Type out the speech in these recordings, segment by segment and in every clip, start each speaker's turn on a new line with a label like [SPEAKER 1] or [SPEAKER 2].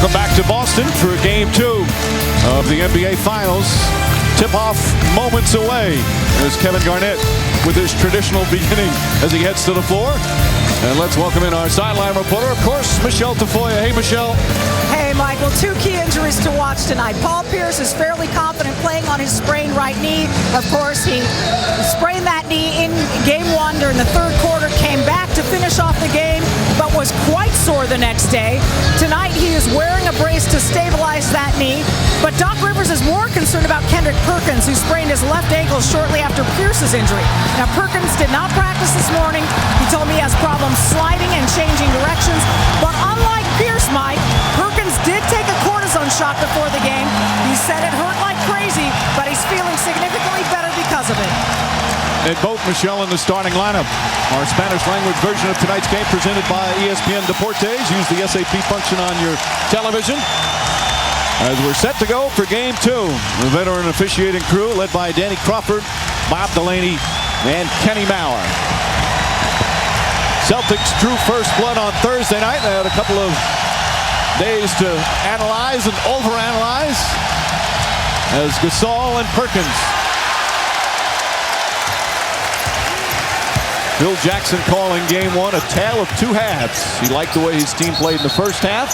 [SPEAKER 1] Welcome back to Boston for Game 2 of the NBA Finals. Tip-off moments away as Kevin Garnett with his traditional beginning as he heads to the floor. And let's welcome in our sideline reporter, of course, Michelle Tafoya. Hey, Michelle.
[SPEAKER 2] Hey, Michael. 2 key injuries to watch tonight. Paul Pierce is fairly confident playing on his sprained right knee. Of course, he sprained that knee in Game 1 during the third quarter, came back to finish off the game, but was quite sore the next day. Tonight, he is wearing a brace to stabilize that knee. But Doc Rivers is more concerned about Kendrick Perkins, who sprained his left ankle shortly after Pierce's injury. Now, Perkins did not practice this morning. He told me he has problems sliding and changing directions. But unlike Pierce, Mike, Perkins did take a cortisone shot before the game. He said it hurt like crazy, but he's feeling significantly better because of it.
[SPEAKER 1] And both Michelle in the starting lineup. Our Spanish language version of tonight's game presented by ESPN Deportes. Use the SAP function on your television. As we're set to go for Game 2. The veteran officiating crew led by Danny Crawford, Bob Delaney, and Kenny Maurer. Celtics drew first blood on Thursday night. They had a couple of days to analyze and overanalyze as Gasol and Perkins. Phil Jackson calling Game 1 a tale of 2 halves. He liked the way his team played in the first half,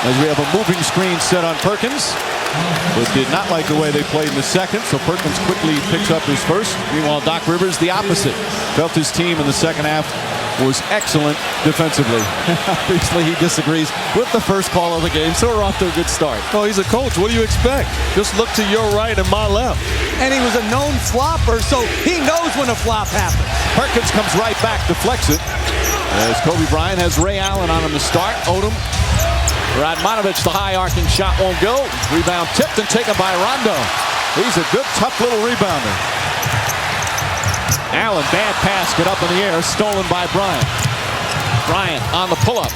[SPEAKER 1] as we have a moving screen set on Perkins, but did not like the way they played in the second, so Perkins quickly picks up his first. Meanwhile, Doc Rivers, the opposite. Felt his team in the second half was excellent defensively.
[SPEAKER 3] Obviously, he disagrees with the first call of the game, so we're off to a good start.
[SPEAKER 4] Oh, he's a coach. What do you expect? Just look to your right and my left.
[SPEAKER 5] And he was a known flopper, so he knows when a flop happens.
[SPEAKER 1] Perkins comes right back, deflects it. As Kobe Bryant has Ray Allen on him to start. Odom. Radmanovich, the high arcing shot won't go. Rebound tipped and taken by Rondo. He's a good, tough little rebounder. Allen, bad pass, get up in the air, stolen by Bryant. Bryant on the pull-up.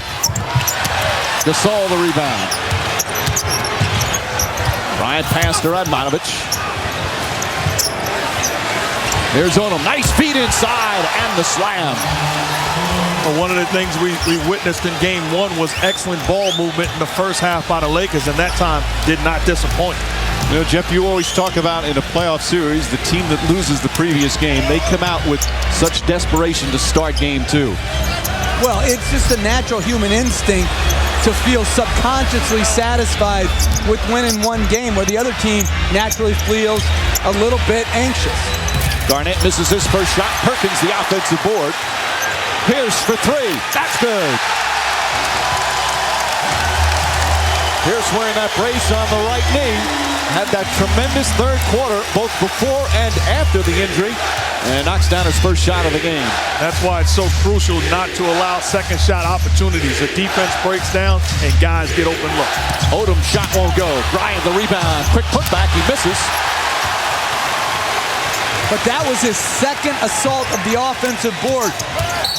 [SPEAKER 1] Gasol the rebound. Bryant pass to Radmanovich. Here's Odom, nice feed inside, and the slam.
[SPEAKER 4] Well, one of the things we witnessed in Game 1 was excellent ball movement in the first half by the Lakers, and that time did not disappoint.
[SPEAKER 1] You know, Jeff, you always talk about in a playoff series, the team that loses the previous game, they come out with such desperation to start Game 2.
[SPEAKER 5] Well, it's just a natural human instinct to feel subconsciously satisfied with winning one game where the other team naturally feels a little bit anxious.
[SPEAKER 1] Garnett misses his first shot. Perkins the offensive board. Pierce for 3. That's good. Pierce wearing that brace on the right knee. Had that tremendous third quarter, both before and after the injury, and knocks down his first shot of the game.
[SPEAKER 4] That's why it's so crucial not to allow second shot opportunities. The defense breaks down and guys get open look.
[SPEAKER 1] Odom shot won't go. Bryant the rebound. Quick putback. He misses.
[SPEAKER 5] But that was his second assault of the offensive board.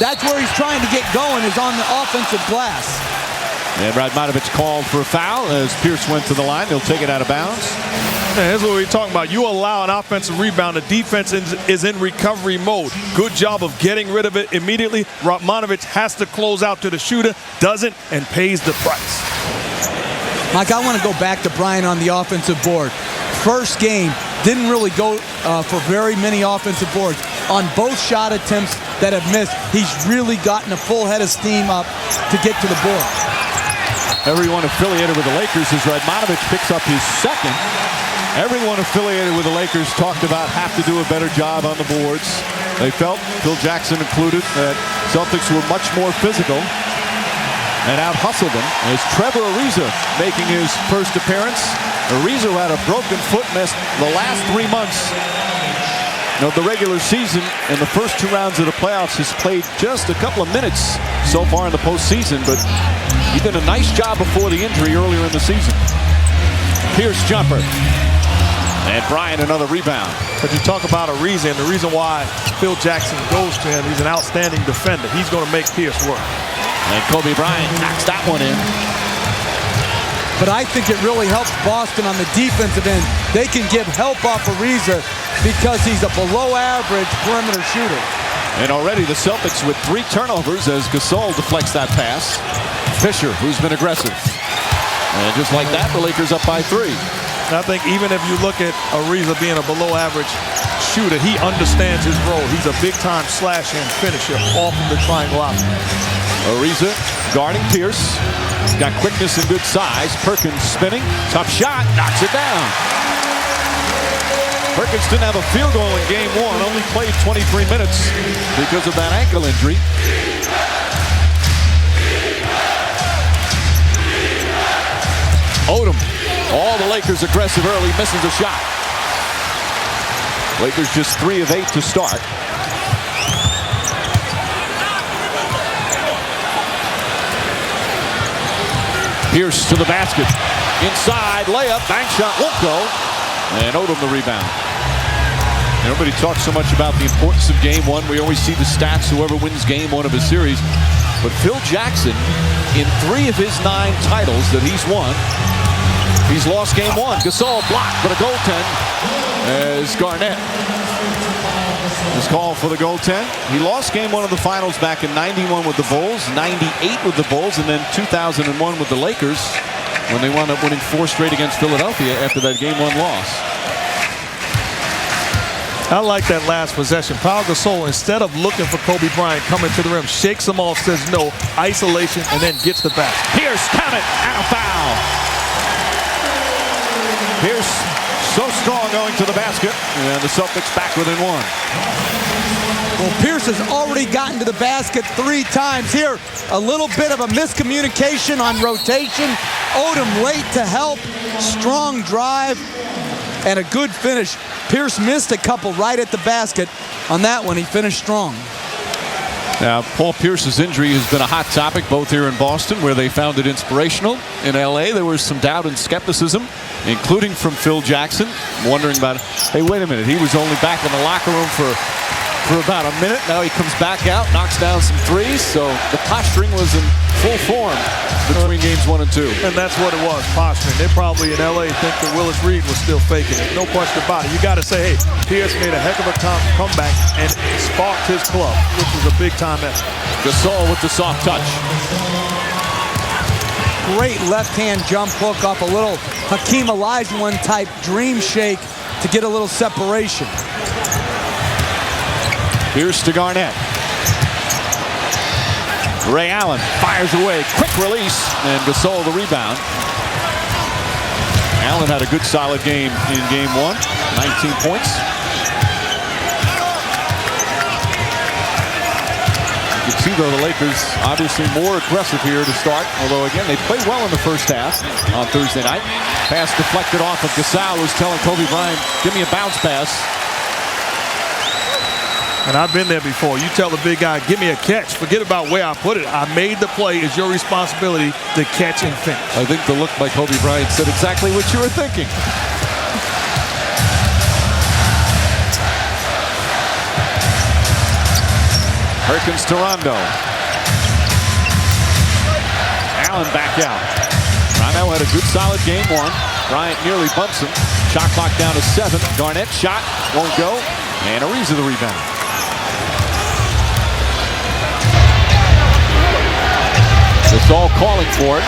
[SPEAKER 5] That's where he's trying to get going, is on the offensive glass.
[SPEAKER 1] And Radmanovich called for a foul as Pierce went to the line. He'll take it out of bounds.
[SPEAKER 4] Man, here's what we're talking about. You allow an offensive rebound. The defense is in recovery mode. Good job of getting rid of it immediately. Radmanovich has to close out to the shooter, doesn't, and pays the price.
[SPEAKER 5] Mike, I want to go back to Bryant on the offensive board. First game, didn't really go for very many offensive boards. On both shot attempts that have missed, he's really gotten a full head of steam up to get to the board.
[SPEAKER 1] Everyone affiliated with the Lakers as Radmanovich picks up his second. Everyone affiliated with the Lakers talked about have to do a better job on the boards. They felt, Phil Jackson included, that Celtics were much more physical and out-hustled them. As Trevor Ariza making his first appearance. Ariza had a broken foot, missed the last 3 months of the regular season. In the first 2 rounds of the playoffs, has played just a couple of minutes so far in the postseason, but he did a nice job before the injury earlier in the season. Pierce jumper. And Bryant another rebound.
[SPEAKER 4] But you talk about Ariza, and the reason why Phil Jackson goes to him, he's an outstanding defender. He's going to make Pierce work.
[SPEAKER 1] And Kobe Bryant knocks that one in.
[SPEAKER 5] But I think it really helps Boston on the defensive end. They can give help off Ariza because he's a below-average perimeter shooter.
[SPEAKER 1] And already the Celtics with 3 turnovers as Gasol deflects that pass. Fisher, who's been aggressive. And just like that, the Lakers up by 3.
[SPEAKER 4] I think even if you look at Ariza being a below-average shooter, he understands his role. He's a big-time slasher and finisher off of the triangle option.
[SPEAKER 1] Ariza guarding Pierce. Got quickness and good size. Perkins spinning. Tough shot. Knocks it down. Perkins didn't have a field goal in game 1. Only played 23 minutes because of that ankle injury. Odom. All the Lakers aggressive early. Misses a shot. Lakers just 3 of 8 to start. Pierce to the basket. Inside layup. Bank shot won't go. And Odom the rebound. Nobody talks so much about the importance of game 1. We always see the stats, whoever wins game 1 of a series. But Phil Jackson, in 3 of his 9 titles that he's won, he's lost game 1. Gasol blocked, but a goaltend as Garnett is called for the goaltend. He lost game 1 of the finals back in 91 with the Bulls, 98 with the Bulls, and then 2001 with the Lakers when they wound up winning 4 straight against Philadelphia after that game 1 loss.
[SPEAKER 4] I like that last possession. Pau Gasol, instead of looking for Kobe Bryant coming to the rim, shakes him off, says no, isolation, and then gets the basket.
[SPEAKER 1] Pierce, count it, and a foul. Pierce so strong going to the basket, and the Celtics back within 1.
[SPEAKER 5] Well, Pierce has already gotten to the basket 3 times here. A little bit of a miscommunication on rotation. Odom late to help. Strong drive and a good finish. Pierce missed a couple right at the basket. On that one, he finished strong.
[SPEAKER 1] Now, Paul Pierce's injury has been a hot topic both here in Boston, where they found it inspirational. In LA, there was some doubt and skepticism, including from Phil Jackson, wondering about, hey, wait a minute, he was only back in the locker room for about a minute. Now he comes back out, knocks down some threes, so the posturing was in full form between games 1 and 2.
[SPEAKER 4] And that's what it was, posturing. They probably in LA think that Willis Reed was still faking it. No question about it. You got to say, hey, Pierce made a heck of a comeback and sparked his club, which was a big-time effort.
[SPEAKER 1] Gasol with the soft touch.
[SPEAKER 5] Great left-hand jump hook off a little Hakeem Olajuwon type dream shake to get a little separation.
[SPEAKER 1] Pierce to Garnett. Ray Allen fires away. Quick release, and Gasol the rebound. Allen had a good solid game in game 1. 19 points. You can see, though, the Lakers obviously more aggressive here to start. Although, again, they played well in the first half on Thursday night. Pass deflected off of Gasol, who's telling Kobe Bryant, give me a bounce pass.
[SPEAKER 4] And I've been there before. You tell the big guy, give me a catch. Forget about where I put it. I made the play. It's your responsibility to catch and finish.
[SPEAKER 3] I think the look by Kobe Bryant said exactly what you were thinking.
[SPEAKER 1] Perkins to Rondo. Allen back out. Rondo had a good solid game 1. Bryant nearly bumps him. Shot clock down to 7. Garnett shot, won't go. And Ariza the rebound. Gasol calling for it.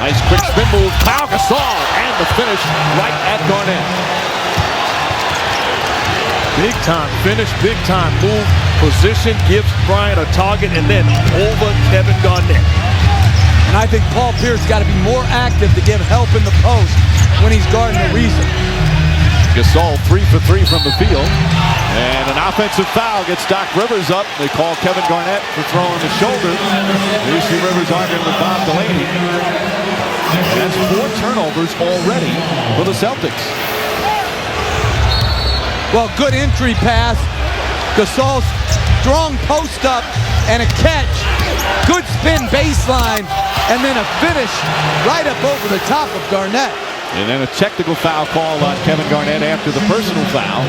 [SPEAKER 1] Nice quick spin move. Pau Gasol, and the finish right at Garnett.
[SPEAKER 4] Big time finish, big time move. Position gives Bryant a target, and then over Kevin Garnett.
[SPEAKER 5] And I think Paul Pierce got to be more active to give help in the post when he's guarding Ariza.
[SPEAKER 1] Gasol 3 for 3 from the field. And an offensive foul gets Doc Rivers up. They call Kevin Garnett for throwing the shoulder. You see Rivers arguing with Bob Delaney. That's 4 turnovers already for the Celtics.
[SPEAKER 5] Well, good entry pass. Gasol, strong post up and a catch. Good spin baseline, and then a finish right up over the top of Garnett.
[SPEAKER 1] And then a technical foul call on Kevin Garnett after the personal foul.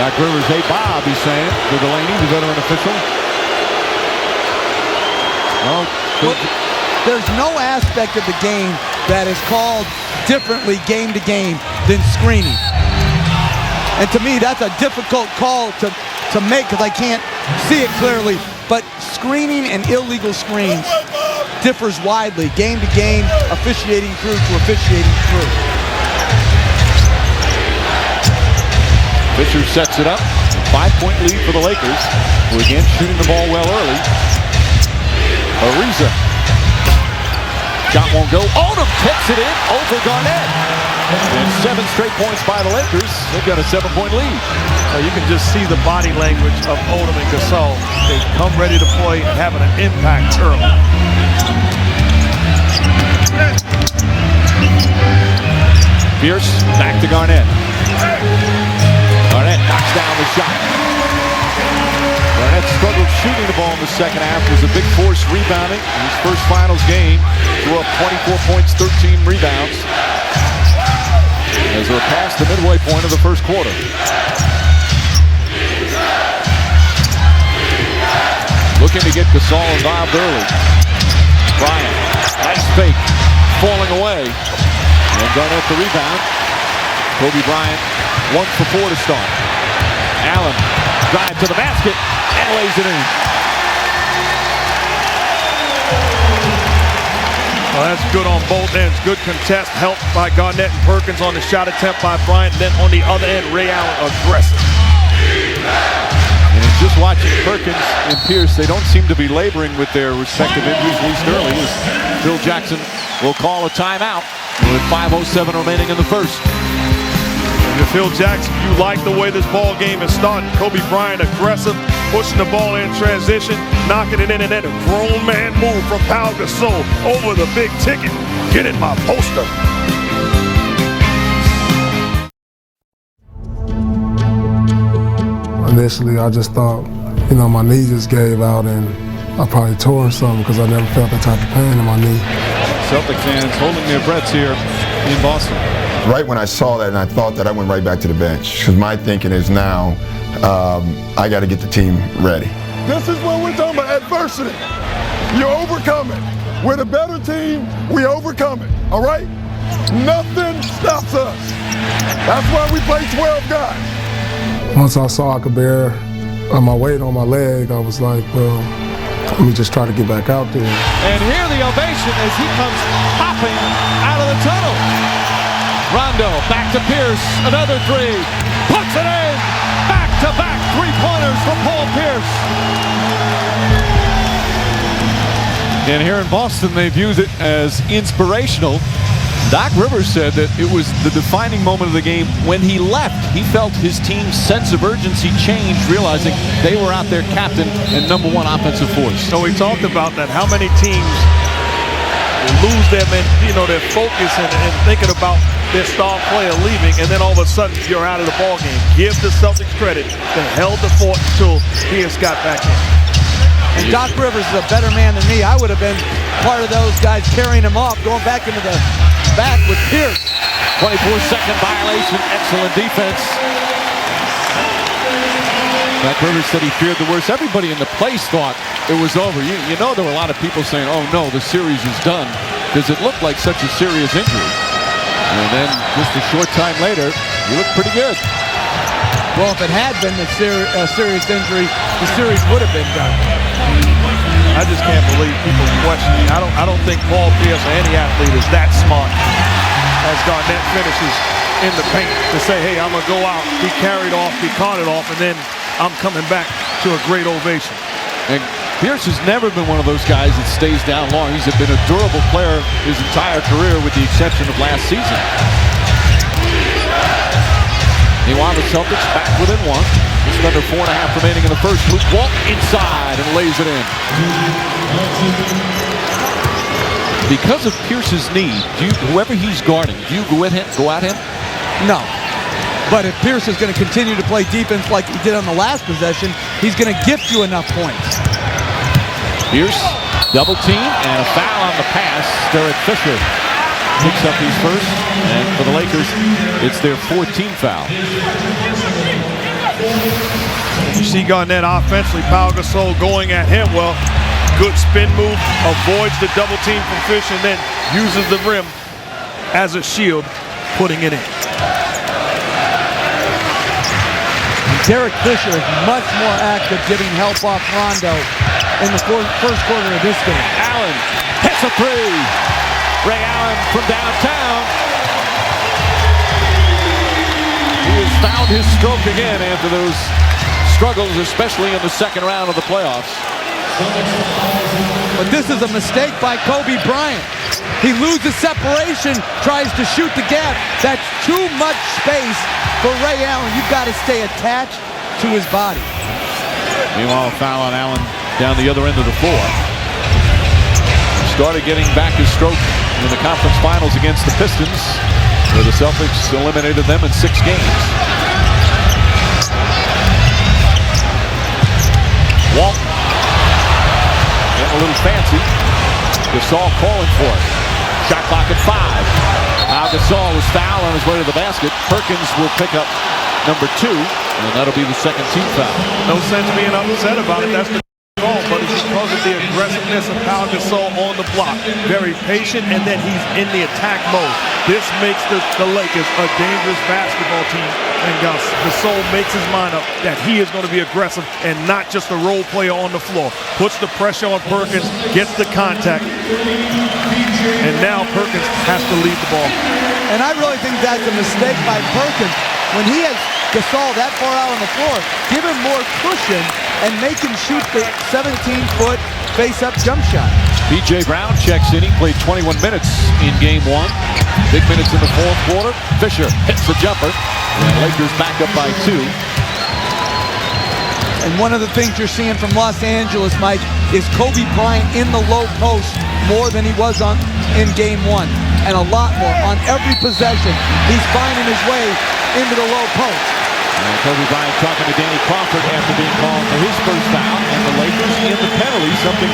[SPEAKER 1] Doc Rivers, hey Bob, he's saying to Delaney, the veteran official.
[SPEAKER 5] Well, there's no aspect of the game that is called differently game to game than screening. And to me, that's a difficult call to make because I can't see it clearly. But screening and illegal screens, differs widely, game to game, officiating crew to officiating crew.
[SPEAKER 1] Fisher sets it up. 5-point lead for the Lakers, who again shooting the ball well early. Ariza. Shot won't go. Odom tips it in over Garnett. And 7 straight points by the Lakers. They've got a 7-point lead.
[SPEAKER 4] You can just see the body language of Odom and Gasol. They come ready to play and having an impact early.
[SPEAKER 1] Pierce back to Garnett. Garnett knocks down the shot. Garnett struggled shooting the ball in the second half. Was a big force rebounding in his first finals game. Threw up 24 points, 13 rebounds. As we're past the midway point of the first quarter. Looking to get Gasol involved early. Bryant, nice fake, falling away. And Garnett the rebound. Kobe Bryant, 1 for 4 to start. Allen, drive to the basket, and lays it in.
[SPEAKER 4] Well, that's good on both ends. Good contest, helped by Garnett and Perkins on the shot attempt by Bryant. And then on the other end, Ray Allen aggressive.
[SPEAKER 1] And it's just watching Perkins and Pierce, they don't seem to be laboring with their respective injuries, at least early. As Phil Jackson will call a timeout with 5:07 remaining in the first.
[SPEAKER 4] And Phil Jackson, you like the way this ball game is starting. Kobe Bryant aggressive, pushing the ball in transition, knocking it in, and then a grown man move from Pau Gasol over the big ticket. Get in my poster.
[SPEAKER 6] Initially, I just thought, my knee just gave out and I probably tore something because I never felt that type of pain in my knee.
[SPEAKER 1] Celtic fans holding their breaths here in Boston.
[SPEAKER 7] Right when I saw that and I thought that, I went right back to the bench because my thinking is now I got to get the team ready.
[SPEAKER 8] This is what we're talking about, adversity. You overcome it. We're the better team, we overcome it, all right? Nothing stops us. That's why we play 12 guys.
[SPEAKER 6] Once I saw I could bear my weight on my leg, I was like, well, let me just try to get back out there.
[SPEAKER 1] And hear the ovation as he comes hopping out of the tunnel. Rondo back to Pierce, another three, puts it in, back-to-back three-pointers for Paul Pierce. And here in Boston, they viewed it as inspirational. Doc Rivers said that it was the defining moment of the game when he left. He felt his team's sense of urgency changed, realizing they were out there captain and #1 offensive force.
[SPEAKER 4] So we talked about that, how many teams lose their focus and thinking about their star player leaving, and then all of a sudden you're out of the ball game. Give the Celtics credit. They held the fort until Pierce got back in.
[SPEAKER 5] And Doc Rivers is a better man than me. I would have been part of those guys carrying him off, going back into the back with Pierce.
[SPEAKER 1] 24-second violation, excellent defense. Doc Rivers said he feared the worst. Everybody in the place thought it was over. You know there were a lot of people saying, oh no, the series is done, because it looked like such a serious injury. And then just a short time later, he looked pretty good.
[SPEAKER 5] Well, if it had been a serious injury, the series would have been done.
[SPEAKER 4] I just can't believe people questioning. I don't think Paul Pierce or any athlete is that smart as Garnett finishes in the paint to say, hey, I'm going to go out, be carried off, be carted off, and then I'm coming back to a great ovation.
[SPEAKER 1] And Pierce has never been one of those guys that stays down long. He's been a durable player his entire career with the exception of last season. Meanwhile, the Celtics back within 1. Just under 4.5 remaining in the first. Luke Walton inside and lays it in. Because of Pierce's knee, whoever he's guarding, do you go at him?
[SPEAKER 5] No. But if Pierce is going to continue to play defense like he did on the last possession, he's going to gift you enough points.
[SPEAKER 1] Pierce, double team, and a foul on the pass. Derek Fisher picks up his first, and for the Lakers, it's their 14th foul.
[SPEAKER 4] You see Garnett offensively, Pau Gasol going at him. Well, good spin move, avoids the double team from Fisher, and then uses the rim as a shield, putting it in.
[SPEAKER 5] Derek Fisher is much more active giving help off Rondo in the first quarter of this game.
[SPEAKER 1] Allen hits a three. Ray Allen from downtown. He has found his stroke again after those struggles, especially in the second round of the playoffs.
[SPEAKER 5] But this is a mistake by Kobe Bryant. He loses separation, tries to shoot the gap. That's too much space for Ray Allen. You've got to stay attached to his body.
[SPEAKER 1] Meanwhile, foul on Allen down the other end of the floor. Started getting back his stroke in the conference finals against the Pistons, where the Celtics eliminated them in 6 games. Walton getting a little fancy. Gasol calling for it. Shot clock at 5. Now Gasol was fouled on his way to the basket. Perkins will pick up number 2, and that'll be the second team foul.
[SPEAKER 4] No sense being upset about it. That's the call, but it's because of the aggressiveness of Pau Gasol on the block. Very patient, and then he's in the attack mode. This makes the Lakers a dangerous basketball team, and Gasol makes his mind up that he is going to be aggressive and not just a role player on the floor. Puts the pressure on Perkins, gets the contact, and now Perkins has to lead the ball.
[SPEAKER 5] And I really think that's a mistake by Perkins. When he has Gasol that far out on the floor, give him more cushion and make him shoot the 17-foot face-up jump shot.
[SPEAKER 1] B.J. Brown checks in. He played 21 minutes in Game 1. Big minutes in the fourth quarter. Fisher hits the jumper. And Lakers back up by 2.
[SPEAKER 5] And one of the things you're seeing from Los Angeles, Mike, is Kobe Bryant in the low post more than he was in Game 1. And a lot more. On every possession, he's finding his way into the low post.
[SPEAKER 1] And Kobe Bryant talking to Danny Crawford after being called for his first foul. And the Lakers in the penalty, something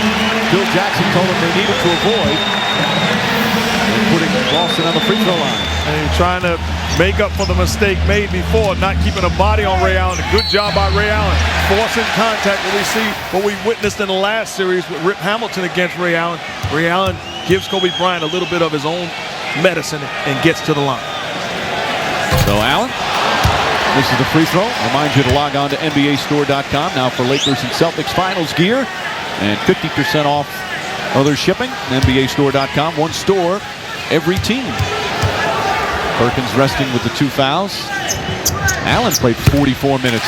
[SPEAKER 1] Phil Jackson told them they needed to avoid. And putting Boston on the free throw line.
[SPEAKER 4] And he's trying to make up for the mistake made before, not keeping a body on Ray Allen. A good job by Ray Allen. Forcing contact, what we witnessed in the last series with Rip Hamilton against Ray Allen. Ray Allen gives Kobe Bryant a little bit of his own medicine and gets to the line.
[SPEAKER 1] So Allen, this is the free throw. Remind you to log on to NBAstore.com now for Lakers and Celtics finals gear and 50% off other shipping. NBAstore.com, one store, every team. Perkins resting with the 2 fouls. Allen played 44 minutes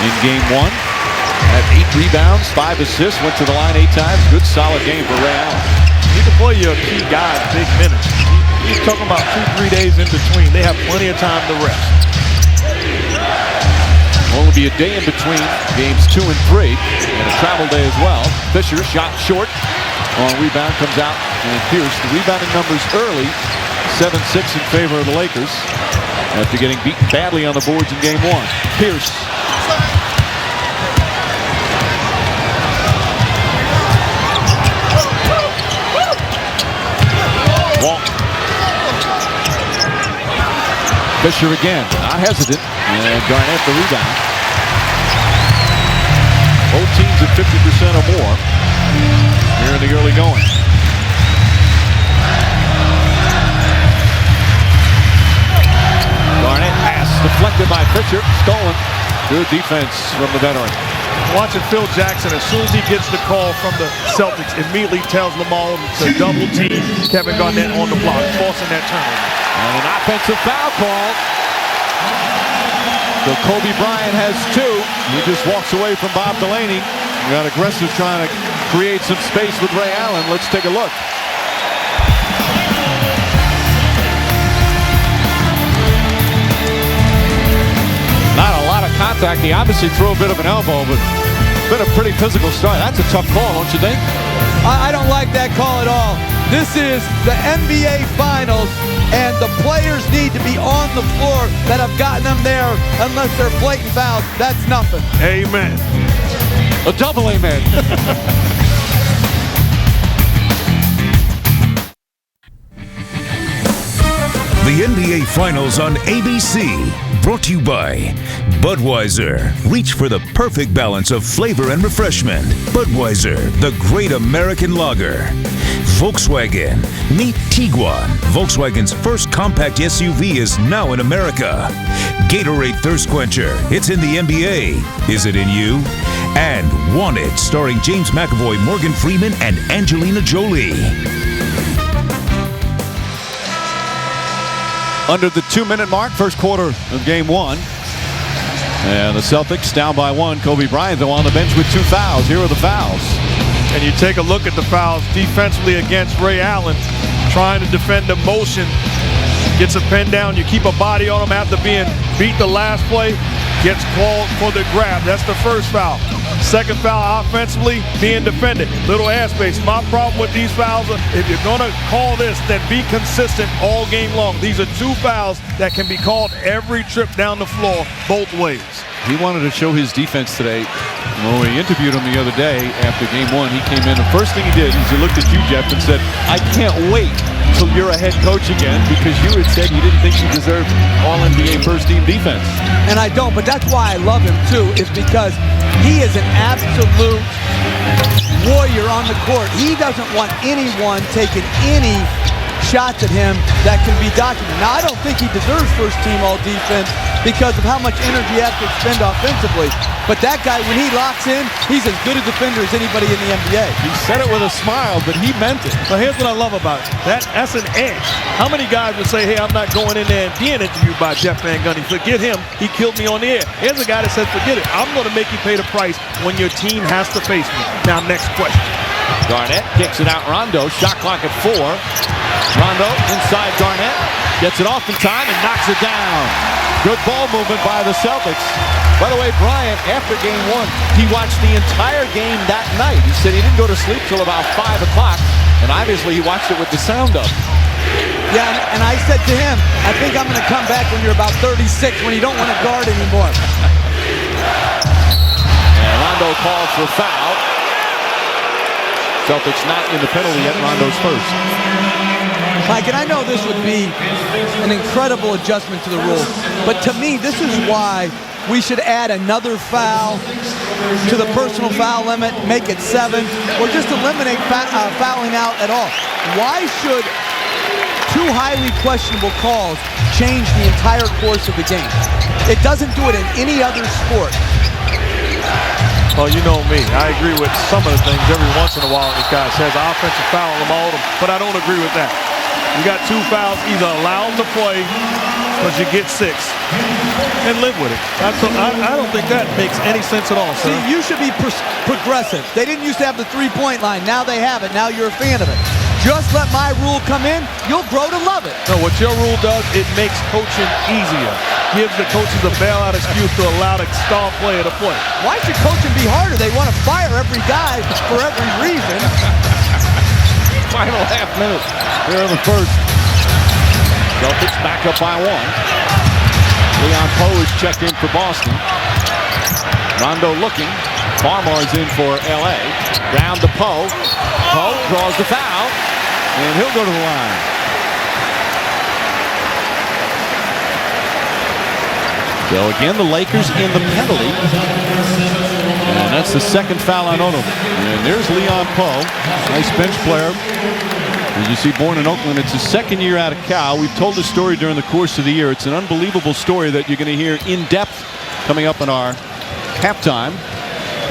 [SPEAKER 1] in Game 1. Had 8 rebounds, 5 assists, went to the line 8 times. Good solid game for Ray Allen.
[SPEAKER 4] You can play your key guys big minutes. He's talking about 2-3 days in between. They have plenty of time to rest.
[SPEAKER 1] Only be a day in between games 2 and 3, and a travel day as well. Fisher shot short on rebound, comes out, and Pierce, the rebounding numbers early, 7-6 in favor of the Lakers after getting beaten badly on the boards in Game 1. Pierce. Walton. Fisher again, not hesitant, and Garnett the rebound. Both teams at 50% or more here in the early going. Garnett pass deflected by Fisher, stolen. Good defense from the veteran.
[SPEAKER 4] Watching Phil Jackson, as soon as he gets the call from the Celtics, immediately tells Lamar to double team Kevin Garnett on the block, forcing that turnover.
[SPEAKER 1] And an offensive foul call. So Kobe Bryant has 2. He just walks away from Bob Delaney. We got aggressive trying to create some space with Ray Allen. Let's take a look. Not a lot of contact. He obviously threw a bit of an elbow, but it's been a pretty physical start. That's a tough call, don't you think?
[SPEAKER 5] I don't like that call at all. This is the NBA Finals, and the players need to be on the floor that have gotten them there unless they're blatant fouls. That's nothing.
[SPEAKER 4] Amen.
[SPEAKER 1] A double amen.
[SPEAKER 9] The the NBA Finals on ABC. Brought to you by Budweiser. Reach for the perfect balance of flavor and refreshment. Budweiser, the great American lager. Volkswagen. Meet Tiguan. Volkswagen's first compact SUV is now in America. Gatorade Thirst Quencher. It's in the NBA. Is it in you? And Wanted, starring James McAvoy, Morgan Freeman, and Angelina Jolie.
[SPEAKER 1] Under the 2-minute mark, first quarter of game one. And the Celtics down by one. Kobe Bryant, though, on the bench with 2 fouls. Here are the fouls.
[SPEAKER 4] And you take a look at the fouls defensively against Ray Allen, trying to defend the motion. Gets a pin down. You keep a body on him after being beat the last play. Gets called for the grab. That's the first foul. Second foul offensively, being defended. Little air space. My problem with these fouls are, if you're going to call this, then be consistent all game long. These are 2 fouls that can be called every trip down the floor, both ways.
[SPEAKER 1] He wanted to show his defense today. When we interviewed him the other day after game one, he came in. The first thing he did is he looked at you, Jeff, and said, I can't wait until you're a head coach again, because you had said you didn't think you deserved all-NBA first-team defense.
[SPEAKER 5] And I don't, but that's why I love him, too, is because he is an absolute warrior on the court. He doesn't want anyone taking any shots at him that can be documented. Now, I don't think he deserves first-team all-defense because of how much energy he has to expend offensively. But that guy, when he locks in, he's as good a defender as anybody in the NBA.
[SPEAKER 1] He said it with a smile, but he meant it.
[SPEAKER 4] But here's what I love about it. That's an edge. How many guys would say, hey, I'm not going in there and being interviewed by Jeff Van Gundy. Forget him. He killed me on the air. Here's a guy that says, forget it. I'm going to make you pay the price when your team has to face me. Now, next question.
[SPEAKER 1] Garnett kicks it out. Rondo, shot clock at 4. Rondo inside Garnett. Gets it off in time and knocks it down. Good ball movement by the Celtics. By the way, Bryant, after game one, he watched the entire game that night. He said he didn't go to sleep till about 5 o'clock, and obviously he watched it with the sound up.
[SPEAKER 5] Yeah, and I said to him, I think I'm going to come back when you're about 36, when you don't want to guard anymore.
[SPEAKER 1] And Rondo calls for foul. Celtics not in the penalty yet. Rondo's first.
[SPEAKER 5] Mike, and I know this would be an incredible adjustment to the rules, but to me, this is why we should add another foul to the personal foul limit, make it 7, or just eliminate fouling out at all. Why should 2 highly questionable calls change the entire course of the game? It doesn't do it in any other sport.
[SPEAKER 4] Well, you know me. I agree with some of the things every once in a while this guy says. Offensive foul on them, but I don't agree with that. You got 2 fouls, either allow them to play, because you get 6, and live with it. I don't think that makes any sense at all, sir.
[SPEAKER 5] See, you should be progressive. They didn't used to have the 3-point line. Now they have it. Now you're a fan of it. Just let my rule come in. You'll grow to love it.
[SPEAKER 4] No, what your rule does, it makes coaching easier. Gives the coaches a bailout excuse to allow the star player to play.
[SPEAKER 5] Why should coaching be harder? They want to fire every guy for every reason.
[SPEAKER 1] Final half minute here in the first. Celtics back up by 1. Leon Poe is checked in for Boston. Rondo looking. Farmar's in for LA. Down to Poe. Poe draws the foul, and he'll go to the line. So again, the Lakers in the penalty. And that's the second foul on Odom. And there's Leon Poe, nice bench player. As you see, born in Oakland, it's his 2nd year out of Cal. We've told this story during the course of the year. It's an unbelievable story that you're going to hear in depth coming up in our halftime.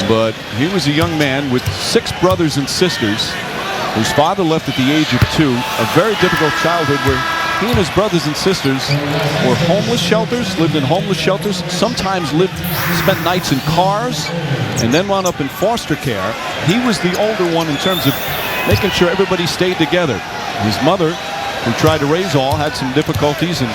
[SPEAKER 1] But he was a young man with 6 brothers and sisters whose father left at the age of 2. A very difficult childhood where he and his brothers and sisters were homeless shelters, lived in homeless shelters, sometimes spent nights in cars, and then wound up in foster care. He was the older one in terms of making sure everybody stayed together. His mother, who tried to raise all, had some difficulties and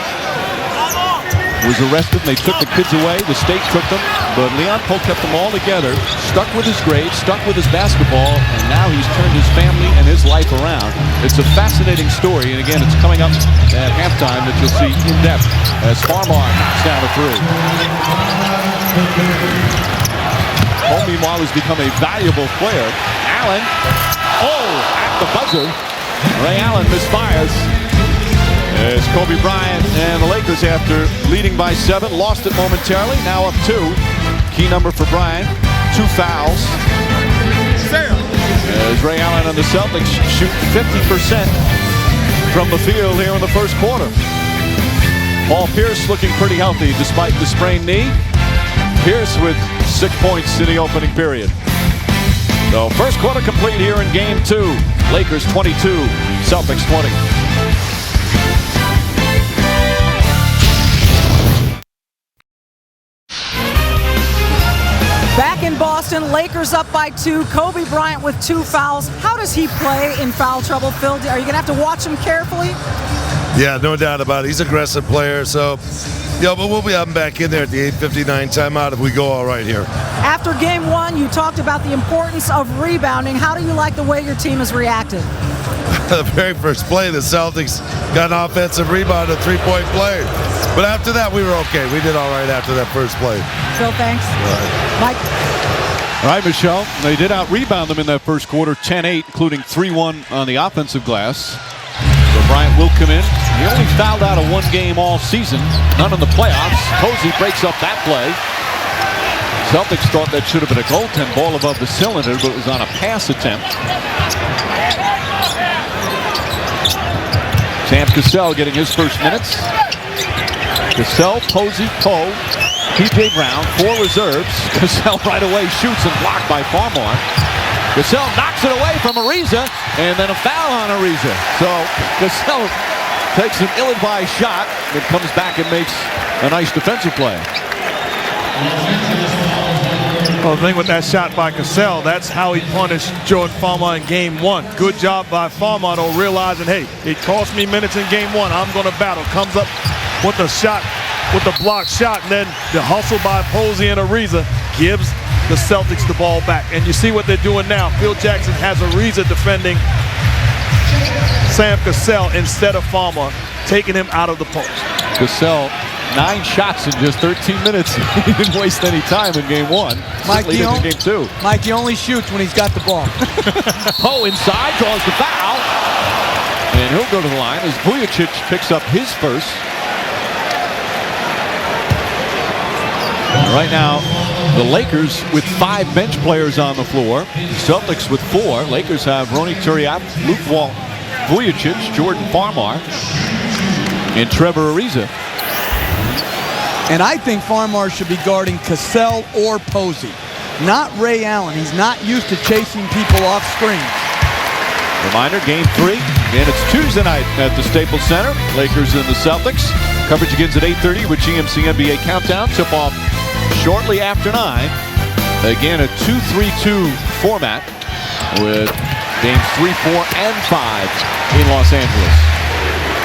[SPEAKER 1] was arrested, and they took the kids away. The state took them, but Leon Poe kept them all together, stuck with his grades, stuck with his basketball, and now he's turned his family and his life around. It's a fascinating story, and again, it's coming up at halftime that you'll see in depth as Farmar knocks down a 3. Poe, meanwhile, has become a valuable player. Allen, at the buzzer. Ray Allen misfires. As Kobe Bryant and the Lakers, after leading by 7, lost it momentarily. Now up 2. Key number for Bryant. 2 fouls. As Ray Allen and the Celtics shoot 50% from the field here in the first quarter. Paul Pierce looking pretty healthy despite the sprained knee. Pierce with 6 points in the opening period. So first quarter complete here in game 2. Lakers 22, Celtics 20.
[SPEAKER 2] Back in Boston, Lakers up by 2. Kobe Bryant with 2 fouls. How does he play in foul trouble, Phil? Are you going to have to watch him carefully?
[SPEAKER 10] Yeah, no doubt about it. He's an aggressive player, so, but we'll be having back in there at the 8:59 timeout if we go all right here.
[SPEAKER 2] After game 1, you talked about the importance of rebounding. How do you like the way your team has reacted?
[SPEAKER 10] The very first play, the Celtics got an offensive rebound, a 3-point play. But after that, we were okay. We did all right after that first play.
[SPEAKER 2] Phil, thanks. Mike?
[SPEAKER 1] All right, Michelle. They did out-rebound them in that first quarter, 10-8, including 3-1 on the offensive glass. So Bryant will come in. He only fouled out of 1 game all season, none in the playoffs. Posey breaks up that play. Celtics thought that should have been a goaltend ball above the cylinder, but it was on a pass attempt. Sam Cassell getting his first minutes. Cassell, Posey, Poe, P.J. Brown, 4 reserves. Cassell right away shoots and blocked by Farmar. Cassell knocks it away from Ariza, and then a foul on Ariza. So Cassell takes an ill-advised shot, but comes back and makes a nice defensive play.
[SPEAKER 4] Well, the thing with that shot by Cassell, that's how he punished Jordan Farmar in game 1. Good job by Farmar, though, realizing, hey, it cost me minutes in game 1. I'm going to battle. Comes up with the shot, with the blocked shot, and then the hustle by Posey and Ariza gives the Celtics the ball back. And you see what they're doing now. Phil Jackson has Ariza defending Sam Cassell instead of Farmar, taking him out of the post.
[SPEAKER 1] Cassell, 9 shots in just 13 minutes. He didn't waste any time in game 1.
[SPEAKER 5] Mike,
[SPEAKER 1] in game 2.
[SPEAKER 5] Mike, he only shoots when he's got the ball.
[SPEAKER 1] Poe inside, draws the foul. And he'll go to the line as Vujacic picks up his first. Right now, the Lakers with 5 bench players on the floor. Celtics with 4. Lakers have Ronny Turiaf, Luke Vujacic, Jordan Farmar, and Trevor Ariza.
[SPEAKER 5] And I think Farmar should be guarding Cassell or Posey, not Ray Allen. He's not used to chasing people off screens.
[SPEAKER 1] Reminder, game 3, and it's Tuesday night at the Staples Center. Lakers and the Celtics. Coverage begins at 8:30 with GMC NBA Countdown. Tip off shortly after 9. Again, a 2-3-2 format with games 3, 4, and 5 in Los Angeles.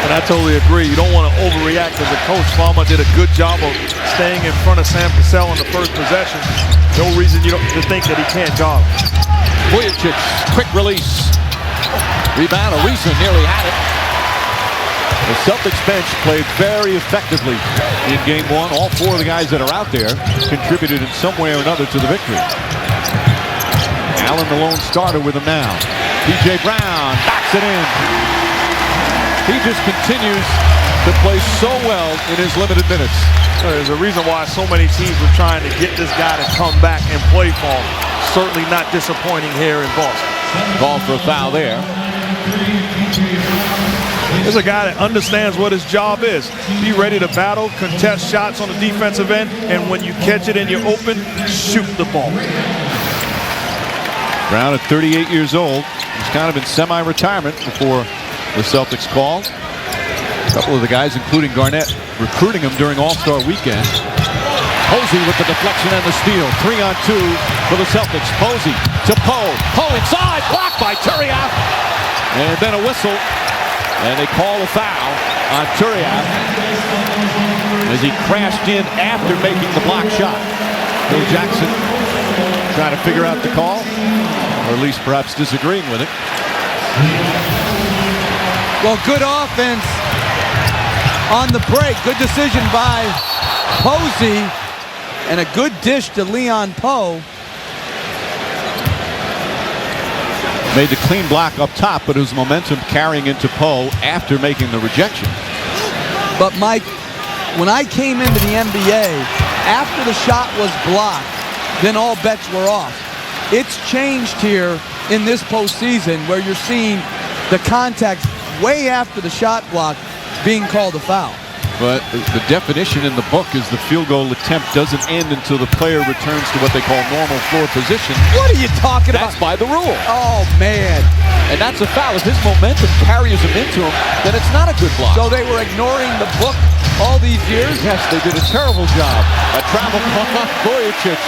[SPEAKER 4] And I totally agree. You don't want to overreact as a coach. Farmar did a good job of staying in front of Sam Cassell on the first possession. No reason to think that he can't guard.
[SPEAKER 1] Vujacic, quick release. Rebound, Ariza nearly had it. The Celtics bench played very effectively in game 1. All 4 of the guys that are out there contributed in some way or another to the victory. Allen, the lone starter, with him now. P.J. Brown backs it in. He just continues to play so well in his limited minutes.
[SPEAKER 4] There's a reason why so many teams are trying to get this guy to come back and play for him. Certainly not disappointing here in Boston.
[SPEAKER 1] Call for a foul there.
[SPEAKER 4] There's a guy that understands what his job is. Be ready to battle, contest shots on the defensive end, and when you catch it and you're open, shoot the ball.
[SPEAKER 1] Brown at 38 years old. He's kind of in semi-retirement before the Celtics called. A couple of the guys, including Garnett, recruiting him during All-Star Weekend. Posey with the deflection and the steal. 3-on-2 for the Celtics. Posey to Poe. Poe inside, blocked by Turiaf. And then a whistle. And they call a foul on Turiaf as he crashed in after making the block shot. Phil Jackson trying to figure out the call, or at least perhaps disagreeing with it.
[SPEAKER 5] Well, good offense on the break. Good decision by Posey, and a good dish to Leon Poe.
[SPEAKER 1] Made the clean block up top, but it was momentum carrying into Poe after making the rejection.
[SPEAKER 5] But Mike, when I came into the NBA, after the shot was blocked, then all bets were off. It's changed here in this postseason where you're seeing the contact way after the shot block being called a foul.
[SPEAKER 1] But the definition in the book is the field goal attempt doesn't end until the player returns to what they call normal floor position.
[SPEAKER 5] What are you talking about?
[SPEAKER 1] That's by the rule.
[SPEAKER 5] Oh, man.
[SPEAKER 1] And that's a foul. If his momentum carries him into him, then it's not a good block.
[SPEAKER 5] So they were ignoring the book all these years?
[SPEAKER 1] Yes, they did a terrible job. A travel clock, Bojacic.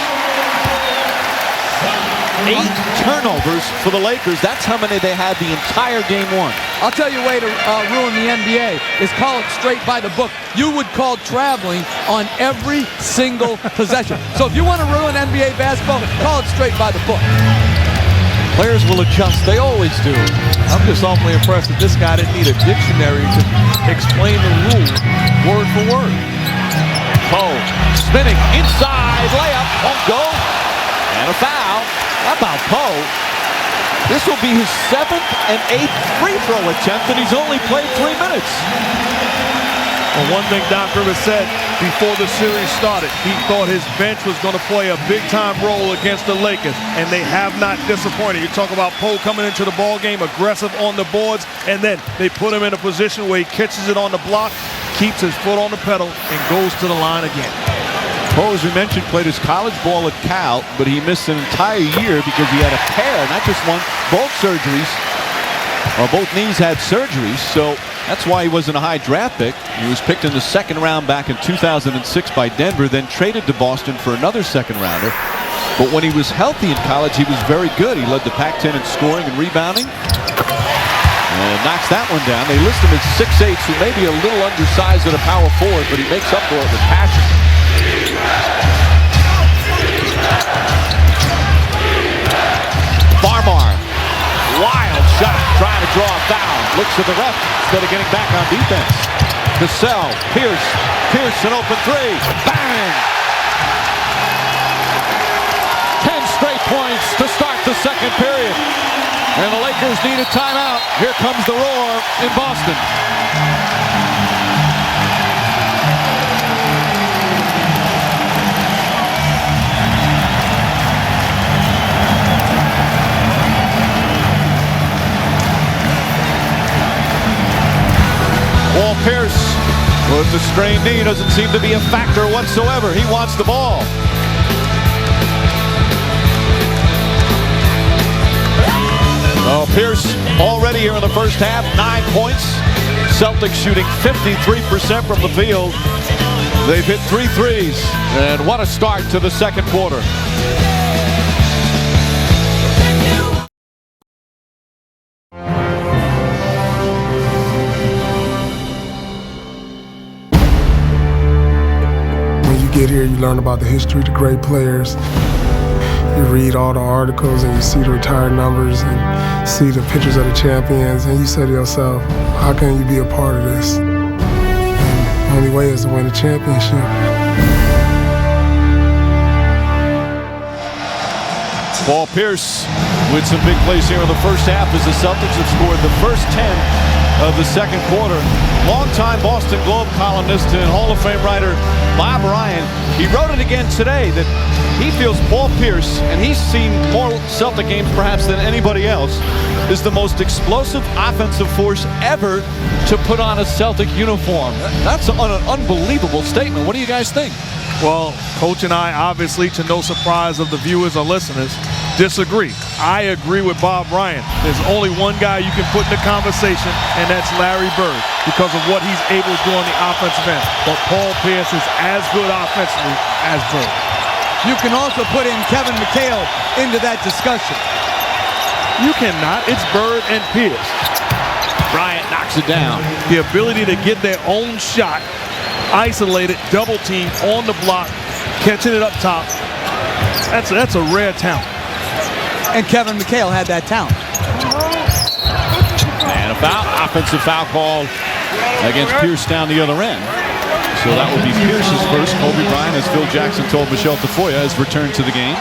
[SPEAKER 1] 8 turnovers for the Lakers. That's how many they had the entire game one.
[SPEAKER 5] I'll tell you a way to ruin the NBA is call it straight by the book. You would call traveling on every single possession. So if you want to ruin NBA basketball, call it straight by the book.
[SPEAKER 1] Players will adjust. They always do.
[SPEAKER 4] I'm just awfully impressed that this guy didn't need a dictionary to explain the rule word for word.
[SPEAKER 1] Poe spinning inside layup. Won't go. And a foul. How about Poe? This will be his 7th and 8th free throw attempt, and he's only played 3 minutes.
[SPEAKER 4] Well, one thing Doc Rivers said before the series started, he thought his bench was going to play a big-time role against the Lakers, and they have not disappointed. You talk about Poe coming into the ball game, aggressive on the boards, and then they put him in a position where he catches it on the block, keeps his foot on the pedal, and goes to the line again.
[SPEAKER 1] Poe, as we mentioned, played his college ball at Cal, but he missed an entire year because he had a pair, not just one, both surgeries. Well, both knees had surgeries, so that's why he wasn't a high draft pick. He was picked in the 2nd round back in 2006 by Denver, then traded to Boston for another 2nd rounder. But when he was healthy in college, he was very good. He led the Pac-10 in scoring and rebounding. And knocks that one down. They list him at 6'8", so maybe a little undersized at a power forward, but he makes up for it with passion. Barmar, wild shot, trying to draw a foul. Looks at the ref instead of getting back on defense. Cassell, Pierce an open 3. Bang! 10 straight points to start the 2nd period. And the Lakers need a timeout. Here comes the roar in Boston. Paul Pierce with the strained knee doesn't seem to be a factor whatsoever. He wants the ball. Oh, Pierce already here in the first half, 9 points. Celtics shooting 53% from the field. They've hit 3 threes. And what a start to the 2nd quarter.
[SPEAKER 6] Get here, you learn about the history, the great players. You read all the articles and you see the retired numbers and see the pictures of the champions, and you say to yourself, how can you be a part of this? And the only way is to win a championship.
[SPEAKER 1] Paul Pierce with some big plays here in the first half as the Celtics have scored the first 10 of the 2nd quarter. Longtime Boston Globe columnist and Hall of Fame writer Bob Ryan, he wrote it again today that he feels Paul Pierce, and he's seen more Celtic games perhaps than anybody else, is the most explosive offensive force ever to put on a Celtic uniform. That's an unbelievable statement. What do you guys think?
[SPEAKER 4] Well, Coach and I, obviously, to no surprise of the viewers or listeners, disagree. I agree with Bob Ryan. There's only one guy you can put in the conversation, and that's Larry Bird, because of what he's able to do on the offensive end. But Paul Pierce is as good offensively as Bird.
[SPEAKER 5] You can also put in Kevin McHale into that discussion.
[SPEAKER 4] You cannot. It's Bird and Pierce.
[SPEAKER 1] Bryant knocks it down.
[SPEAKER 4] The ability to get their own shot, isolated, double team on the block, catching it up top. That's a rare talent.
[SPEAKER 5] And Kevin McHale had that talent.
[SPEAKER 1] And a foul, offensive foul call against Pierce down the other end. So that will be Pierce's first. Kobe Bryant, as Phil Jackson told Michelle Tafoya, has returned to the game.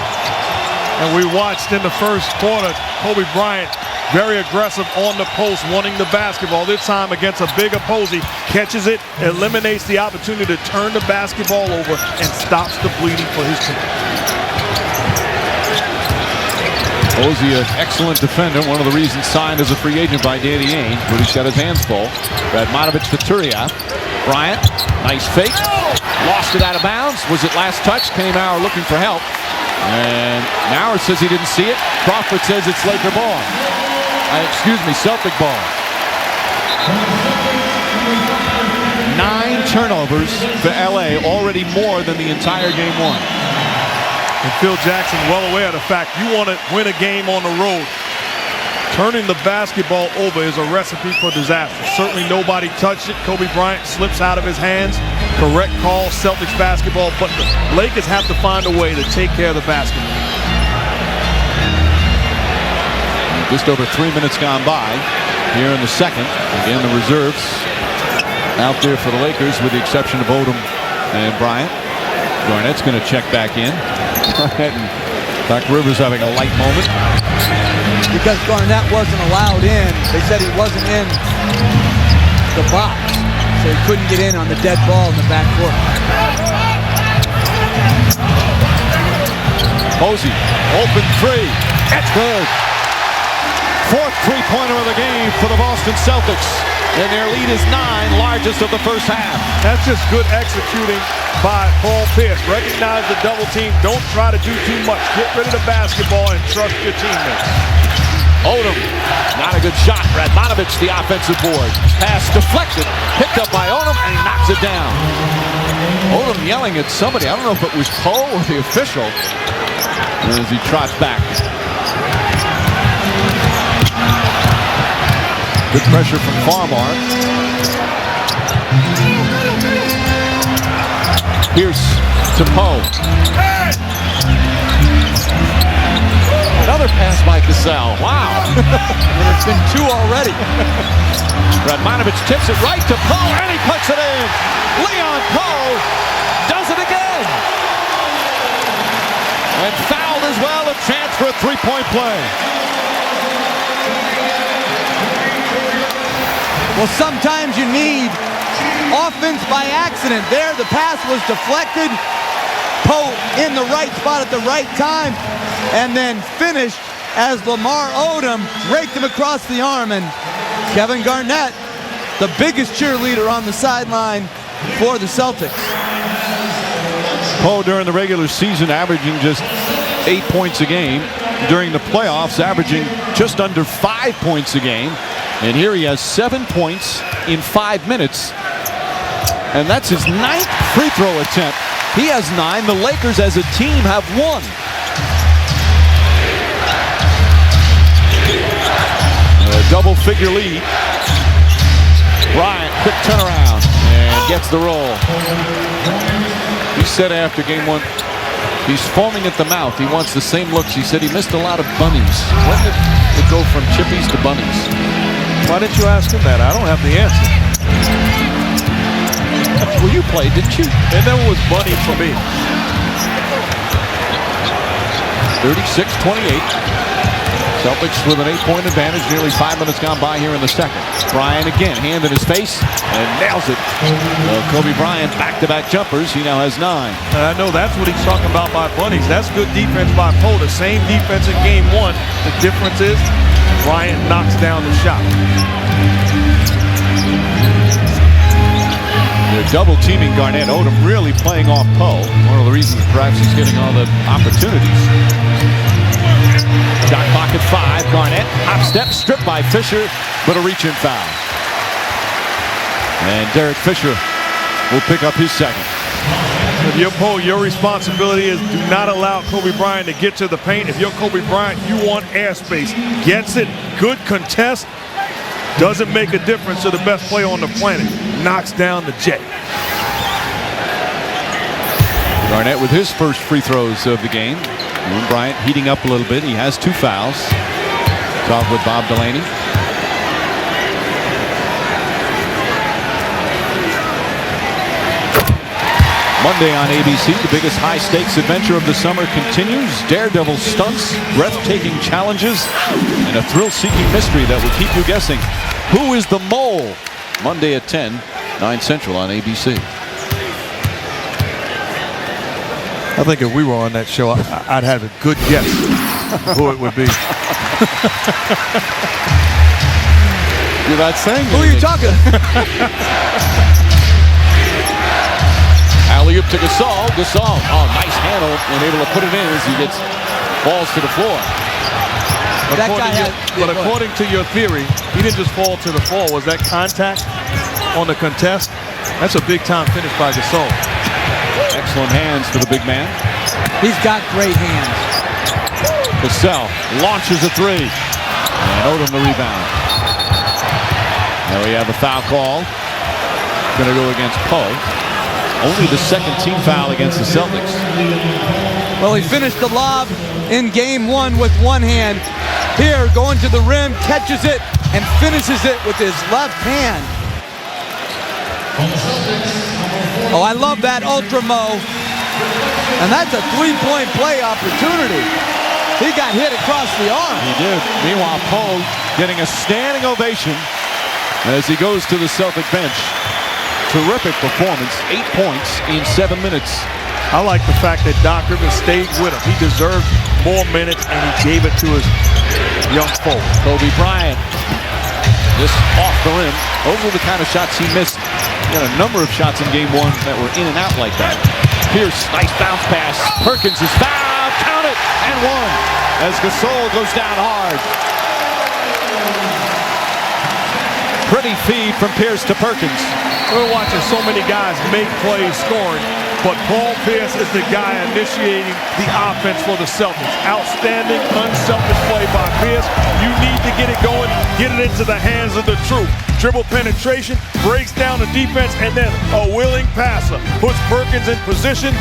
[SPEAKER 4] And we watched in the first quarter, Kobe Bryant very aggressive on the post, wanting the basketball. This time against a big opposing, catches it, eliminates the opportunity to turn the basketball over, and stops the bleeding for his team.
[SPEAKER 1] Posey, an excellent defender, one of the reasons signed as a free agent by Danny Ainge, but he's got his hands full. Radmanovic to Turiaf. Bryant, nice fake. Lost it out of bounds. Was it last touch? Kenny Maurer looking for help. And Maurer says he didn't see it. Crawford says it's Laker ball. Excuse me, Celtic ball. 9 turnovers for LA, already more than the entire game one.
[SPEAKER 4] And Phil Jackson well aware of the fact you want to win a game on the road. Turning the basketball over is a recipe for disaster. Certainly nobody touched it. Kobe Bryant slips out of his hands. Correct call, Celtics basketball, but the Lakers have to find a way to take care of the basketball.
[SPEAKER 1] Just over 3 minutes gone by here in the second. Again, the reserves out there for the Lakers with the exception of Odom and Bryant. Garnett's going to check back in. Doc Rivers having a light moment.
[SPEAKER 5] Because Garnett wasn't allowed in. They said he wasn't in the box. So he couldn't get in on the dead ball in the backcourt.
[SPEAKER 1] Posey, open three. That's good. 4th three-pointer of the game for the Boston Celtics. And their lead is 9, largest of the first half.
[SPEAKER 4] That's just good executing by Paul Pierce. Recognize the double team. Don't try to do too much. Get rid of the basketball and trust your teammates.
[SPEAKER 1] Odom, not a good shot. Radmanovic, the offensive board. Pass deflected, picked up by Odom, and he knocks it down. Odom yelling at somebody. I don't know if it was Poe or the official as he trots back. Good pressure from Farmar. Pierce to Poe. Another pass by Cassell. Wow.
[SPEAKER 5] And it's been 2 already.
[SPEAKER 1] Radmanovic tips it right to Poe, and he puts it in. Leon Poe does it again. And fouled as well, a chance for a three-point play.
[SPEAKER 5] Well, sometimes you need offense by accident. There, the pass was deflected. Poe in the right spot at the right time, and then finished as Lamar Odom raked him across the arm. And Kevin Garnett, the biggest cheerleader on the sideline for the Celtics.
[SPEAKER 1] Poe during the regular season averaging just 8 points a game. During the playoffs, averaging just under 5 points a game. And here he has 7 points in 5 minutes. And that's his 9th free throw attempt. He has 9. The Lakers as a team have 1. A double-figure lead. Bryant, quick turnaround, and gets the roll. He said after game 1, he's foaming at the mouth. He wants the same looks. He said he missed a lot of bunnies. When did it go from chippies to bunnies?
[SPEAKER 4] Why didn't you ask him that? I don't have the answer.
[SPEAKER 1] Well, you played, didn't you?
[SPEAKER 4] It never was bunny for me.
[SPEAKER 1] 36-28. Celtics with an 8-point advantage. Nearly 5 minutes gone by here in the second. Bryant again, hand in his face, and nails it. Kobe Bryant, back-to-back jumpers. He now has 9.
[SPEAKER 4] And I know that's what he's talking about by bunnies. That's good defense by Poe. The same defense in game 1. The difference is Bryant knocks down the shot.
[SPEAKER 1] They're double teaming Garnett. Odom really playing off Poe. One of the reasons perhaps he's getting all the opportunities. Shot clock at 5. Garnett, hop step, stripped by Fisher, but a reach-in foul. And Derek Fisher will pick up his second.
[SPEAKER 4] If you're Poe, your responsibility is do not allow Kobe Bryant to get to the paint. If you're Kobe Bryant, you want airspace. Gets it, good contest. Doesn't make a difference to the best player on the planet. Knocks down the J.
[SPEAKER 1] Garnett with his first free throws of the game. And Bryant heating up a little bit. He has 2 fouls. Talk with Bob Delaney. Monday on ABC, the biggest high-stakes adventure of the summer continues. Daredevil stunts, breathtaking challenges, and a thrill-seeking mystery that will keep you guessing. Who is the mole? Monday at 10, 9 Central on ABC.
[SPEAKER 4] I think if we were on that show, I'd have a good guess who it would be.
[SPEAKER 3] You're not saying
[SPEAKER 5] Who are you talking?
[SPEAKER 1] Alley-oop to Gasol. Gasol, oh, nice handle, and able to put it in as he falls to the floor.
[SPEAKER 4] But according to your theory, he didn't just fall to the floor. Was that contact on the contest? That's a big-time finish by Gasol.
[SPEAKER 1] Excellent hands for the big man.
[SPEAKER 5] He's got great hands.
[SPEAKER 1] Gasol launches a three. And Odom the rebound. Now we have a foul call. Going to go against Poe. Only the second team foul against the Celtics.
[SPEAKER 5] Well, he finished the lob in game one with one hand. Here, going to the rim, catches it, and finishes it with his left hand. Oh, I love that Ultra Mo. And that's a three-point play opportunity. He got hit across the arm.
[SPEAKER 1] He did. Meanwhile, Poe getting a standing ovation as he goes to the Celtic bench. Terrific performance, 8 points in 7 minutes.
[SPEAKER 4] I like the fact that Doc Rivers stayed with him. He deserved more minutes, and he gave it to his young forward.
[SPEAKER 1] Kobe Bryant, this off the rim. Those were the kind of shots he missed. He had a number of shots in game one that were in and out like that. Pierce, nice bounce pass. Perkins is fouled, count it, and one. As Gasol goes down hard. Pretty feed from Pierce to Perkins.
[SPEAKER 4] We're watching so many guys make plays scoring, but Paul Pierce is the guy initiating the offense for the Celtics. Outstanding, unselfish play by Pierce. You need to get it going, get it into the hands of the truth. Dribble penetration, breaks down the defense, and then a willing passer. Puts Perkins in position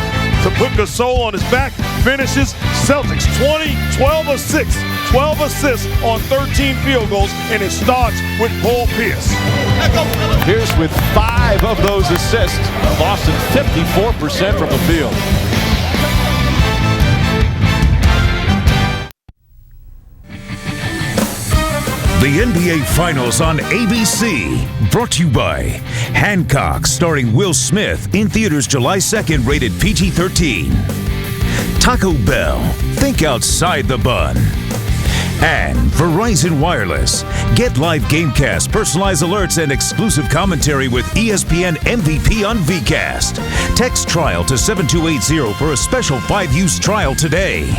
[SPEAKER 4] to put Gasol on his back, finishes. Celtics 20, 12 assists. 12 assists on 13 field goals, and it starts with Paul Pierce.
[SPEAKER 1] Pierce with 5 of those assists. Boston 54% from the field.
[SPEAKER 9] The NBA Finals on ABC. Brought to you by Hancock, starring Will Smith, in theaters July 2nd, rated PG-13. Taco Bell, think outside the bun. And Verizon Wireless. Get live GameCast, personalized alerts, and exclusive commentary with ESPN MVP on VCast. Text trial to 7280 for a special 5-use trial today.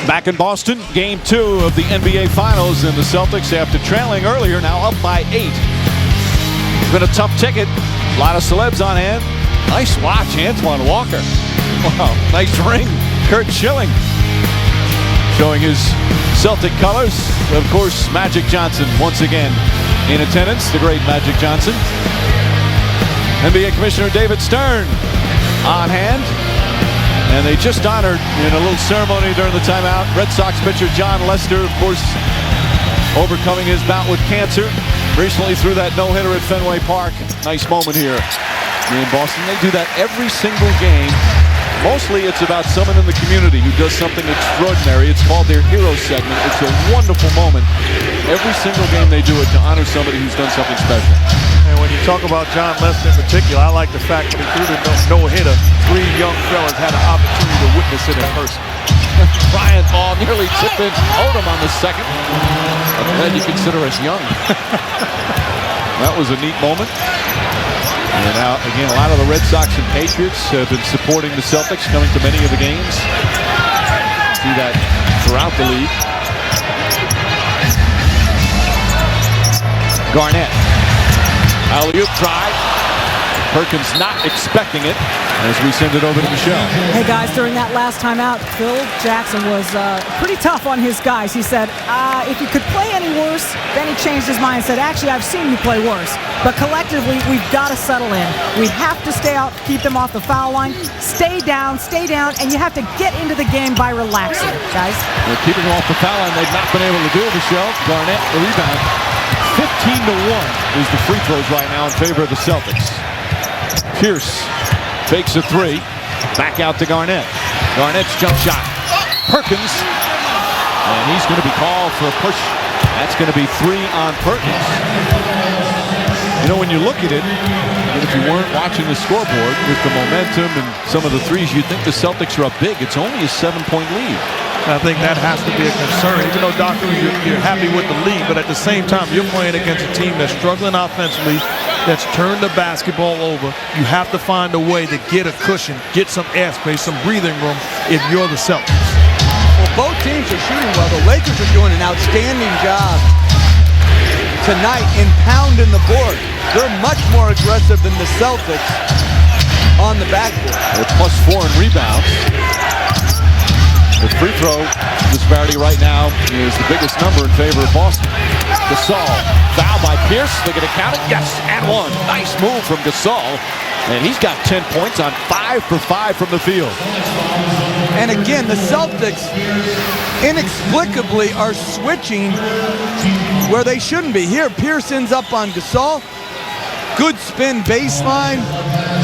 [SPEAKER 1] Back in Boston, game 2 of the NBA Finals, and the Celtics, after trailing earlier, now up by 8. It's been a tough ticket. A lot of celebs on hand. Nice watch, Antoine Walker. Wow, nice ring. Kurt Schilling showing his Celtic colors. Of course, Magic Johnson once again in attendance, the great Magic Johnson. NBA Commissioner David Stern on hand. And they just honored in a little ceremony during the timeout Red Sox pitcher John Lester, of course, overcoming his bout with cancer. Recently threw that no-hitter at Fenway Park. Nice moment here in Boston. They do that every single game. Mostly it's about someone in the community who does something extraordinary. It's called their hero segment. It's a wonderful moment. Every single game they do it to honor somebody who's done something special.
[SPEAKER 4] And when you talk about John Lester in particular, I like the fact that he threw the no-hitter. 3 young fellas had an opportunity to witness it in person.
[SPEAKER 1] Bryant ball nearly tipped in Odom on the second. I'm glad you consider us young. That was a neat moment. And now, again, a lot of the Red Sox and Patriots have been supporting the Celtics, coming to many of the games. See that throughout the league. Garnett. Alley-oop try. Perkins not expecting it as we send it over to Michelle.
[SPEAKER 2] Hey, guys, during that last timeout, Phil Jackson was pretty tough on his guys. He said, if you could play any worse, then he changed his mind and said, actually, I've seen you play worse. But collectively, we've got to settle in. We have to stay out, keep them off the foul line, stay down, and you have to get into the game by relaxing, guys.
[SPEAKER 1] They're keeping them off the foul line. They've not been able to do it, Michelle. Garnett, the rebound. 15-1 is the free throws right now in favor of the Celtics. Pierce fakes a three. Back out to Garnett. Garnett's jump shot. Perkins. And he's going to be called for a push. That's going to be 3 on Perkins. You know, when you look at it, and if you weren't watching the scoreboard with the momentum and some of the threes, you'd think the Celtics are up big. It's only a 7-point lead.
[SPEAKER 4] I think that has to be a concern. Even though, Doctor, you're happy with the lead, but at the same time, you're playing against a team that's struggling offensively, that's turned the basketball over. You have to find a way to get a cushion, get some airspace, some breathing room if you're the Celtics.
[SPEAKER 5] Well, both teams are shooting well. The Lakers are doing an outstanding job tonight in pounding the board. They're much more aggressive than the Celtics on the backboard.
[SPEAKER 1] They're +4 in rebounds. The free throw disparity right now is the biggest number in favor of Boston. Gasol, foul by Pierce. They're going to count it. Yes, and 1. Nice move from Gasol. And he's got 10 points on 5 for 5 from the field.
[SPEAKER 5] And again, the Celtics inexplicably are switching where they shouldn't be. Here, Pierce ends up on Gasol. Good spin baseline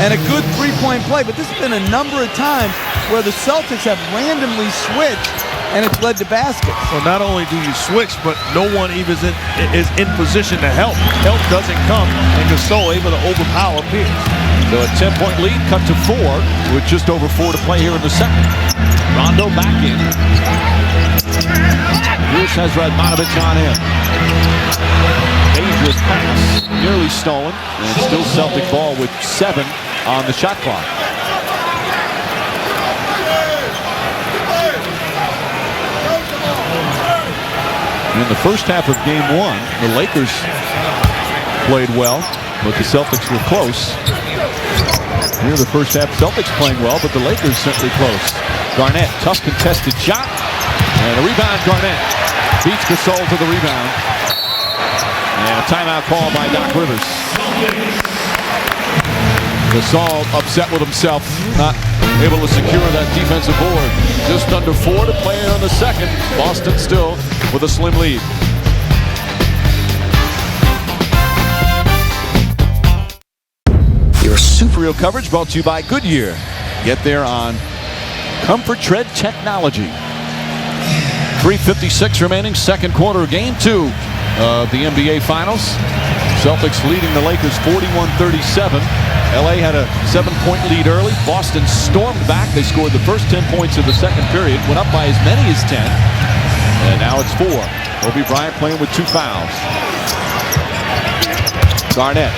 [SPEAKER 5] and a good three-point play. But this has been a number of times where the Celtics have randomly switched and it's led to baskets.
[SPEAKER 4] Well, not only do you switch, but no one even is in position to help. Help doesn't come, and Gasol able to overpower Pierce.
[SPEAKER 1] So a 10-point lead cut to 4 with just over 4 to play here in the second. Rondo back in. Pierce has Radmanovic on him. Dangerous pass, nearly stolen, and still Celtic ball with 7 on the shot clock. In the first half of game 1, the Lakers played well, but the Celtics were close. Here the first half, Celtics playing well, but the Lakers simply close. Garnett, tough contested shot, and a rebound. Garnett beats Gasol to the rebound. And a timeout call by Doc Rivers. Gasol upset with himself, not able to secure that defensive board. Just under 4 to play on the second. Boston still with a slim lead. Your Super Real coverage brought to you by Goodyear. Get there on Comfort Tread Technology. 3:56 remaining, second quarter of game 2 of the NBA Finals. Celtics leading the Lakers 41-37. LA had a 7-point lead early. Boston stormed back. They scored the first 10 points of the second period, went up by as many as 10. And now it's 4. Kobe Bryant playing with 2 fouls. Garnett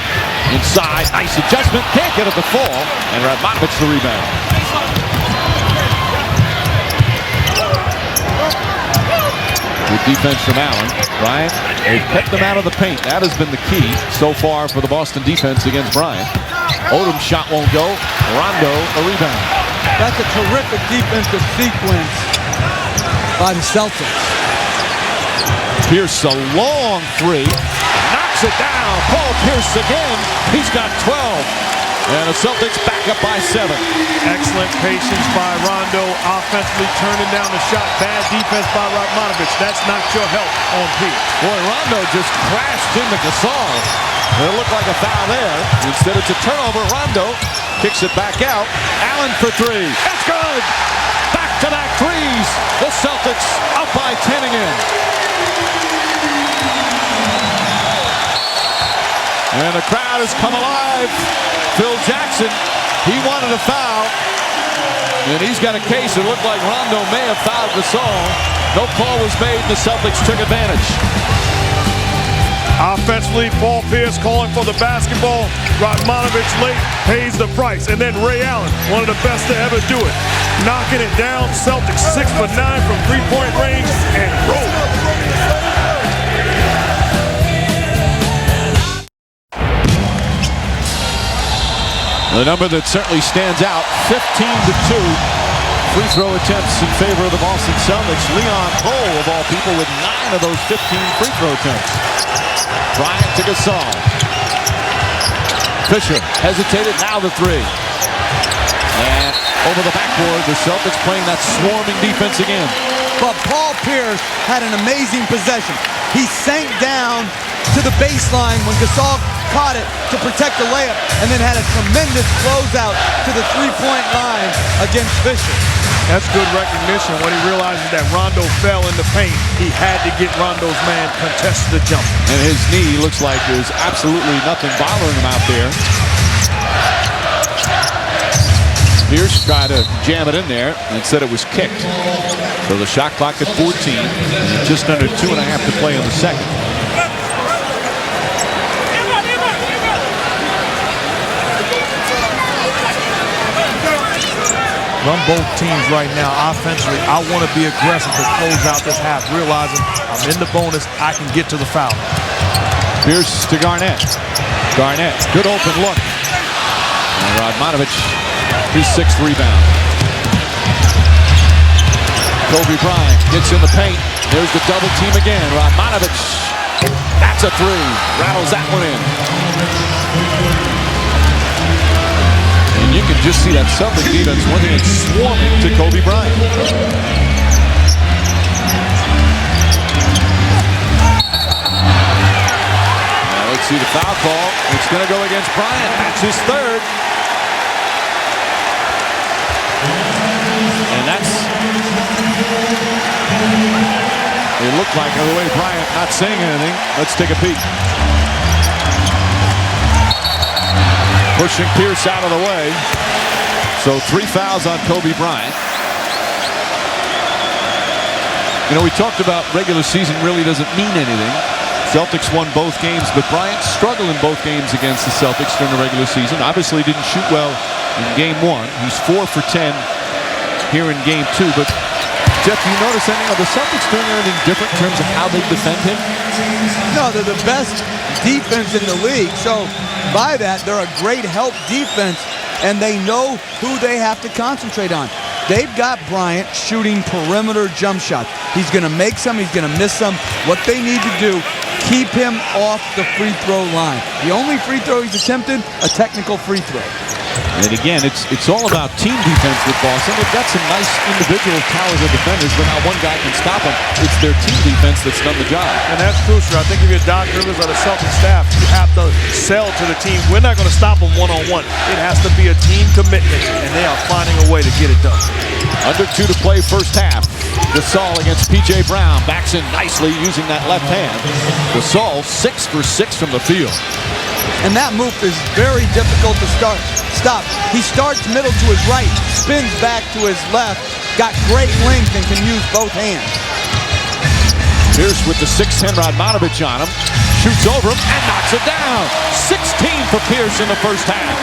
[SPEAKER 1] inside, nice adjustment, can't get it to fall, and Radmanovic the rebound. Good defense from Allen. Bryant, they've kept them out of the paint. That has been the key so far for the Boston defense against Bryant. Odom's shot won't go. Rondo, a rebound.
[SPEAKER 5] That's a terrific defensive sequence by the Celtics.
[SPEAKER 1] Pierce, a long 3. Knocks it down. Paul Pierce again. He's got 12. And the Celtics back up by 7.
[SPEAKER 4] Excellent patience by Rondo. Offensively turning down the shot. Bad defense by Radmanovic. That's not your help on Pierce.
[SPEAKER 1] Boy, Rondo just crashed into Gasol. It looked like a foul there. Instead, it's a turnover. Rondo kicks it back out. Allen for 3. That's good. Back-to-back threes. The Celtics up by 10 again. And the crowd has come alive. Phil Jackson, he wanted a foul. And he's got a case. It looked like Rondo may have fouled Gasol. No call was made. The Celtics took advantage.
[SPEAKER 4] Offensively, Paul Pierce calling for the basketball. Radmanovic late pays the price. And then Ray Allen, one of the best to ever do it. Knocking it down. Celtics 6 for 9 from three-point range and roll.
[SPEAKER 1] The number that certainly stands out, 15-2. Free throw attempts in favor of the Boston Celtics. Leon Cole, of all people, with 9 of those 15 free throw attempts. Bryant to Gasol. Fisher hesitated, now the 3. And over the backboard, the Celtics playing that swarming defense again.
[SPEAKER 5] But Paul Pierce had an amazing possession. He sank down to the baseline when Gasol caught it to protect the layup, and then had a tremendous closeout to the three-point line against Fisher.
[SPEAKER 4] That's good recognition when he realizes that Rondo fell in the paint. He had to get Rondo's man contested the jump.
[SPEAKER 1] And his knee looks like there's absolutely nothing bothering him out there. Pierce tried to jam it in there and said it was kicked. So the shot clock at 14, and just under 2.5 to play in the second.
[SPEAKER 4] On both teams right now, offensively, I want to be aggressive to close out this half, realizing I'm in the bonus, I can get to the foul.
[SPEAKER 1] Pierce to Garnett. Garnett, good open look. And Radmanovic, his 6th rebound. Kobe Bryant gets in the paint. There's the double team again. Radmanovic, that's a 3. Rattles that one in. And you can just see that Celtics defense went in swarming to Kobe Bryant. Now let's see the foul call. It's going to go against Bryant. That's his 3rd. And that's... It looked like, by the way, Bryant not saying anything. Let's take a peek. Pushing Pierce out of the way. So 3 fouls on Kobe Bryant. You know, we talked about regular season really doesn't mean anything. Celtics won both games, but Bryant struggled in both games against the Celtics during the regular season. Obviously didn't shoot well in game 1. He's 4 for 10 here in game 2. But Jeff, do you notice anything? Are the Celtics doing anything different in terms of how they defend him?
[SPEAKER 5] No, they're the best defense in the league. So by that, they're a great help defense, and they know who they have to concentrate on. They've got Bryant shooting perimeter jump shots. He's going to make some, he's going to miss some. What they need to do, keep him off the free throw line. The only free throw he's attempted, a technical free throw.
[SPEAKER 1] And again, it's all about team defense with Boston. They've got some nice individual talented defenders, but not one guy can stop them. It's their team defense that's done the job.
[SPEAKER 4] And that's crucial. I think if you're Doc Rivers or the Celtics staff, you have to sell to the team. We're not going to stop them one-on-one. It has to be a team commitment, and they are finding a way to get it done.
[SPEAKER 1] Under 2 to play first half. Gasol against P.J. Brown. Backs in nicely using that left hand. Gasol 6 for 6 from the field.
[SPEAKER 5] And that move is very difficult to stop. He starts middle to his right, spins back to his left, got great length and can use both hands.
[SPEAKER 1] Pierce with the 6'10" Radmanovic on him. Shoots over him and knocks it down. 16 for Pierce in the first half.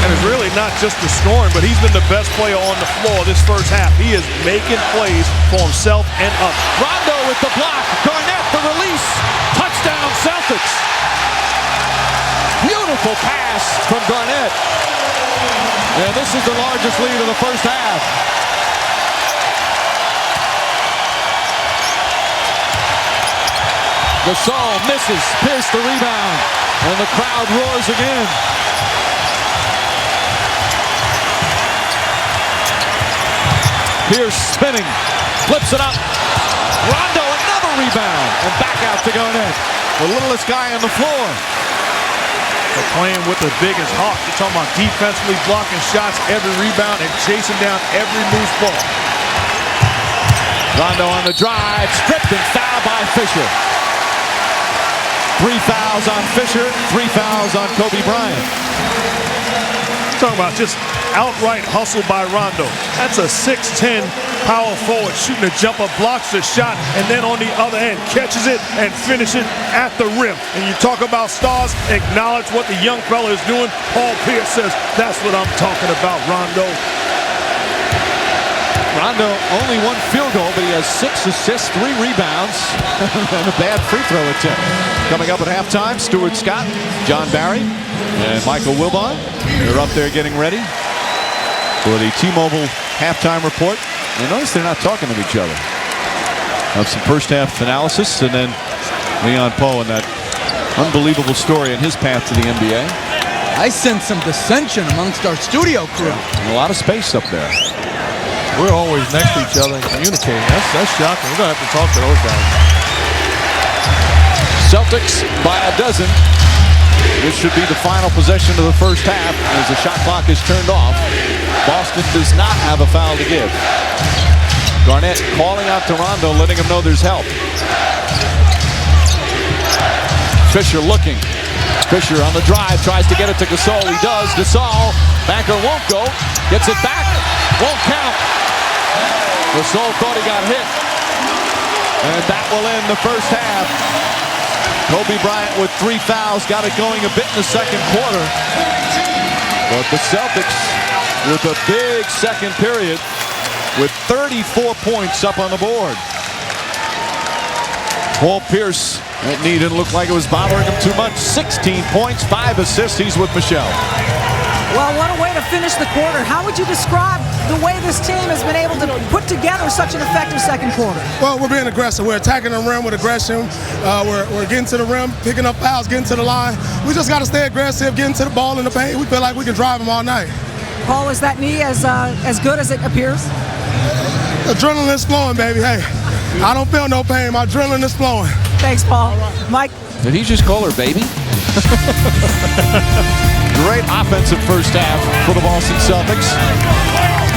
[SPEAKER 4] And it's really not just the scoring, but he's been the best player on the floor this first half. He is making plays for himself and others.
[SPEAKER 1] Rondo with the block. Garnett the release. Touchdown Celtics. Beautiful pass from Garnett. And this is the largest lead of the first half. Gasol misses. Pierce the rebound. And the crowd roars again. Pierce spinning. Flips it up. Rondo another rebound. And back out to Garnett. The littlest guy on the floor.
[SPEAKER 4] They're playing with the biggest hawk. You're talking about defensively blocking shots, every rebound, and chasing down every loose ball.
[SPEAKER 1] Rondo on the drive, stripped and fouled by Fisher. 3 fouls on Fisher, 3 fouls on Kobe Bryant.
[SPEAKER 4] Talking about just outright hustle by Rondo. That's a 6'10" power forward shooting a jumper, blocks the shot, and then on the other end catches it and finishes at the rim. And you talk about stars, acknowledge what the young fella is doing. Paul Pierce says, that's what I'm talking about, Rondo.
[SPEAKER 1] Rondo only 1 field goal, but he has 6 assists, 3 rebounds, and a bad free throw attempt. Coming up at halftime, Stuart Scott, John Barry, and Michael Wilbon. They're up there getting ready for the T-Mobile halftime report. You notice they're not talking to each other. Have some first half analysis, and then Leon Poe and that unbelievable story in his path to the NBA.
[SPEAKER 5] I sense some dissension amongst our studio crew.
[SPEAKER 1] And a lot of space up there.
[SPEAKER 4] We're always next to each other and communicating. That's shocking. We're going to have to talk to those guys.
[SPEAKER 1] Celtics by a dozen This should be the final possession of the first half as the shot clock is turned off. Boston does not have a foul to give. Garnett calling out to Rondo, letting him know there's help. Fisher looking. Fisher on the drive, tries to get it to Gasol. He does. Gasol, banker won't go. Gets it back. Won't count. Gasol thought he got hit. And that will end the first half. Kobe Bryant with 3 fouls. Got it going a bit in the second quarter. But the Celtics with a big second period with 34 points up on the board. Paul Pierce, that knee didn't look like it was bothering him too much. 16 points, 5 assists. He's with Michelle.
[SPEAKER 2] Well, what a way to finish the quarter. How would you describe the way this team has been able to put together such an effective second quarter?
[SPEAKER 6] Well, we're being aggressive. We're attacking the rim with aggression. We're getting to the rim, picking up fouls, getting to the line. We just got to stay aggressive, getting to the ball in the paint. We feel like we can drive them all night.
[SPEAKER 2] Paul, is that knee as good as it appears?
[SPEAKER 6] Adrenaline is flowing, baby. Hey, I don't feel no pain. My adrenaline is flowing.
[SPEAKER 2] Thanks, Paul. Mike?
[SPEAKER 1] Did he just call her baby? Great offensive first half for the Boston Celtics.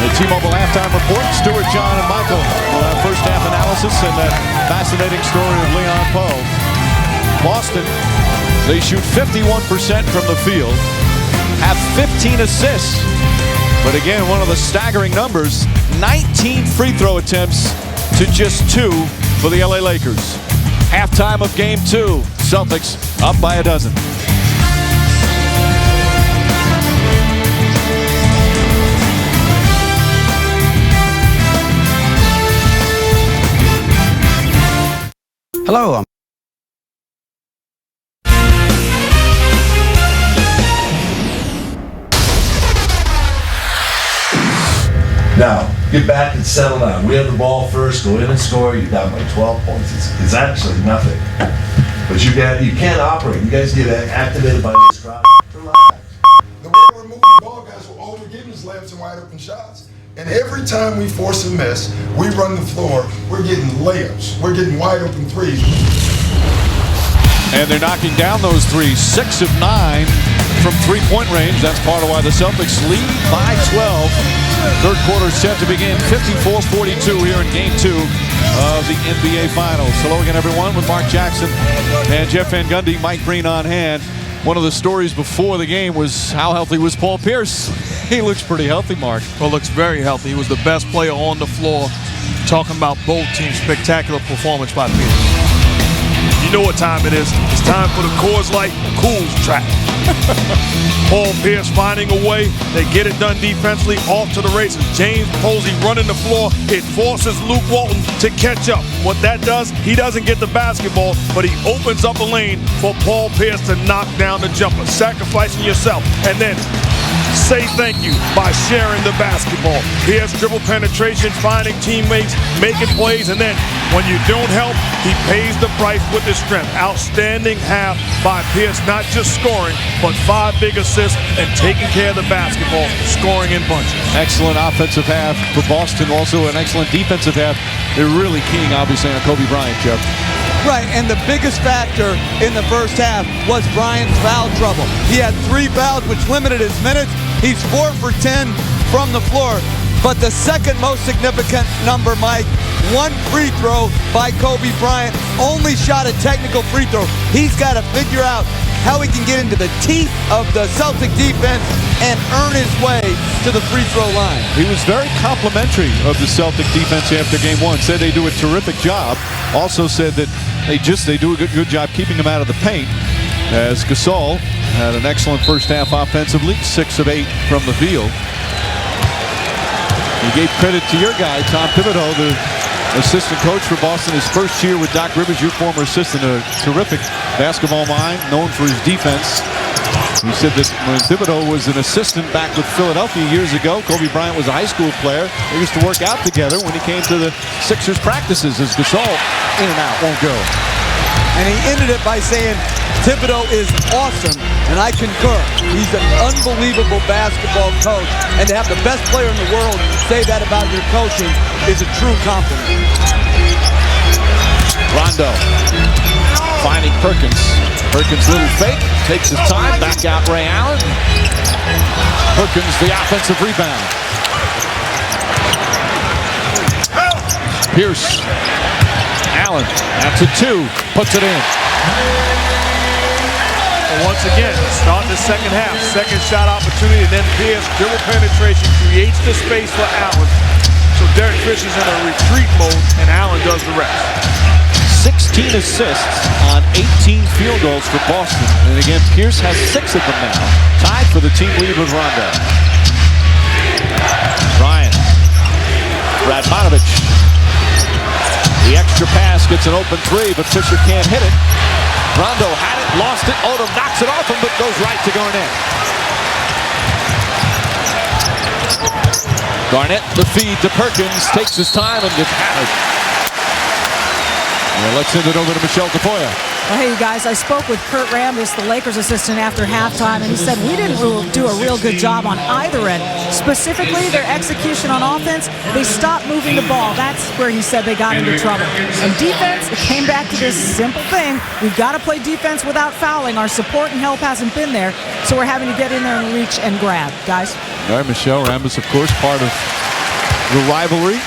[SPEAKER 1] The T-Mobile halftime report. Stuart, John, and Michael will have first half analysis and that fascinating story of Leon Poe. Boston, they shoot 51% from the field, have 15 assists. But again, one of the staggering numbers, 19 free throw attempts to just 2 for the LA Lakers. Halftime of game 2, Celtics up by a dozen.
[SPEAKER 11] Hello,
[SPEAKER 10] Now, get back and settle down. We have the ball first, go in and score. You're down by 12 points. It's actually nothing. But you can't operate. You guys get activated by this crowd. Relax.
[SPEAKER 8] The way we're moving the ball, guys, we're only getting is layups and wide open shots. And every time we force a miss, we run the floor, we're getting layups. We're getting wide open threes.
[SPEAKER 1] And they're knocking down those threes. 6 of 9 from three-point range. That's part of why the Celtics lead by 12. Third quarter set to begin. 54-42 here in Game 2 of the NBA Finals. Hello again, everyone, with Mark Jackson and Jeff Van Gundy. Mike Breen on hand. One of the stories before the game was how healthy was Paul Pierce. He looks pretty healthy, Mark.
[SPEAKER 4] Well, looks very healthy. He was the best player on the floor. Talking about both teams, spectacular performance by Pierce. You know what time it is. It's time for the Coors Light Cools track. Paul Pierce finding a way. They get it done defensively. Off to the races. James Posey running the floor. It forces Luke Walton to catch up. What that does, he doesn't get the basketball, but he opens up a lane for Paul Pierce to knock down the jumper. Sacrificing yourself. And then say thank you by sharing the basketball. Pierce dribble penetration, finding teammates, making plays, and then when you don't help, he pays the price with his strength. Outstanding half by Pierce, not just scoring, but 5 big assists and taking care of the basketball, scoring in bunches.
[SPEAKER 1] Excellent offensive half for Boston, also an excellent defensive half. They're really keying, obviously, on Kobe Bryant, Jeff.
[SPEAKER 5] Right, and the biggest factor in the first half was Bryant's foul trouble. He had 3 fouls, which limited his minutes. He's 4 for 10 from the floor. But the second most significant number, Mike, 1 free throw by Kobe Bryant. Only shot a technical free throw. He's got to figure out how he can get into the teeth of the Celtic defense and earn his way to the free throw line.
[SPEAKER 1] He was very complimentary of the Celtic defense after game 1. Said they do a terrific job. Also said that they do a good job keeping him out of the paint. As Gasol had an excellent first half offensively, 6 of 8 from the field. He gave credit to your guy, Tom Thibodeau, the assistant coach for Boston, his first year with Doc Rivers, your former assistant, a terrific basketball mind, known for his defense. He said that when Thibodeau was an assistant back with Philadelphia years ago, Kobe Bryant was a high school player. They used to work out together when he came to the Sixers practices as Gasol in and out, won't go.
[SPEAKER 5] And he ended it by saying, Thibodeau is awesome, and I concur. He's an unbelievable basketball coach, and to have the best player in the world say that about your coaching is a true compliment.
[SPEAKER 1] Rondo finding Perkins. Perkins little fake, takes his time, back out Ray Allen. Perkins the offensive rebound. Pierce. Allen, that's a 2, puts it in.
[SPEAKER 4] And once again, starting the second half, second shot opportunity, and then Pierce dribble penetration creates the space for Allen. So Derek Fisher's in a retreat mode, and Allen does the rest.
[SPEAKER 1] 16 assists on 18 field goals for Boston. And again, Pierce has 6 of them now. Tied for the team lead with Rondo. Bryant. Radmanovich. The extra pass gets an open 3, but Fisher can't hit it. Rondo had it, lost it. Odom knocks it off him, but goes right to Garnett. Garnett, the feed to Perkins, takes his time and gets hammered. Well, let's send it over to Michelle Tafoya.
[SPEAKER 2] Well, hey, you guys, I spoke with Kurt Rambis, the Lakers assistant, after halftime, and he said we didn't do a real good job on either end. Specifically, their execution on offense, they stopped moving the ball. That's where he said they got into trouble. And defense, it came back to this simple thing. We've got to play defense without fouling. Our support and help hasn't been there, so we're having to get in there and reach and grab. Guys?
[SPEAKER 1] All right, Michelle Rambis, of course, part of the rivalry.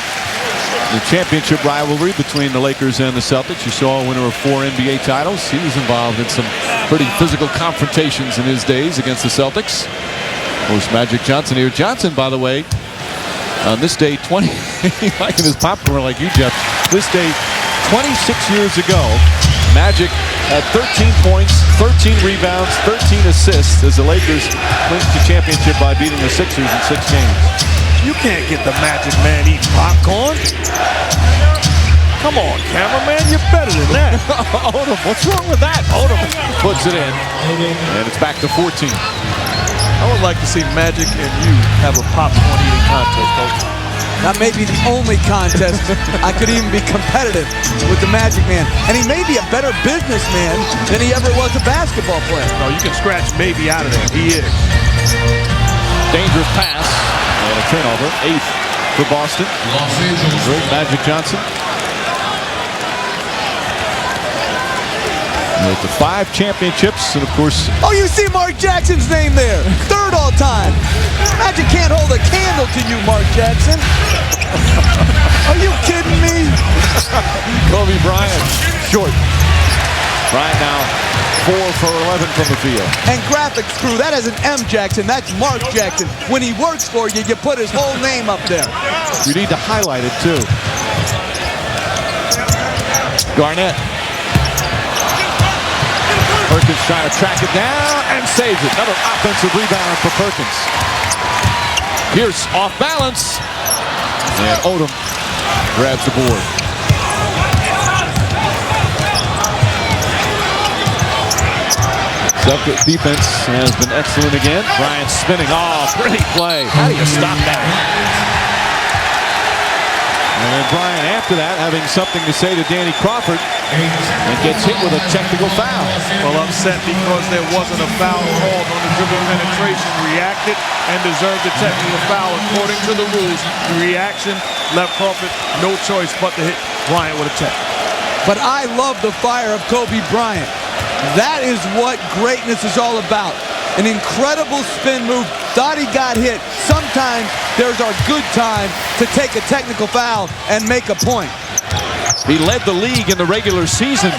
[SPEAKER 1] The championship rivalry between the Lakers and the Celtics. You saw a winner of 4 NBA titles. He was involved in some pretty physical confrontations in his days against the Celtics. Of course, Magic Johnson here. Johnson, by the way, on this day, liking his popcorn like you, Jeff. This day, 26 years ago, Magic had 13 points, 13 rebounds, 13 assists as the Lakers clinched the championship by beating the Sixers in 6 games.
[SPEAKER 4] You can't get the Magic Man eating popcorn. Come on, cameraman, you're better than that.
[SPEAKER 1] Odom, what's wrong with that? Odom puts it in, and it's back to 14.
[SPEAKER 3] I would like to see Magic and you have a popcorn eating contest, Coach.
[SPEAKER 5] That may be the only contest I could even be competitive with the Magic Man. And he may be a better businessman than he ever was a basketball player.
[SPEAKER 4] No, you can scratch maybe out of there. He is.
[SPEAKER 1] Dangerous pass. And a turnover, 8th for Boston. Great Magic Johnson. With the 5 championships, and of course...
[SPEAKER 5] Oh, you see Mark Jackson's name there. 3rd all time. Magic can't hold a candle to you, Mark Jackson. Are you kidding me?
[SPEAKER 1] Kobe Bryant, short. Bryant now 4 for 11 from the field.
[SPEAKER 5] And graphics crew, that isn't M. Jackson, that's Mark Jackson. When he works for you, you put his whole name up there.
[SPEAKER 1] You need to highlight it, too. Garnett. Perkins trying to track it down and saves it. Another offensive rebound for Perkins. Pierce off balance. And Odom grabs the board. Celtics defense has been excellent again. Bryant spinning. Oh, pretty play. How do you stop that? And then Bryant, after that, having something to say to Danny Crawford, and gets hit with a technical foul.
[SPEAKER 4] Well, upset because there wasn't a foul called on the dribble penetration. Reacted and deserved a technical foul according to the rules. The reaction left Crawford no choice but to hit Bryant with a tech.
[SPEAKER 5] But I love the fire of Kobe Bryant. That is what greatness is all about. An incredible spin move. Thought he got hit. Sometimes there's our good time to take a technical foul and make a point.
[SPEAKER 1] He led the league in the regular season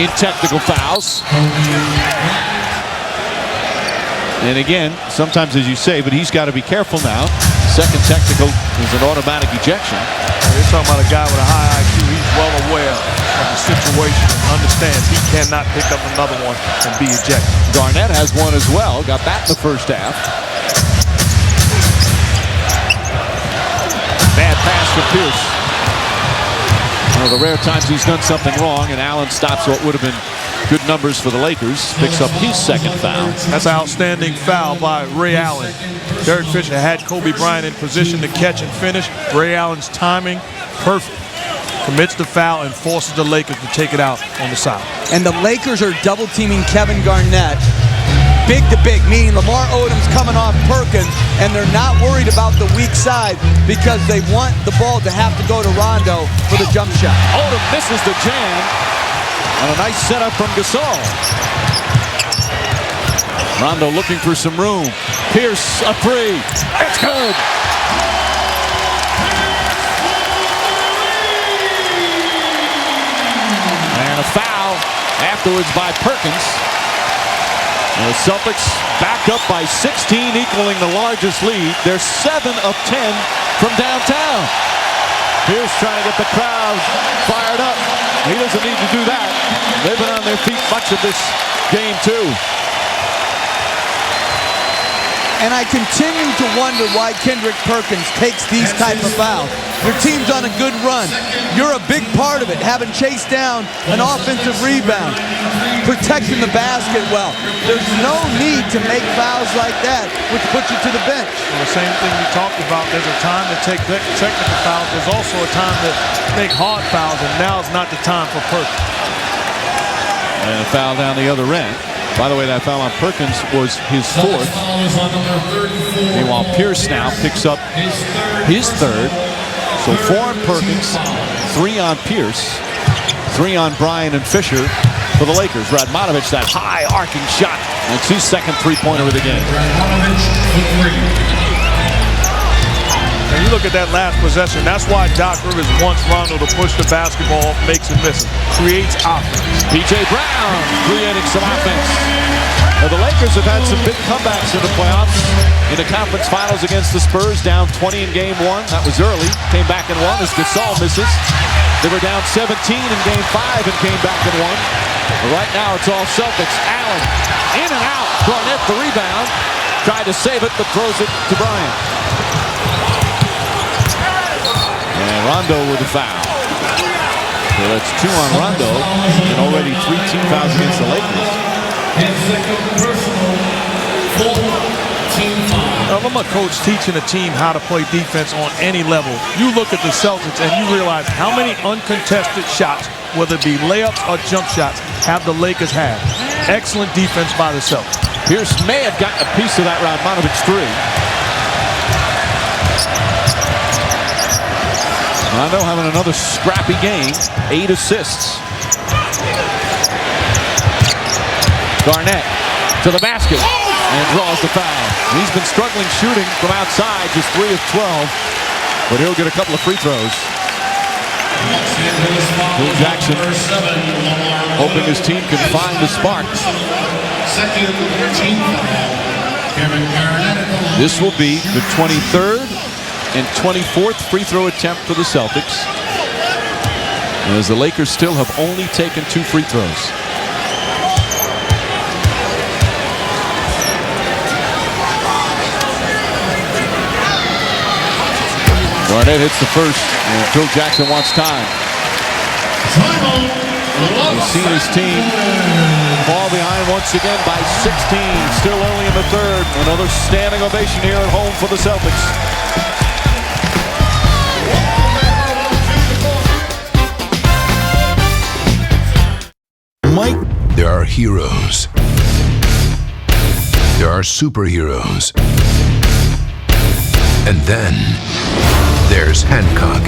[SPEAKER 1] in technical fouls. And again, sometimes as you say, but he's got to be careful now. Second technical is an automatic ejection.
[SPEAKER 4] You're talking about a guy with a high IQ. He's well aware of the situation, understands he cannot pick up another one and be ejected.
[SPEAKER 1] Garnett has one as well. Got that in the first half. Bad pass from Pierce. One of the rare times he's done something wrong, and Allen stops what would have been good numbers for the Lakers. Picks up his 2nd foul.
[SPEAKER 4] That's an outstanding foul by Ray Allen. Derek Fisher had Kobe Bryant in position to catch and finish. Ray Allen's timing, perfect. Commits the foul and forces the Lakers to take it out on the side.
[SPEAKER 5] And the Lakers are double teaming Kevin Garnett. Big to big, meaning Lamar Odom's coming off Perkins, and they're not worried about the weak side because they want the ball to have to go to Rondo for the jump shot.
[SPEAKER 1] Odom misses the jam. On a nice setup from Gasol. Rondo looking for some room. Pierce, a three. It's good. And a foul afterwards by Perkins. And the Celtics back up by 16, equaling the largest lead. They're 7 of 10 from downtown. Pierce trying to get the crowd fired up. He doesn't need to do that. They've been on their feet much of this game, too.
[SPEAKER 5] And I continue to wonder why Kendrick Perkins takes these type of fouls. Your team's on a good run. You're a big part of it, having chased down an offensive rebound, protecting the basket well. There's no need to make fouls like that, which puts you to the bench.
[SPEAKER 4] Well, the same thing we talked about. There's a time to take technical fouls. There's also a time to make hard fouls, and now's not the time for Perkins.
[SPEAKER 1] And a foul down the other end. By the way, that foul on Perkins was his fourth. Meanwhile, Pierce now picks up his third. So 4 on Perkins, 3 on Pierce, 3 on Bryan and Fisher for the Lakers. Radmanovic, that high arcing shot. And it's his second three-pointer of the game.
[SPEAKER 4] And you look at that last possession, that's why Doc Rivers wants Rondo to push the basketball, makes him miss it, creates offense.
[SPEAKER 1] P.J. Brown creating some offense. Now, the Lakers have had some big comebacks in the playoffs. In the conference finals against the Spurs, down 20 in game 1. That was early. Came back and won as Gasol misses. They were down 17 in game 5 and came back and won. But right now it's all Celtics. Allen in and out. Garnett the rebound. Tried to save it, but throws it to Bryan. And Rondo with a foul. So that's 2 on Rondo, and already 3 team fouls against the Lakers.
[SPEAKER 4] Now, I'm a coach teaching a team how to play defense on any level. You look at the Celtics and you realize how many uncontested shots, whether it be layups or jump shots, have the Lakers had. Excellent defense by the Celtics.
[SPEAKER 1] Pierce may have gotten a piece of that Radmanovic three. Rondo having another scrappy game, 8 assists. Garnett to the basket and draws the foul. He's been struggling shooting from outside, just 3 of 12, but he'll get a couple of free throws. Phil Jackson hoping his team can find the spark. This will be the 23rd and 24th free throw attempt for the Celtics, as the Lakers still have only taken 2 free throws. Garnett hits the first, and Phil Jackson wants time. He's seen his team fall behind once again by 16, still early in the third. Another standing ovation here at home for the Celtics.
[SPEAKER 9] Mike, there are heroes. There are superheroes. And then there's Hancock.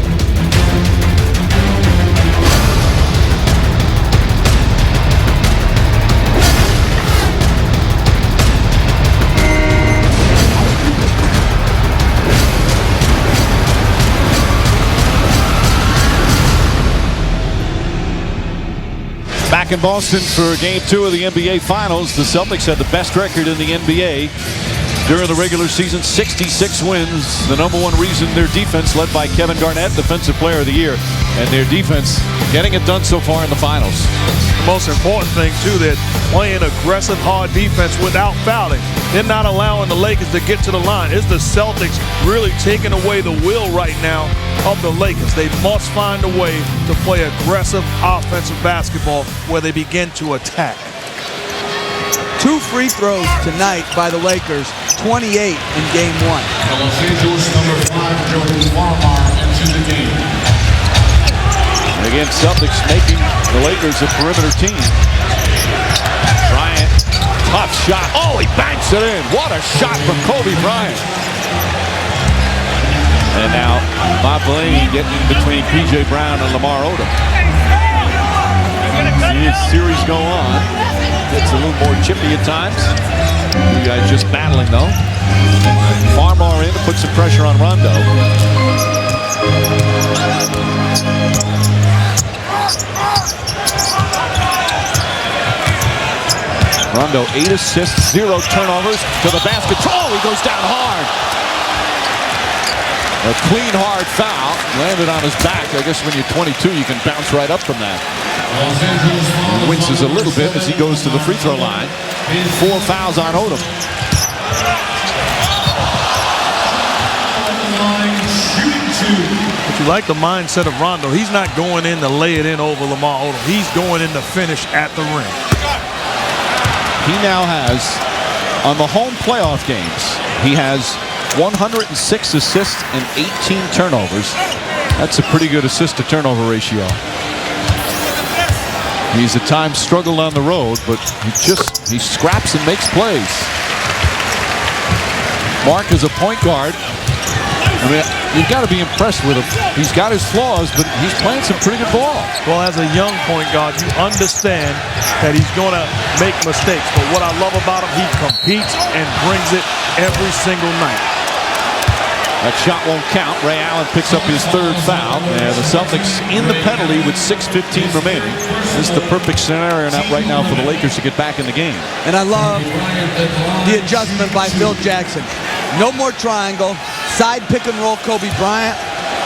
[SPEAKER 1] Back in Boston for Game 2 of the NBA Finals, the Celtics had the best record in the NBA during the regular season, 66 wins. The #1 reason, their defense, led by Kevin Garnett, Defensive Player of the Year, and their defense getting it done so far in the finals.
[SPEAKER 4] The most important thing, too, that playing aggressive, hard defense without fouling. They're not allowing the Lakers to get to the line. It's the Celtics really taking away the will right now of the Lakers. They must find a way to play aggressive offensive basketball where they begin to attack.
[SPEAKER 5] 2 free throws tonight by the Lakers, 28 in game 1.
[SPEAKER 11] Los Angeles #5 joins Farmar into the game.
[SPEAKER 1] And again, Celtics making the Lakers a perimeter team. Bryant, tough shot. Oh, he banks it in. What a shot from Kobe Bryant. And now Bob Delaney getting between P.J. Brown and Lamar Odom. He is go on. Gets a little more chippy at times. You guys just battling though. Farmar in to put some pressure on Rondo. Rondo 8 assists, 0 turnovers to the basket. Oh, he goes down hard. A clean, hard foul. Landed on his back. I guess when you're 22, you can bounce right up from that. He winces a little bit as he goes to the free throw line. 4 fouls on Odom.
[SPEAKER 4] If you like the mindset of Rondo, he's not going in to lay it in over Lamar Odom. He's going in to finish at the rim.
[SPEAKER 1] He now has, on the home playoff games, he has 106 assists and 18 turnovers. That's a pretty good assist-to-turnover ratio. He's at times struggled on the road, but he scraps and makes plays. Mark is a point guard. I mean, you've got to be impressed with him. He's got his flaws, but he's playing some pretty good ball.
[SPEAKER 4] Well, as a young point guard, you understand that he's going to make mistakes. But what I love about him, he competes and brings it every single night.
[SPEAKER 1] That shot won't count. Ray Allen picks up his 3rd foul. And the Celtics in the penalty with 6:15 remaining. This is the perfect scenario right now for the Lakers to get back in the game.
[SPEAKER 5] And I love the adjustment by Phil Jackson. No more triangle. Side pick and roll Kobe Bryant.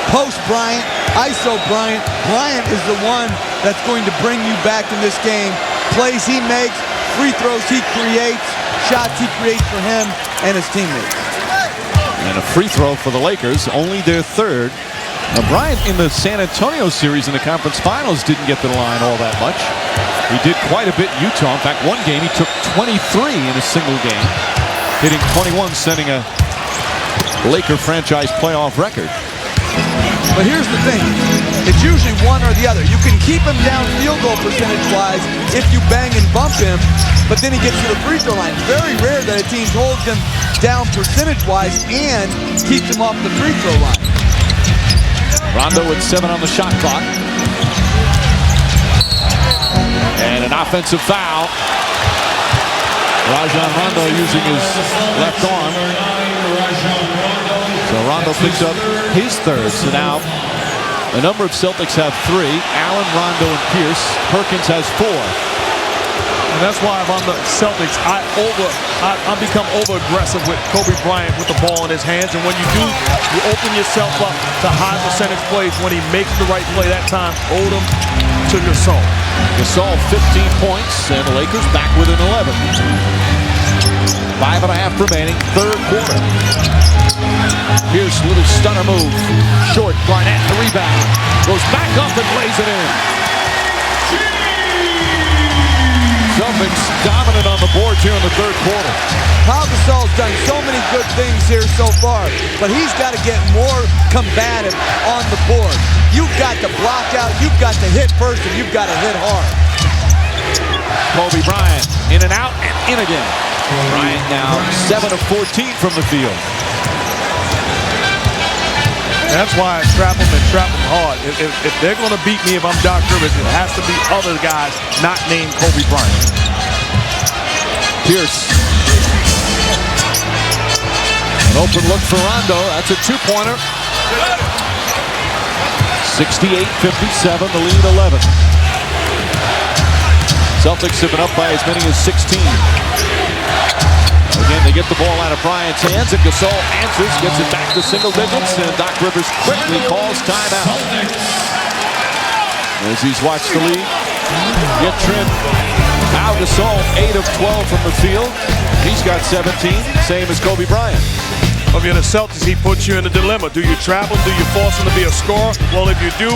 [SPEAKER 5] Post Bryant. ISO Bryant. Bryant is the one that's going to bring you back in this game. Plays he makes. Free throws he creates. Shots he creates for him and his teammates.
[SPEAKER 1] And a free throw for the Lakers, only their 3rd. Now, Bryant in the San Antonio series in the conference finals didn't get to the line all that much. He did quite a bit in Utah. In fact, one game he took 23 in a single game, hitting 21, setting a Laker franchise playoff record.
[SPEAKER 5] But here's the thing. It's usually one or the other. You can keep him down field goal percentage-wise if you bang and bump him, but then he gets to the free throw line. Very rare that a team holds him down percentage-wise and keeps him off the free throw line.
[SPEAKER 1] Rondo with 7 on the shot clock. And an offensive foul. Rajon Rondo using his left arm. So Rondo picks up his 3rd. So now a number of Celtics have 3. Allen, Rondo, and Pierce. Perkins has 4.
[SPEAKER 4] And that's why if I'm the Celtics, I become over-aggressive with Kobe Bryant with the ball in his hands. And when you do, you open yourself up to high percentage plays when he makes the right play that time. Odom to Gasol.
[SPEAKER 1] Gasol 15 points, and the Lakers back within 11. 5.5 remaining, 3rd quarter. Here's a little stunner move. Short, Garnett, the rebound. Goes back up and lays it in. Celtics dominant on the board here in the 3rd quarter.
[SPEAKER 5] Pau Gasol's done so many good things here so far, but he's got to get more combative on the board. You've got to block out, you've got to hit first, and you've got to hit hard.
[SPEAKER 1] Kobe Bryant in and out and in again. Bryant now 7 of 14 from the field.
[SPEAKER 4] That's why I trap them and trap them hard. If they're going to beat me, if I'm Doc Rivers, it has to be other guys not named Kobe Bryant.
[SPEAKER 1] Pierce. An open look for Rondo. That's a 2-pointer. 68-57, the lead 11. Celtics have been up by as many as 16. Again, they get the ball out of Bryant's hands, and Gasol answers, gets it back to single digits, and Doc Rivers quickly calls timeout. As he's watched the lead get trimmed. Now Gasol, 8 of 12 from the field. He's got 17, same as Kobe Bryant.
[SPEAKER 4] If you're the Celtics, he puts you in a dilemma. Do you trap him? Do you force him to be a scorer? Well, if you do,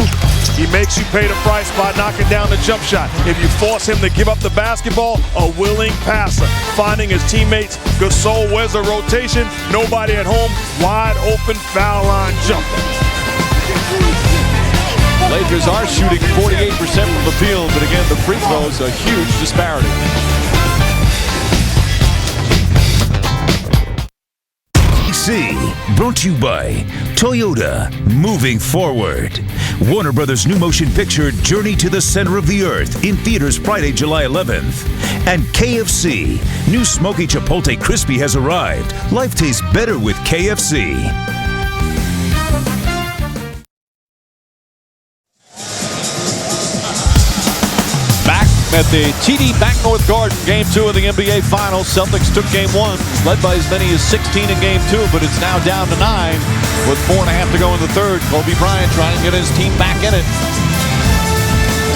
[SPEAKER 4] he makes you pay the price by knocking down the jump shot. If you force him to give up the basketball, a willing passer. Finding his teammates, Gasol wears a rotation, nobody at home, wide open foul line jumper.
[SPEAKER 1] Lakers are shooting 48% from the field, but again, the free throws, a huge disparity.
[SPEAKER 9] ABC, brought to you by Toyota, moving forward. Warner Brothers' new motion picture Journey to the Center of the Earth in theaters Friday, July 11th. And KFC, new smoky Chipotle Crispy has arrived. Life tastes better with KFC.
[SPEAKER 1] At the TD Banknorth Garden, Game 2 of the NBA Finals. Celtics took Game 1, led by as many as 16 in Game 2, but it's now down to 9 with 4.5 to go in the third. Kobe Bryant trying to get his team back in it.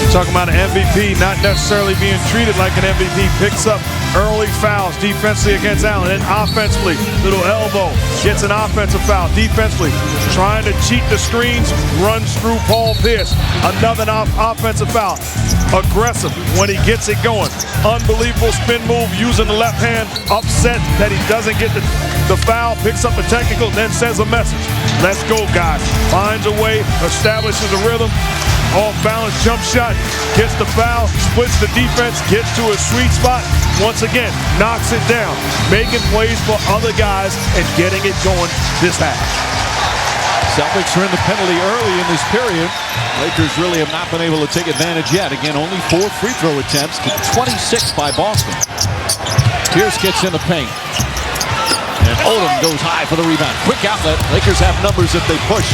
[SPEAKER 4] Talking about an MVP not necessarily being treated like an MVP. Picks up early fouls defensively against Allen. And offensively, little elbow. Gets an offensive foul defensively. Trying to cheat the screens. Runs through Paul Pierce. Another offensive foul. Aggressive when he gets it going. Unbelievable spin move using the left hand. Upset that he doesn't get the foul. Picks up a technical, then sends a message. Let's go, guys. Finds a way, establishes a rhythm. Off balance jump shot, gets the foul, splits the defense, gets to a sweet spot. Once again, knocks it down, making plays for other guys and getting it going this half.
[SPEAKER 1] Celtics are in the penalty early in this period. Lakers really have not been able to take advantage yet. Again, only 4 free throw attempts to 26 by Boston. Pierce gets in the paint. And Odom goes high for the rebound. Quick outlet. Lakers have numbers if they push.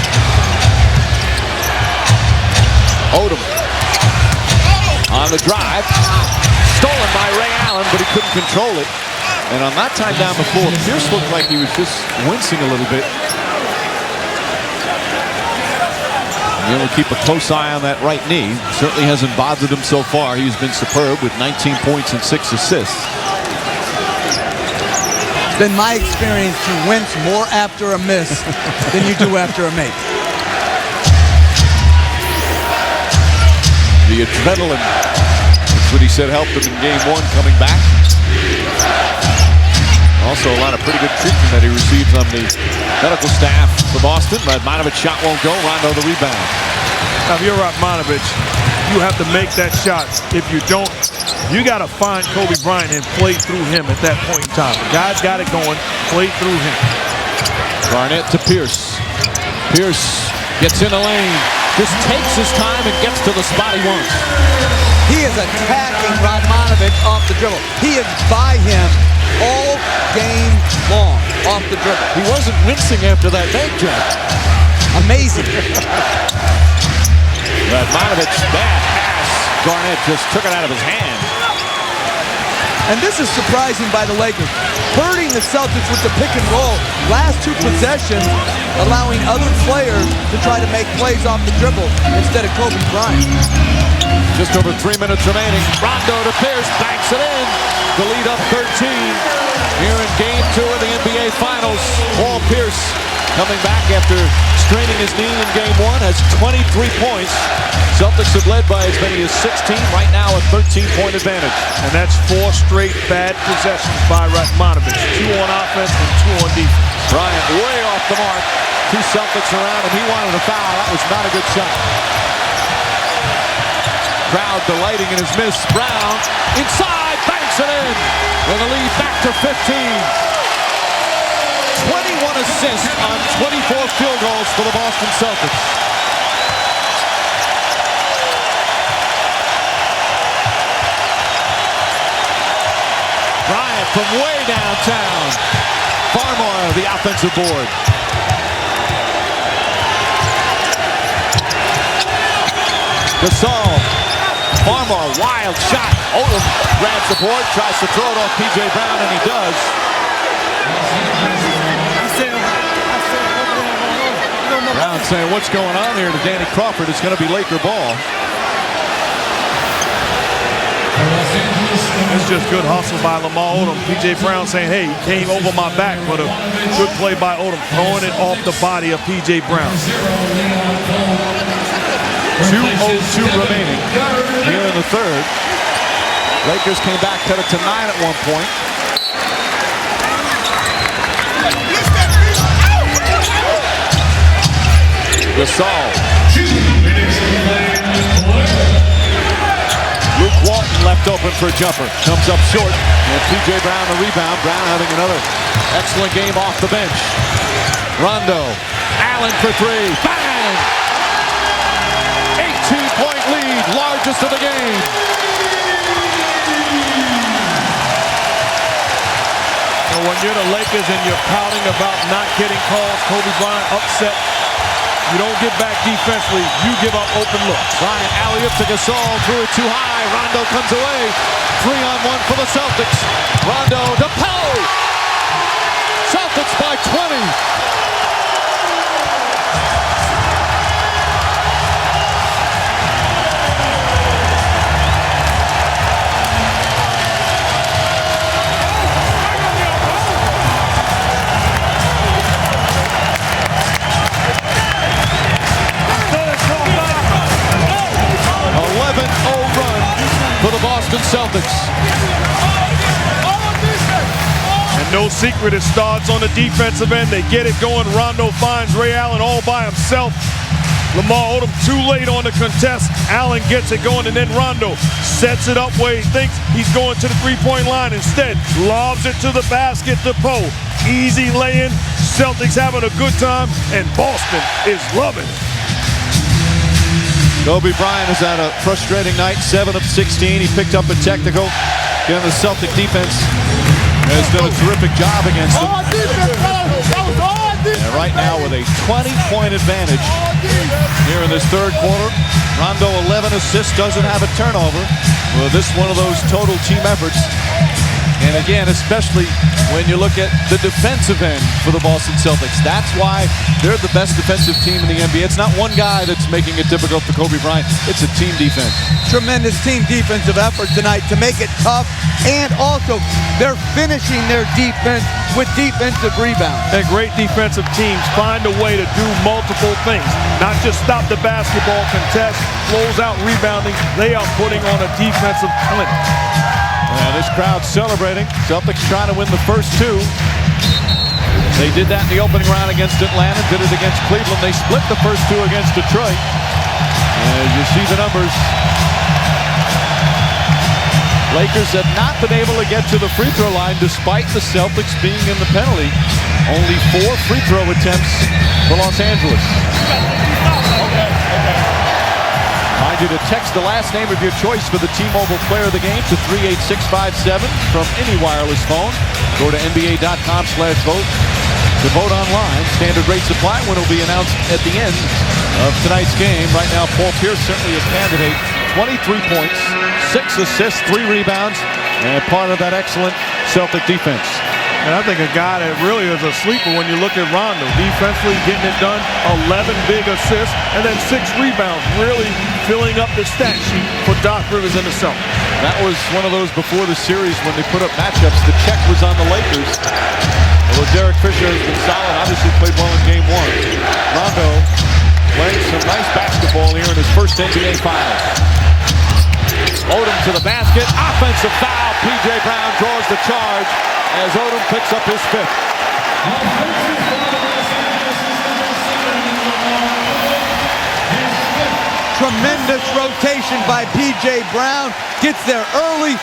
[SPEAKER 1] Odom on the drive, stolen by Ray Allen, but he couldn't control it. And on that time down before, Pierce looked like he was just wincing a little bit. He'll keep a close eye on that right knee. Certainly hasn't bothered him so far. He's been superb with 19 points and 6 assists.
[SPEAKER 5] It's been my experience to wince more after a miss than you do after a make.
[SPEAKER 1] The adrenaline, that's what he said helped him in Game 1 coming back. Also a lot of pretty good treatment that he received on the medical staff for Boston. Radmanovic shot won't go, Rondo the rebound.
[SPEAKER 4] Now if you're Radmanovic, you have to make that shot. If you don't, you got to find Kobe Bryant and play through him at that point in time. The guy's got it going, play through him.
[SPEAKER 1] Garnett to Pierce. Pierce gets in the lane. Just takes his time and gets to the spot he wants.
[SPEAKER 5] He is attacking Radmanovic off the dribble. He is by him all game long off the dribble.
[SPEAKER 1] He wasn't wincing after that bank jump.
[SPEAKER 5] Amazing.
[SPEAKER 1] Radmanovic, bad pass. Garnett just took it out of his hand.
[SPEAKER 5] And this is surprising by the Lakers. Hurting the Celtics with the pick and roll. Last 2 possessions, allowing other players to try to make plays off the dribble instead of Kobe Bryant.
[SPEAKER 1] Just over 3 minutes remaining. Rondo to Pierce, banks it in. The lead up 13. Here in Game 2 of the NBA Finals. Paul Pierce coming back after straining his knee in Game 1 has 23 points. Celtics have led by as many as 16, right now a 13-point advantage.
[SPEAKER 4] And that's 4 straight bad possessions by Radmanovic. 2 on offense and 2 on defense.
[SPEAKER 1] Bryant way off the mark. 2 Celtics around him. He wanted a foul. That was not a good shot. Crowd delighting in his miss. Brown inside, banks it in. With a lead back to 15. 21 assists on 24 field goals for the Boston Celtics. Bryant from way downtown. Farmar, the offensive board. Gasol. Farmar, wild shot. Odom grabs the board, tries to throw it off P.J. Brown, and he does. Brown saying, what's going on here to Danny Crawford? It's going to be Laker ball.
[SPEAKER 4] It's just good hustle by Lamar Odom. P.J. Brown saying, hey, he came over my back, but a good play by Odom, throwing it off the body of P.J. Brown.
[SPEAKER 1] 2:02 remaining here in the third. Lakers came back, cut it to 9 at one point. Gasol. Luke Walton left open for a jumper. Comes up short. And P.J. Brown the rebound. Brown having another excellent game off the bench. Rondo. Allen for three. Bang! 18-point lead. Largest of the game.
[SPEAKER 4] When you're the Lakers and you're pouting about not getting calls, Kobe Bryant upset. You don't get back defensively, you give up open looks.
[SPEAKER 1] Bryant alley-up to Gasol, threw it too high. Rondo comes away. 3-on-1 for the Celtics. Rondo to Poe. Celtics by 20. For the Boston Celtics.
[SPEAKER 4] And no secret, it starts on the defensive end. They get it going. Rondo finds Ray Allen all by himself. Lamar Odom too late on the contest. Allen gets it going, and then Rondo sets it up where he thinks he's going to the three-point line. Instead, lobs it to the basket to Poe. Easy lay-in. Celtics having a good time, and Boston is loving it.
[SPEAKER 1] Kobe Bryant has had a frustrating night, 7 of 16. He picked up a technical. Again, the Celtic defense has done a terrific job against them. And right now with a 20-point advantage here in this third quarter. Rondo 11 assists, doesn't have a turnover. Well, this is one of those total team efforts. And again, especially when you look at the defensive end for the Boston Celtics. That's why they're the best defensive team in the NBA. It's not one guy that's making it difficult for Kobe Bryant. It's a team defense.
[SPEAKER 5] Tremendous team defensive effort tonight to make it tough. And also, they're finishing their defense with defensive rebounds.
[SPEAKER 4] And great defensive teams find a way to do multiple things. Not just stop the basketball, contest, close out rebounding. They are putting on a defensive clinic.
[SPEAKER 1] And this crowd celebrating. Celtics trying to win the first two. They did that in the opening round against Atlanta, did it against Cleveland. They split the first two against Detroit. As you see the numbers, Lakers have not been able to get to the free throw line despite the Celtics being in the penalty. Only 4 free throw attempts for Los Angeles. Remind you to text the last name of your choice for the T-Mobile Player of the Game to 38657 from any wireless phone. Go to NBA.com/vote to vote online. Standard rates apply when it will be announced at the end of tonight's game. Right now, Paul Pierce certainly a candidate. 23 points, 6 assists, 3 rebounds, and part of that excellent Celtic defense.
[SPEAKER 4] And I think a guy that really is a sleeper when you look at Rondo. Defensively getting it done, 11 big assists, and then 6 rebounds. Really filling up the stat sheet for Doc Rivers and the Celtics.
[SPEAKER 1] That was one of those before the series when they put up matchups. The check was on the Lakers. Although Derek Fisher has been solid, obviously played well in game 1. Rondo playing some nice basketball here in his first NBA Finals. Odom to the basket. Offensive foul. P.J. Brown draws the charge as Odom picks up his 5th.
[SPEAKER 5] Tremendous rotation by P.J. Brown. Gets there early.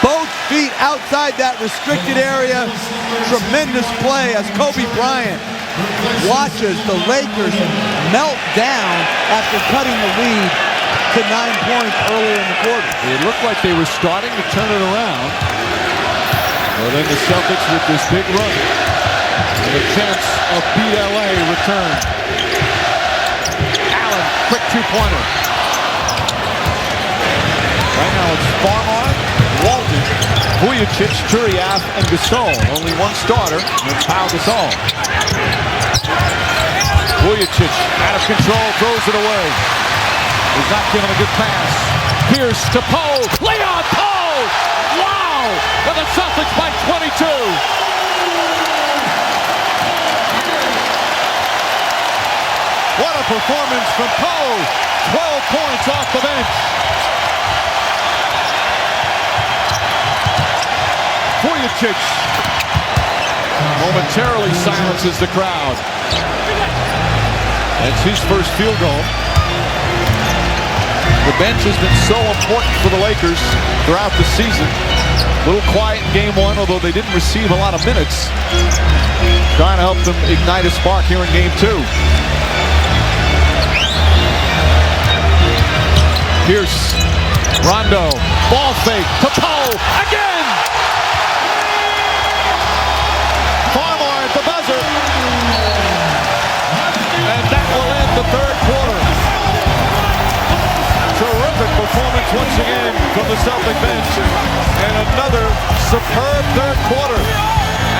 [SPEAKER 5] Both feet outside that restricted area. Tremendous play as Kobe Bryant watches the Lakers melt down after cutting the lead to 9 points earlier in the quarter.
[SPEAKER 1] It looked like they were starting to turn it around. Well, then the Celtics with this big run. And a chance of BLA return. Allen, quick 2-pointer. Right now it's Farmar, Walton, Vujicic, Turiaf, and Gasol. Only one starter, and it's Pau Gasol. Vujicic out of control, throws it away. He's not giving a good pass. Pierce to Poe. Leon Poe! Wow! And the Celtics by 22. What a performance from Poe. 12 points off the bench. Vujicic momentarily silences the crowd. That's his first field goal. The bench has been so important for the Lakers throughout the season. A little quiet in game one, although they didn't receive a lot of minutes. Trying to help them ignite a spark here in game two. Pierce, Rondo, ball fake to Poe again. Farmar at the buzzer. And that will end the third quarter. Terrific performance once again from the Celtic bench. And another superb third quarter.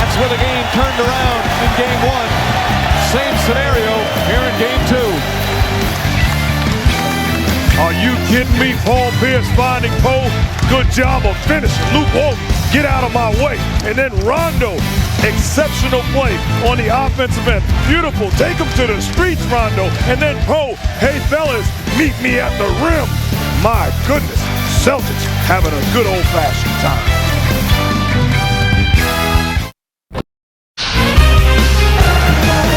[SPEAKER 1] That's where the game turned around in game one. Same scenario here in game two.
[SPEAKER 4] Are you kidding me? Paul Pierce finding Poe. Good job of finishing. Luke Walton, get out of my way. And then Rondo, exceptional play on the offensive end. Beautiful. Take him to the streets, Rondo. And then Poe, hey, fellas, meet me at the rim. My goodness, Celtics having a good old-fashioned time.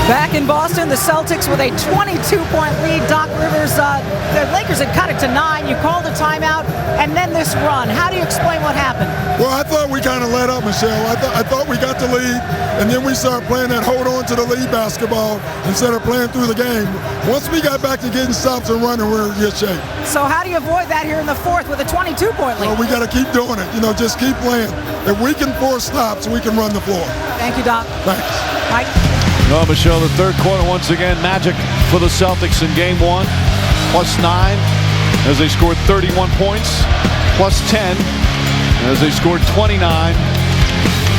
[SPEAKER 2] Back in Boston, the Celtics with a 22-point lead. Doc Rivers, the Lakers had cut it to 9. You called a timeout, and then this run. How do you explain what happened?
[SPEAKER 8] Well, I thought we kind of let up, Michelle. I thought we got the lead, and then we started playing that hold on to the lead basketball instead of playing through the game. Once we got back to getting stops and running, we're in good shape.
[SPEAKER 2] So how do you avoid that here in the fourth with a 22-point lead?
[SPEAKER 8] Well, we got to keep doing it. Just keep playing. If we can force stops, we can run the floor.
[SPEAKER 2] Thank you, Doc.
[SPEAKER 8] Thanks.
[SPEAKER 2] Mike?
[SPEAKER 1] Well, Michelle, the third quarter once again, magic for the Celtics in game one. +9 as they scored 31 points. +10 as they scored 29.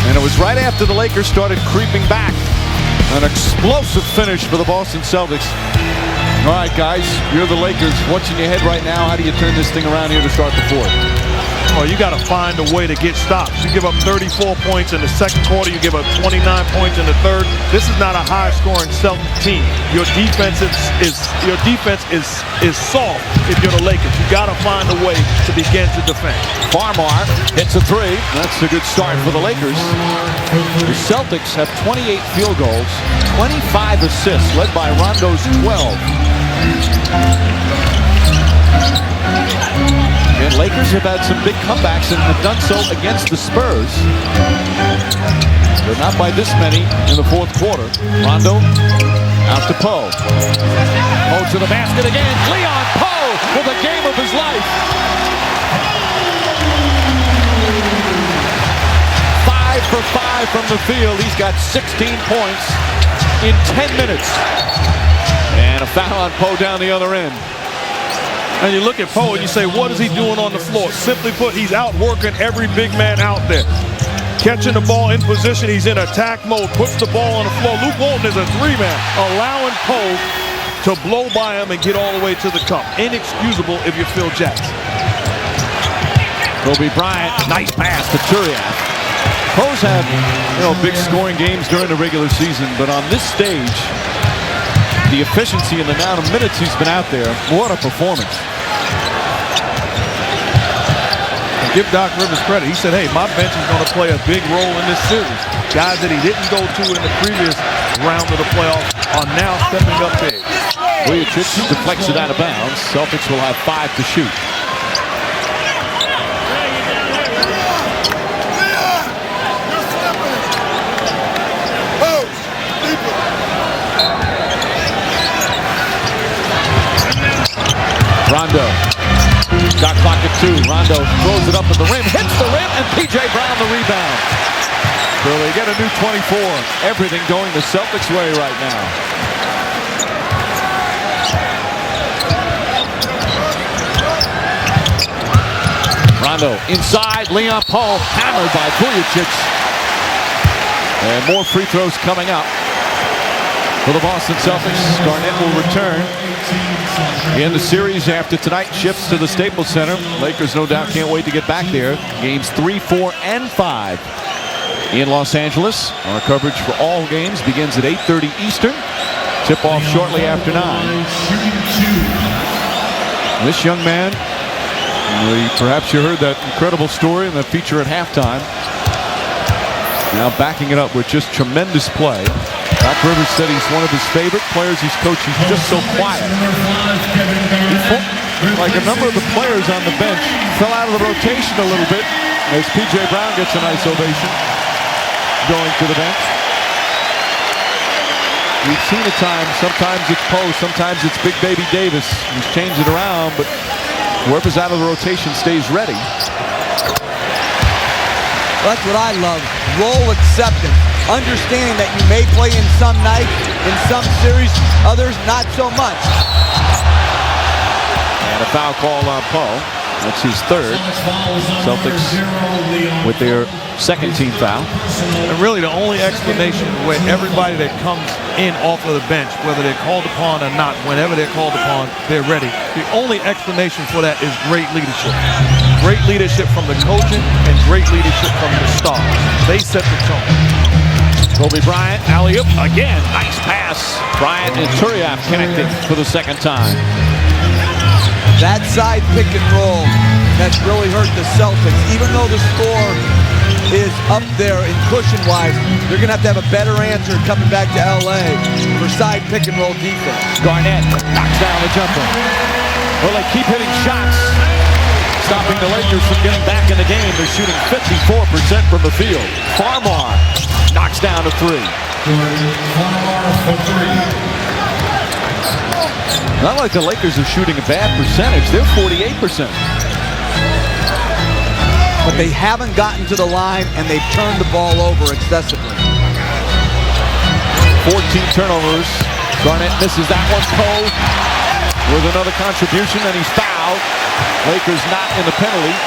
[SPEAKER 1] And it was right after the Lakers started creeping back. An explosive finish for the Boston Celtics. All right, guys, you're the Lakers. What's in your head right now? How do you turn this thing around here to start the fourth?
[SPEAKER 4] Oh, you got to find a way to get stops. You give up 34 points in the second quarter. You give up 29 points in the third. This is not a high-scoring Celtic team. Your defense is soft if you're the Lakers. You got to find a way to begin to defend.
[SPEAKER 1] Farmar hits a three. That's a good start for the Lakers. The Celtics have 28 field goals, 25 assists, led by Rondo's 12. And Lakers have had some big comebacks and have done so against the Spurs. But not by this many in the fourth quarter. Rondo out to Poe. Poe to the basket again. Leon Poe with a game of his life. 5 for 5 from the field. He's got 16 points in 10 minutes. And a foul on Poe down the other end.
[SPEAKER 4] And you look at Poe and you say, what is he doing on the floor? Simply put, he's out working every big man out there. Catching the ball in position, he's in attack mode, puts the ball on the floor. Luke Walton is a three-man, allowing Poe to blow by him and get all the way to the cup. Inexcusable if you're Phil Jackson.
[SPEAKER 1] Kobe Bryant, nice pass to Turiaf. Poe's had big scoring games during the regular season, but on this stage, the efficiency and the amount of minutes he's been out there, what a performance.
[SPEAKER 4] Give Doc Rivers credit. He said, hey, my bench is going to play a big role in this series. Guys that he didn't go to in the previous round of the playoffs are now stepping up big.
[SPEAKER 1] Vujacic deflects it out of bounds. Celtics will have 5 to shoot. Rondo. Shot clock at 2. Rondo throws it up at the rim, hits the rim, and P.J. Brown the rebound. So they get a new 24. Everything going the Celtics' way right now. Rondo inside. Leon Poe hammered by Vujacic. And more free throws coming up for the Boston Celtics. Garnett will return. In the series after tonight shifts to the Staples Center. Lakers no doubt can't wait to get back there. Games 3, 4, and 5 in Los Angeles. Our coverage for all games begins at 8:30 Eastern. Tip off shortly after 9. This young man, perhaps you heard that incredible story in the feature at halftime. Now backing it up with just tremendous play. Doc Rivers said he's one of his favorite players he's coached. He's just so quiet. like a number of the players on the bench fell out of the rotation a little bit as P.J. Brown gets a nice ovation going to the bench. We've seen at times, sometimes it's Poe, sometimes it's Big Baby Davis. He's changed it around, but whoever's out of the rotation stays ready.
[SPEAKER 5] That's what I love, role acceptance. Understanding that you may play in some nights, in some series, others not so much.
[SPEAKER 1] And a foul call on Poe. That's his third. Celtics with their second team foul.
[SPEAKER 4] And really the only explanation where everybody that comes in off of the bench, whether they're called upon or not, whenever they're called upon, they're ready. The only explanation for that is great leadership. Great leadership from the coaching and great leadership from the stars. They set the tone.
[SPEAKER 1] Kobe Bryant, alley-oop again. Nice pass. Bryant and Turiaf connecting for the second time.
[SPEAKER 5] That side pick and roll has really hurt the Celtics. Even though the score is up there in cushion-wise, they're going to have a better answer coming back to L.A. for side pick and roll defense.
[SPEAKER 1] Garnett knocks down the jumper. Well, they keep hitting shots, stopping the Lakers from getting back in the game. They're shooting 54% from the field. Farmar knocks down a three.
[SPEAKER 11] Farmar for three.
[SPEAKER 1] Not like the Lakers are shooting a bad percentage. They're 48%.
[SPEAKER 5] But they haven't gotten to the line, and they've turned the ball over excessively.
[SPEAKER 1] 14 turnovers. Garnett misses that one. Poe with another contribution, and he's fouled. Lakers not in the penalty.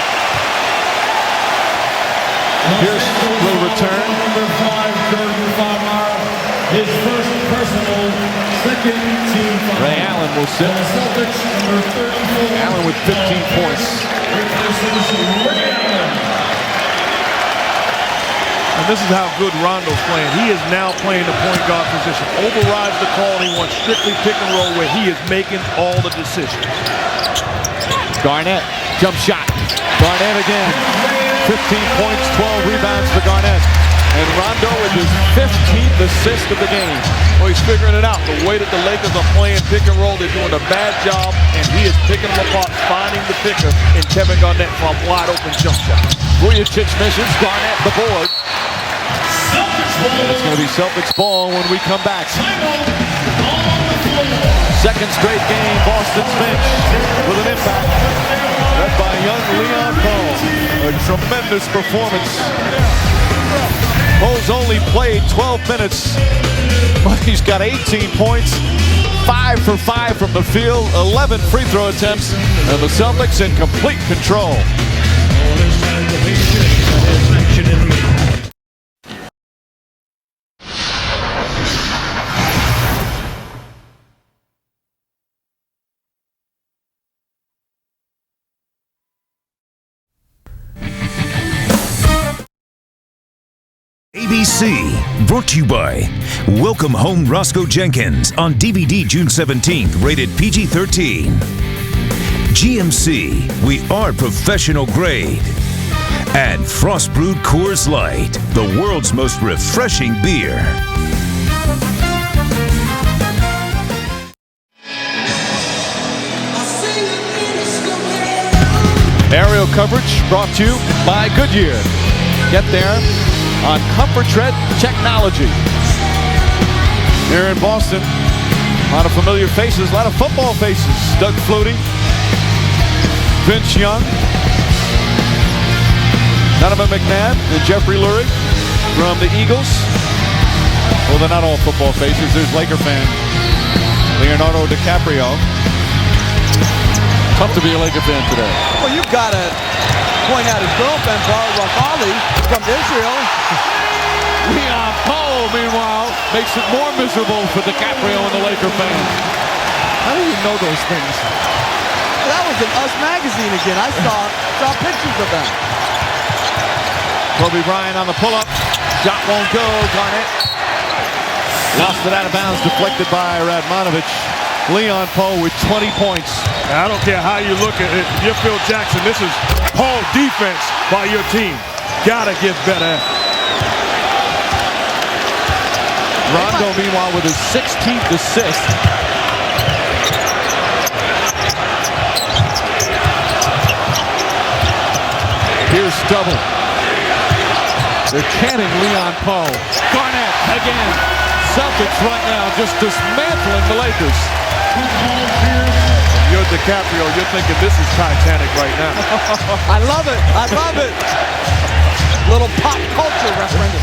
[SPEAKER 1] Pierce will return.
[SPEAKER 11] Number 5, Jordan Farmar, his first personal, second team foul.
[SPEAKER 1] Ray Allen will sit.
[SPEAKER 11] Celtics, number 34.
[SPEAKER 1] Allen with 15 points.
[SPEAKER 4] And this is how good Rondo's playing. He is now playing the point guard position. Overrides the call, and he wants strictly pick and roll where he is making all the decisions.
[SPEAKER 1] Garnett, jump shot. Garnett again. 15 points, 12 rebounds for Garnett. And Rondo with his 15th assist of the game.
[SPEAKER 4] Well, he's figuring it out. The way that the Lakers are playing pick and roll, they're doing a bad job, and he is picking them apart, finding the picker in Kevin Garnett for a wide open jump shot.
[SPEAKER 1] Vujacic misses. Garnett the board. And it's going to be Celtics ball when we come back. Second straight game, Boston's bench with an impact. Led by young Leon Poe. A tremendous performance. Poe's only played 12 minutes, but he's got 18 points, 5 for 5 from the field, 11 free throw attempts, and the Celtics in complete control.
[SPEAKER 9] ABC, brought to you by Welcome Home Roscoe Jenkins on DVD June 17th, rated PG-13. GMC, we are professional grade. And Frost Brewed Coors Light, the world's most refreshing beer.
[SPEAKER 1] Aerial coverage brought to you by Goodyear. Get there on Comfort Tread technology. Here in Boston, a lot of familiar faces, a lot of football faces. Doug Flutie, Vince Young, Donovan McNabb, and Jeffrey Lurie from the Eagles. Well, they're not all football faces. There's Laker fan Leonardo DiCaprio. Tough to be a Laker fan today.
[SPEAKER 5] Well, you've got to point out his girlfriend, Barbara Rafali, from Israel.
[SPEAKER 1] Leon Poe, meanwhile, makes it more miserable for DiCaprio and the Laker fans. How do you know those things?
[SPEAKER 5] Well, that was in Us magazine again. I saw pictures of that.
[SPEAKER 1] Kobe Bryant on the pull-up. Shot won't go. Garnett lost it out of bounds, deflected by Radmanovich. Leon Poe with 20 points.
[SPEAKER 4] I don't care how you look at it. If you're Phil Jackson, this is Poe defense by your team. Gotta get better.
[SPEAKER 1] Rondo, meanwhile, with his 16th assist. Pierce double. They're chanting Leon Poe. Garnett again. Celtics right now just dismantling the Lakers.
[SPEAKER 4] You're DiCaprio. You're thinking this is Titanic right now.
[SPEAKER 5] I love it. I love it. Little pop culture reference.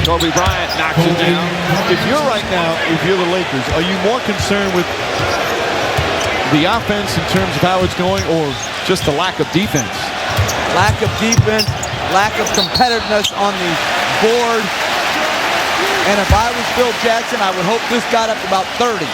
[SPEAKER 1] Kobe Bryant knocks it down. If you're right now, if you're the Lakers, are you more concerned with the offense in terms of how it's going, or just the lack of defense?
[SPEAKER 5] Lack of defense, lack of competitiveness on the board. And if I was Phil Jackson, I would hope this got up to about 30.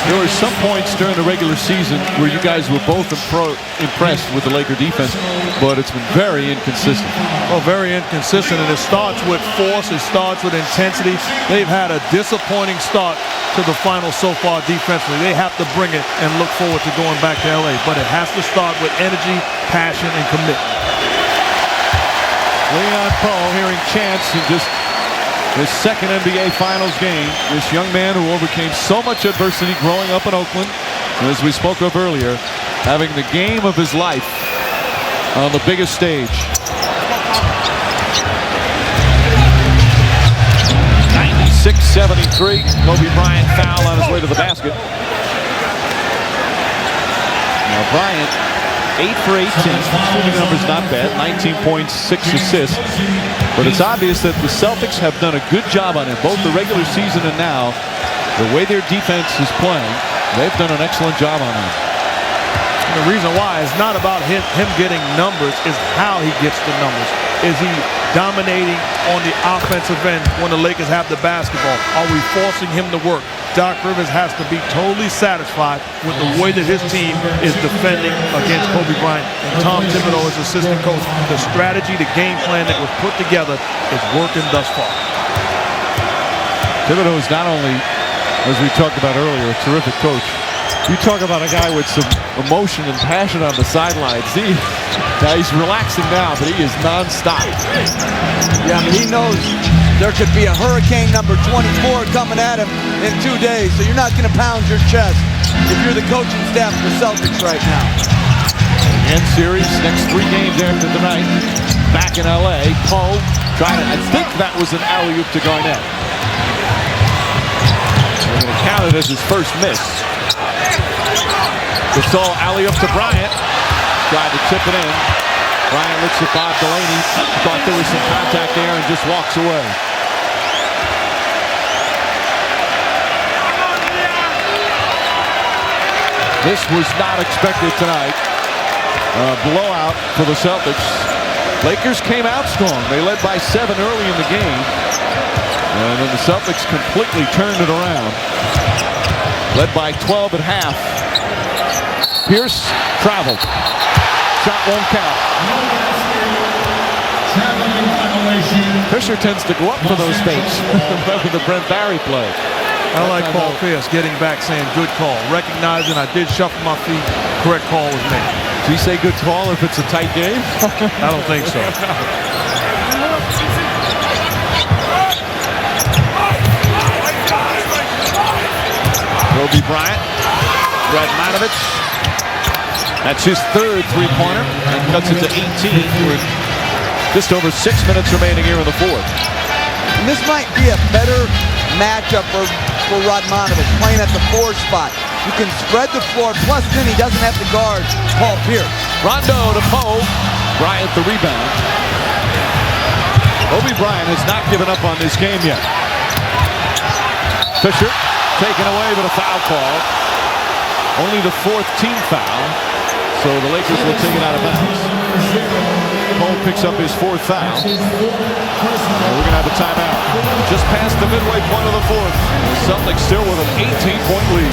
[SPEAKER 1] There were some points during the regular season where you guys were both impressed with the Laker defense, but it's been very inconsistent.
[SPEAKER 4] Oh, very inconsistent, and it starts with force. It starts with intensity. They've had a disappointing start to the final so far defensively. They have to bring it and look forward to going back to LA, but it has to start with energy, passion, and commitment.
[SPEAKER 1] Leon Poe hearing chants and just his second NBA Finals game. This young man who overcame so much adversity growing up in Oakland, and as we spoke of earlier, having the game of his life on the biggest stage. 96-73. Kobe Bryant foul on his way to the basket. Now Bryant, 8 for 18. Shooting numbers not bad. 19 points, 6 assists. But it's obvious that the Celtics have done a good job on him, both the regular season and now. The way their defense is playing, they've done an excellent job on him.
[SPEAKER 4] And the reason why is not about him getting numbers, is how he gets the numbers. Is he dominating on the offensive end when the Lakers have the basketball? Are we forcing him to work? Doc Rivers has to be totally satisfied with the way that his team is defending against Kobe Bryant. And Tom Thibodeau, as assistant coach, the strategy, the game plan that was put together is working thus far.
[SPEAKER 1] Thibodeau is not only, as we talked about earlier, a terrific coach. You talk about a guy with some emotion and passion on the sidelines. He's relaxing now, but he is nonstop.
[SPEAKER 5] Yeah, I mean, he knows there could be a hurricane number 24 coming at him in 2 days, so you're not going to pound your chest if you're the coaching staff of the Celtics right now.
[SPEAKER 1] End series, next 3 games after tonight. Back in LA, Poe trying to, I think that was an alley-oop to Garnett. They're going to count it as his first miss. Gasol alley-oop to Bryant. Tried to tip it in. Bryant looks at Bob Delaney. Thought there was some contact there and just walks away. This was not expected tonight. A blowout for the Celtics. Lakers came out strong. They led by 7 early in the game. And then the Celtics completely turned it around. Led by 12 at half. Pierce traveled. Shot won't count. Fisher tends to go up for those fakes. Remember the Brent Barry play.
[SPEAKER 4] I like Paul Pierce getting back saying good call. Recognizing I did shuffle my feet. Correct call was made.
[SPEAKER 1] Do you say good call if it's a tight game?
[SPEAKER 4] I don't think so.
[SPEAKER 1] Kobe Bryant. Radmanovich. That's his 3rd three-pointer and cuts it to 18 with just over 6 minutes remaining here in the 4th.
[SPEAKER 5] And this might be a better matchup for Radmanovich, playing at the 4 spot. You can spread the floor, plus then he doesn't have to guard Paul Pierce.
[SPEAKER 1] Rondo to Poe. Bryant the rebound. Kobe Bryant has not given up on this game yet. Fisher taken away, but a foul call. Only the 4th team foul. So the Lakers will take it out of bounds. Poe picks up his 4th foul. And we're going to have a timeout. Just past the midway point of the 4th. The Celtics still with an 18-point lead.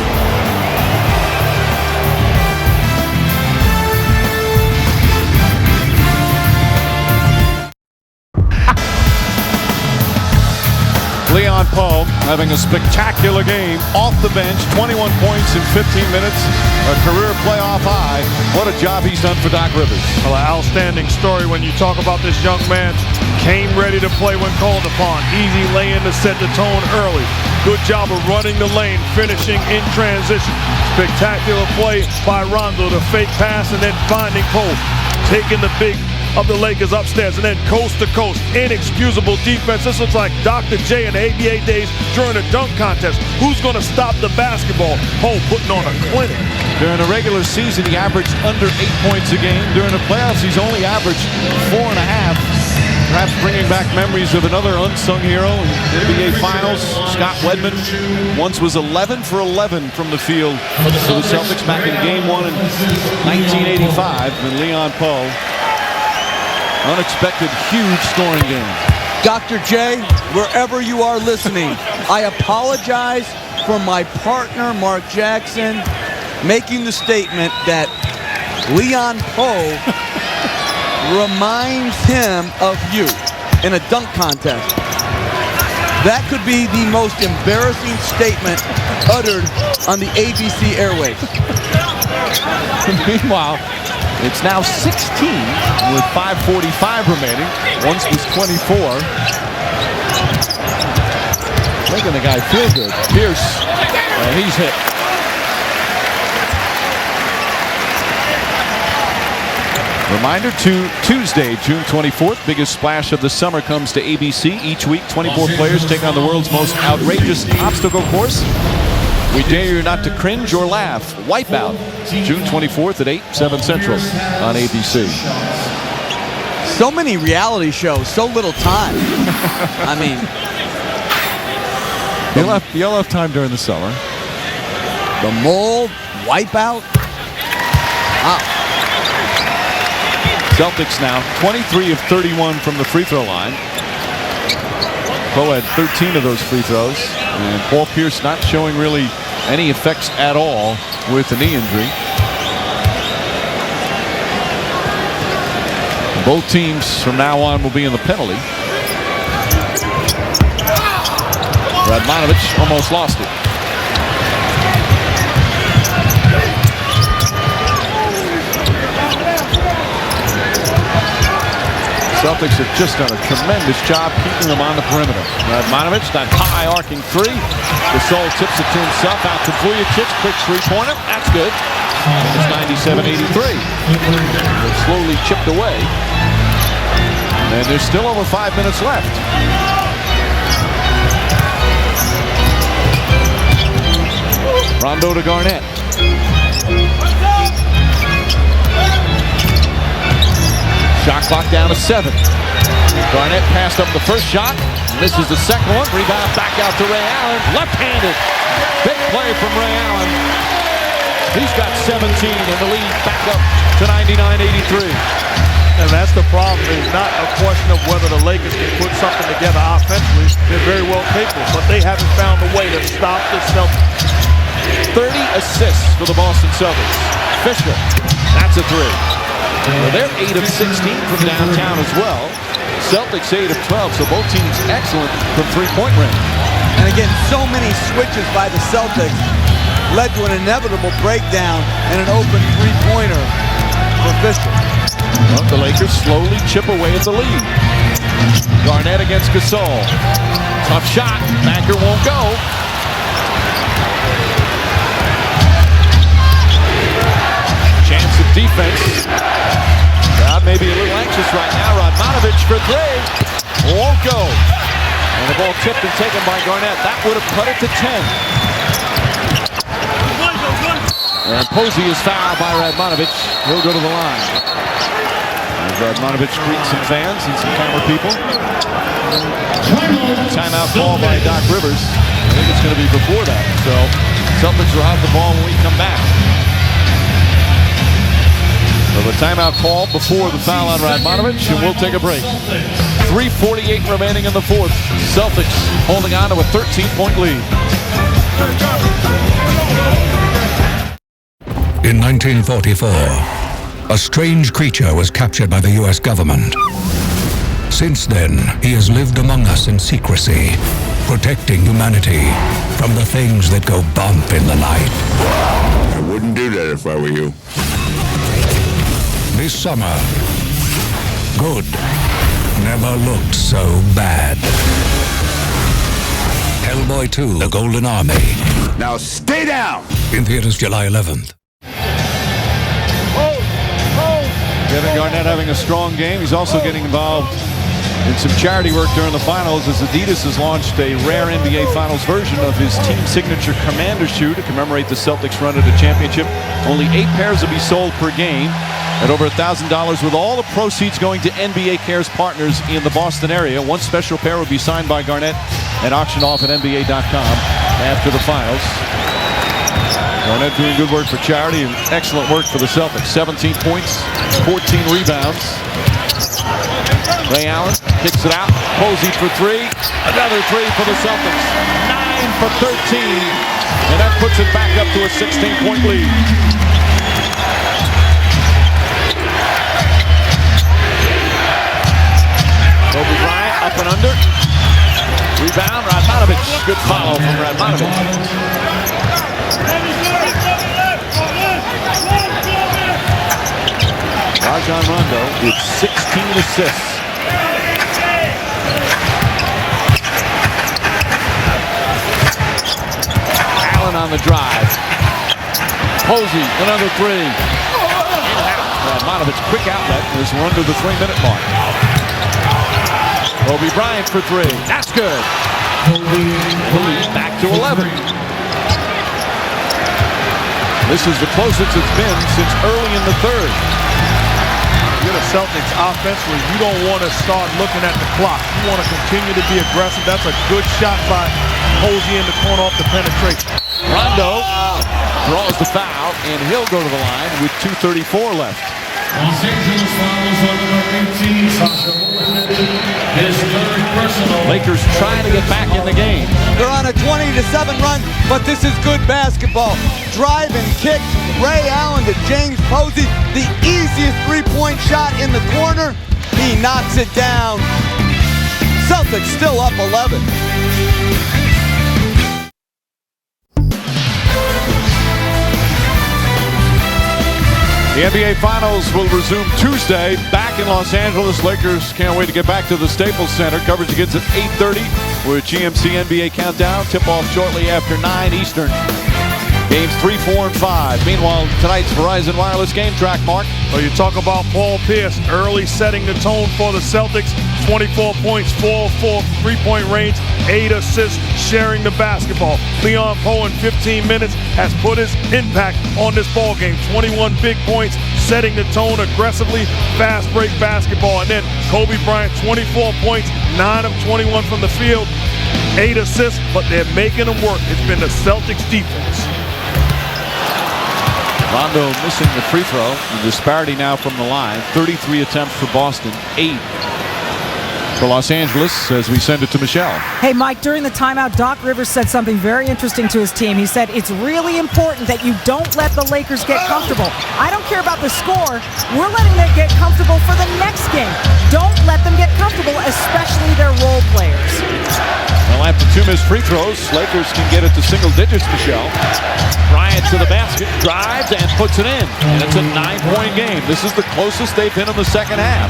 [SPEAKER 1] Leon Poe having a spectacular game off the bench, 21 points in 15 minutes, a career playoff high. What a job he's done for Doc Rivers.
[SPEAKER 4] Well, an outstanding story when you talk about this young man. Came ready to play when called upon. Easy lay-in to set the tone early. Good job of running the lane, finishing in transition. Spectacular play by Rondo to fake pass and then finding Poe. Taking the big of the Lakers upstairs, and then coast to coast, inexcusable defense. This looks like Dr. J in the ABA days during a dunk contest. Who's going to stop the basketball? Poe putting on a clinic.
[SPEAKER 1] During the regular season, he averaged under 8 points a game. During the playoffs, he's only averaged 4.5. Perhaps bringing back memories of another unsung hero in the NBA Finals. Scott Wedman once was 11 for 11 from the field for the Celtics back in Game 1 in 1985 when Leon Poe. Unexpected, huge scoring game.
[SPEAKER 5] Dr. J, wherever you are listening, I apologize for my partner, Mark Jackson, making the statement that Leon Poe reminds him of you in a dunk contest. That could be the most embarrassing statement uttered on the ABC airwaves.
[SPEAKER 1] Meanwhile, it's now 16 with 5:45 remaining. Once was 24. Making the guy feel good. Pierce, and he's hit. Reminder to Tuesday, June 24th, biggest splash of the summer comes to ABC. Each week, 24 players take on the world's most outrageous obstacle course. We dare you not to cringe or laugh. Wipeout, June 24th at 8, 7 Central on ABC.
[SPEAKER 5] So many reality shows, so little time. I mean,
[SPEAKER 1] you'll have time during the summer.
[SPEAKER 5] The Mole, Wipeout. Wow.
[SPEAKER 1] Celtics now 23 of 31 from the free throw line. Poe had 13 of those free throws, and Paul Pierce not showing really any effects at all with the knee injury. Both teams from now on will be in the penalty. Radmanovich almost lost it. Celtics have just done a tremendous job keeping them on the perimeter. Radmanovich, that high arcing three. Gasol tips it to himself out to Vujacic. Quick three-pointer. That's good. It's 97-83. It's slowly chipped away. And there's still over 5 minutes left. Rondo to Garnett. Shot clock down to 7. Garnett passed up the first shot. Misses the second one. Rebound back out to Ray Allen. Left-handed. Big play from Ray Allen. He's got 17 and the lead back up to 99-83.
[SPEAKER 4] And that's the problem. It's not a question of whether the Lakers can put something together offensively. They're very well capable, but they haven't found a way to stop the Celtics.
[SPEAKER 1] 30 assists for the Boston Celtics. Fisher. That's a three. Well, they're 8 of 16 from downtown as well. Celtics 8 of 12, so both teams excellent from three-point range.
[SPEAKER 5] And again, so many switches by the Celtics led to an inevitable breakdown and an open three-pointer for Fisher.
[SPEAKER 1] Well, the Lakers slowly chip away at the lead. Garnett against Gasol. Tough shot. Banker won't go. Chance of defense. Crowd may be a little anxious right now. Radmanovich for three. Won't go. And the ball tipped and taken by Garnett. That would have cut it to 10. And Posey is fouled by Radmanovich. He'll go to the line. As Radmanovich greets some fans and some camera people. Timeout call by Doc Rivers. I think it's going to be before that. So Celtics will have the ball when we come back. So the timeout call before the foul on Radmanovich, and we'll take a break. 3:48 remaining in the fourth. Celtics holding on to a 13-point lead.
[SPEAKER 12] In 1944, a strange creature was captured by the U.S. government. Since then, he has lived among us in secrecy, protecting humanity from the things that go bump in the night.
[SPEAKER 13] I wouldn't do that if I were you.
[SPEAKER 12] This summer, good never looked so bad. Hellboy 2, The Golden Army.
[SPEAKER 13] Now stay down!
[SPEAKER 12] In theaters July 11th.
[SPEAKER 1] Kevin Garnett having a strong game. He's also getting involved in some charity work during the finals as Adidas has launched a rare NBA Finals version of his team signature Commander shoe to commemorate the Celtics run at a championship. Only 8 pairs will be sold per game at over $1,000, with all the proceeds going to NBA Cares partners in the Boston area. One special pair will be signed by Garnett and auctioned off at NBA.com after the finals. Garnett doing good work for charity and excellent work for the Celtics. 17 points, 14 rebounds. Ray Allen kicks it out. Posey for 3. Another 3 for the Celtics. 9 for 13. And that puts it back up to a 16-point lead. Kobe Bryant up and under. Rebound, Radmanovic. Good follow from Radmanovic. Rajon Rondo with 16 assists. Allen on the drive. Posey, another 3. Radmanovic, quick outlet as we're under the 3-minute mark. Kobe Bryant for 3. That's good. Back to 11. This is the closest it's been since early in the third.
[SPEAKER 4] You're the Celtics offensively. You don't want to start looking at the clock. You want to continue to be aggressive. That's a good shot by Posey in the corner off the penetration.
[SPEAKER 1] Rondo draws the foul, and he'll go to the line with 2:34 left.
[SPEAKER 11] Los Angeles fouls on number 18, Sasha Wilson. His third personal.
[SPEAKER 1] Lakers trying to get back in the game.
[SPEAKER 5] They're on a 20-7 run, but this is good basketball. Drive and kick. Ray Allen to James Posey. The easiest three-point shot in the corner. He knocks it down. Celtics still up 11.
[SPEAKER 1] The NBA Finals will resume Tuesday back in Los Angeles. Lakers can't wait to get back to the Staples Center. Coverage begins at 8:30 with GMC NBA Countdown. Tip-off shortly after 9 Eastern. Games 3, 4, and 5. Meanwhile, tonight's Verizon Wireless game track, Mark.
[SPEAKER 4] Well, you talk about Paul Pierce early setting the tone for the Celtics. 24 points, 4 3-point range, 8 assists, sharing the basketball. Leon Poe in 15 minutes has put his impact on this ball game. 21 big points, setting the tone aggressively, fast break basketball. And then Kobe Bryant, 24 points, 9 of 21 from the field, 8 assists, but they're making them work. It's been the Celtics defense.
[SPEAKER 1] Rondo missing the free throw. The disparity now from the line. 33 attempts for Boston, 8 for Los Angeles as we send it to Michelle.
[SPEAKER 2] Hey, Mike, during the timeout, Doc Rivers said something very interesting to his team. He said, it's really important that you don't let the Lakers get comfortable. I don't care about the score. We're letting them get comfortable for the next game. Don't let them get comfortable, especially their role players.
[SPEAKER 1] Well, after 2 missed free throws, Lakers can get it to single digits, Michelle. Bryant to the basket, drives, and puts it in. And it's a 9-point game. This is the closest they've been in the second half.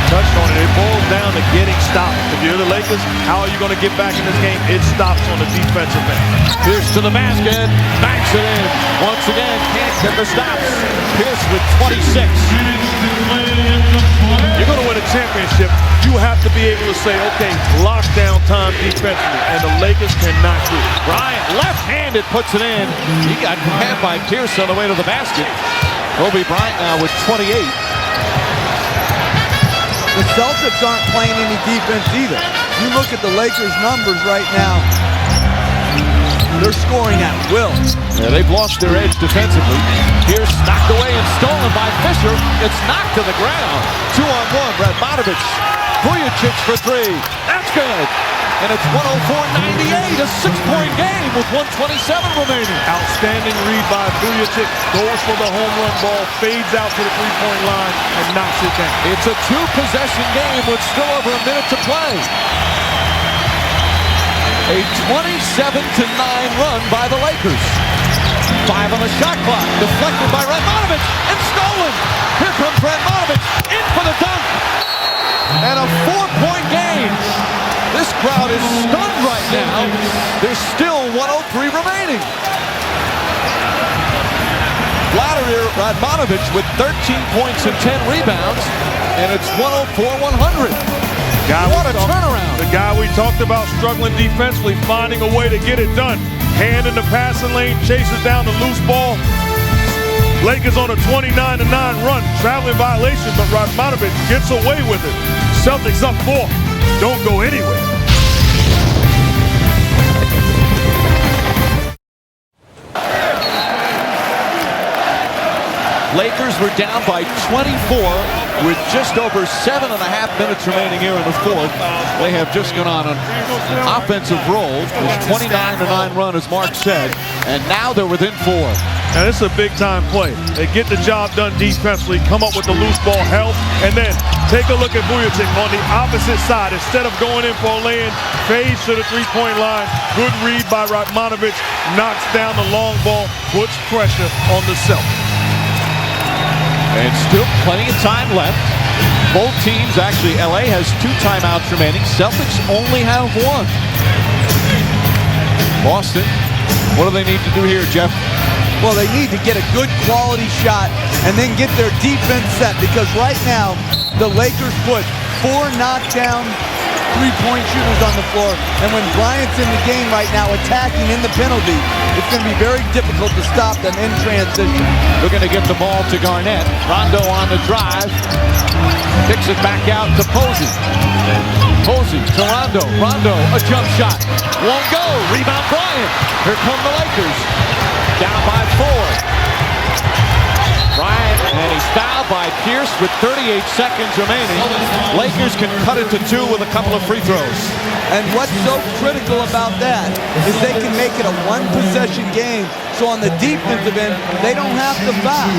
[SPEAKER 4] Touched on it. It boils down to getting stops. If you're the Lakers, how are you going to get back in this game? It stops on the defensive end.
[SPEAKER 1] Pierce to the basket, banks it in. Once again, can't get the stops. Pierce with 26.
[SPEAKER 4] You're going to win a championship. You have to be able to say, okay, lockdown time defensively, and the Lakers cannot do it.
[SPEAKER 1] Bryant, left-handed, puts it in. He got grabbed by Pierce on the way to the basket. Kobe Bryant now with 28.
[SPEAKER 5] The Celtics aren't playing any defense either. You look at the Lakers' numbers right now. They're scoring at will.
[SPEAKER 1] Yeah, they've lost their edge defensively. Pierce knocked away and stolen by Fisher. It's knocked to the ground. 2-on-1. Radmanovic. Vujacic for 3. That's good. And it's 104-98, a 6-point game with 127 remaining.
[SPEAKER 4] Outstanding read by Vujacic. Goes for the home run ball, fades out to the three-point line, and knocks it down.
[SPEAKER 1] It's a 2-possession game with still over a minute to play. A 27-9 run by the Lakers. 5 on the shot clock, deflected by Radmanovic, and stolen. Here comes Radmanovic, in for the dunk. And a 4-point game. This crowd is stunned right now. There's still 103 remaining. Radmanovich with 13 points and 10 rebounds, and it's 104-100. What a turnaround.
[SPEAKER 4] The guy we talked about struggling defensively, finding a way to get it done. Hand in the passing lane, chases down the loose ball. Lakers on a 29-9 run, traveling violation, but Radmanovich gets away with it. Celtics up 4. Don't go anywhere.
[SPEAKER 1] Lakers were down by 24 with just over 7.5 minutes remaining here in the fourth. They have just gone on an offensive roll. This 29-9 run, as Mark said, and now they're within 4.
[SPEAKER 4] Now this is a big-time play. They get the job done defensively, come up with the loose ball help, and then take a look at Vujacic on the opposite side. Instead of going in for a lay-in, fades to the three-point line. Good read by Radmanovich, knocks down the long ball, puts pressure on the Celtics.
[SPEAKER 1] And still plenty of time left. Both teams, actually, LA has 2 timeouts remaining. Celtics only have 1. Boston, what do they need to do here, Jeff?
[SPEAKER 5] Well, they need to get a good quality shot and then get their defense set, because right now the Lakers put 4 knockdown three-point shooters on the floor, and when Bryant's in the game right now attacking in the penalty, it's going to be very difficult to stop them in transition.
[SPEAKER 1] They're going to get the ball to Garnett. Rondo on the drive. Kicks it back out to Posey. Posey to Rondo. Rondo, a jump shot. Won't go. Rebound Bryant. Here come the Lakers. Down by 4. Bryant, and he's fouled by Pierce with 38 seconds remaining. Lakers can cut it to 2 with a couple of free throws.
[SPEAKER 5] And what's so critical about that is they can make it a one-possession game, so on the defensive end, they don't have to foul.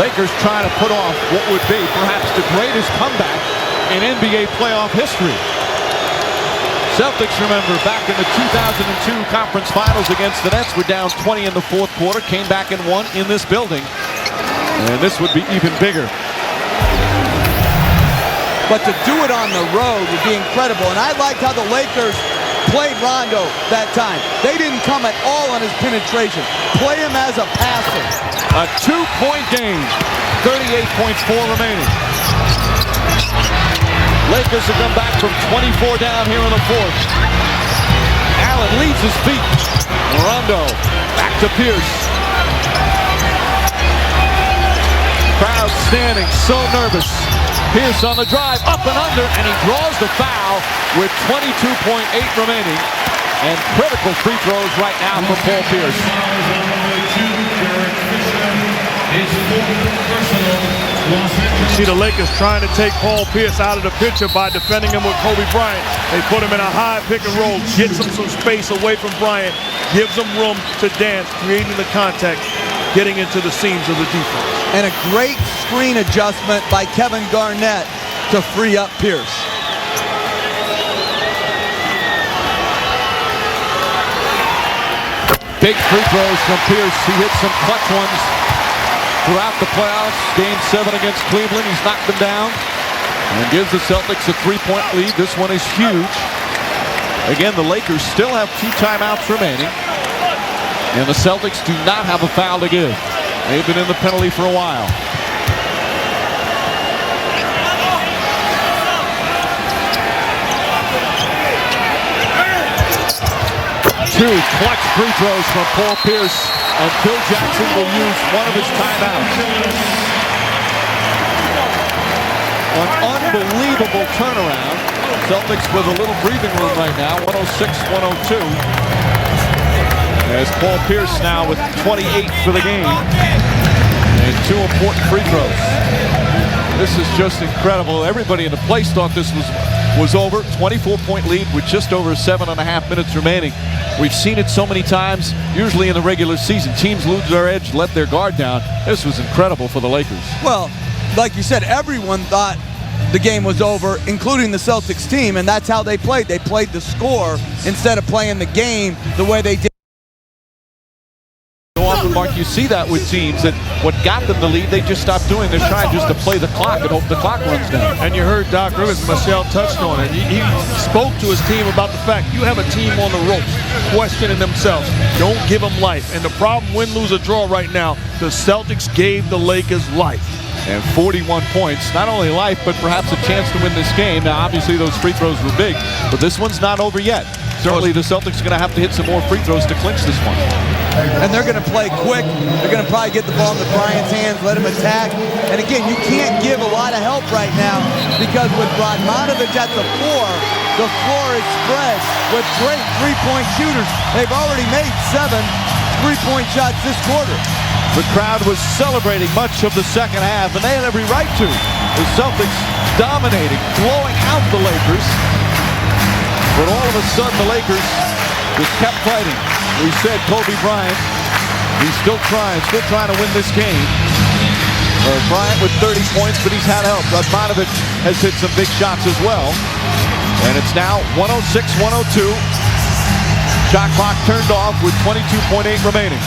[SPEAKER 1] Lakers trying to put off what would be perhaps the greatest comeback in NBA playoff history. Celtics, remember, back in the 2002 conference finals against the Nets, were down 20 in the fourth quarter, came back and won in this building. And this would be even bigger.
[SPEAKER 5] But to do it on the road would be incredible. And I liked how the Lakers played Rondo that time. They didn't come at all on his penetration. Play him as a passer.
[SPEAKER 1] A 2-point game, 38.4 remaining. Lakers have come back from 24 down here in the fourth. Allen leads his feet. Rondo back to Pierce. Crowd standing, so nervous. Pierce on the drive, up and under, and he draws the foul with 22.8 remaining. And critical free throws right now for Paul Pierce.
[SPEAKER 4] You see the Lakers trying to take Paul Pierce out of the picture by defending him with Kobe Bryant. They put him in a high pick and roll, gets him some space away from Bryant, gives him room to dance, creating the contact, getting into the seams of the defense.
[SPEAKER 5] And a great screen adjustment by Kevin Garnett to free up Pierce.
[SPEAKER 1] Big free throws from Pierce. He hit some clutch ones throughout the playoffs. Game 7 against Cleveland. He's knocked them down and gives the Celtics a 3-point lead. This one is huge. Again, the Lakers still have 2 timeouts remaining, and the Celtics do not have a foul to give. They've been in the penalty for a while. Two clutch free throws from Paul Pierce, and Phil Jackson will use one of his timeouts. An unbelievable turnaround. Celtics with a little breathing room right now, 106-102. As Paul Pierce now with 28 for the game, and 2 important free throws. This is just incredible. Everybody in the place thought this was over. 24-point lead with just over 7.5 minutes remaining. We've seen it so many times, usually in the regular season. Teams lose their edge, let their guard down. This was incredible for the Lakers.
[SPEAKER 5] Well, like you said, everyone thought the game was over, including the Celtics team, and that's how they played. They played the score instead of playing the game the way they did.
[SPEAKER 1] Go off the Mark, you see that with teams that what got them the lead, they just stopped doing. They're trying just to play the clock and hope the clock runs down.
[SPEAKER 4] And you heard Doc Rivers, Michelle touched on it. He spoke to his team about the fact you have a team on the ropes, questioning themselves. Don't give them life. And the problem, win, lose, or draw right now, the Celtics gave the Lakers life.
[SPEAKER 1] And 41 points, not only life, but perhaps a chance to win this game. Now, obviously, those free throws were big, but this one's not over yet. Certainly, the Celtics are going to have to hit some more free throws to clinch this one.
[SPEAKER 5] And they're going to play quick. They're going to probably get the ball into Bryant's hands, let him attack. And again, you can't give a lot of help right now because with Radmanovich at the floor is spread with great three-point shooters. They've already made 7 three-point shots this quarter.
[SPEAKER 1] The crowd was celebrating much of the second half, and they had every right to. The Celtics dominating, blowing out the Lakers. But all of a sudden, the Lakers just kept fighting. We said Kobe Bryant, he's still trying to win this game. Bryant with 30 points, but he's had help. Radmanovich has hit some big shots as well. And it's now 106-102. Shot clock turned off with 22.8 remaining.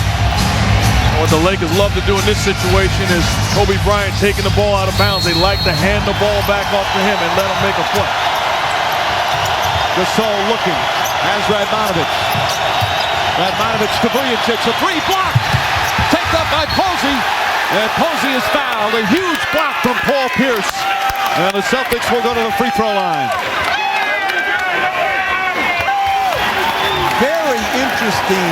[SPEAKER 4] What the Lakers love to do in this situation is Kobe Bryant taking the ball out of bounds. They like to hand the ball back off to him and let him make a play.
[SPEAKER 1] Gasol looking, has Radmanovich. Radmanovich to Vujacic, a three block. Taken up by Posey, and Posey is fouled. A huge block from Paul Pierce. And the Celtics will go to the free throw line.
[SPEAKER 5] Very interesting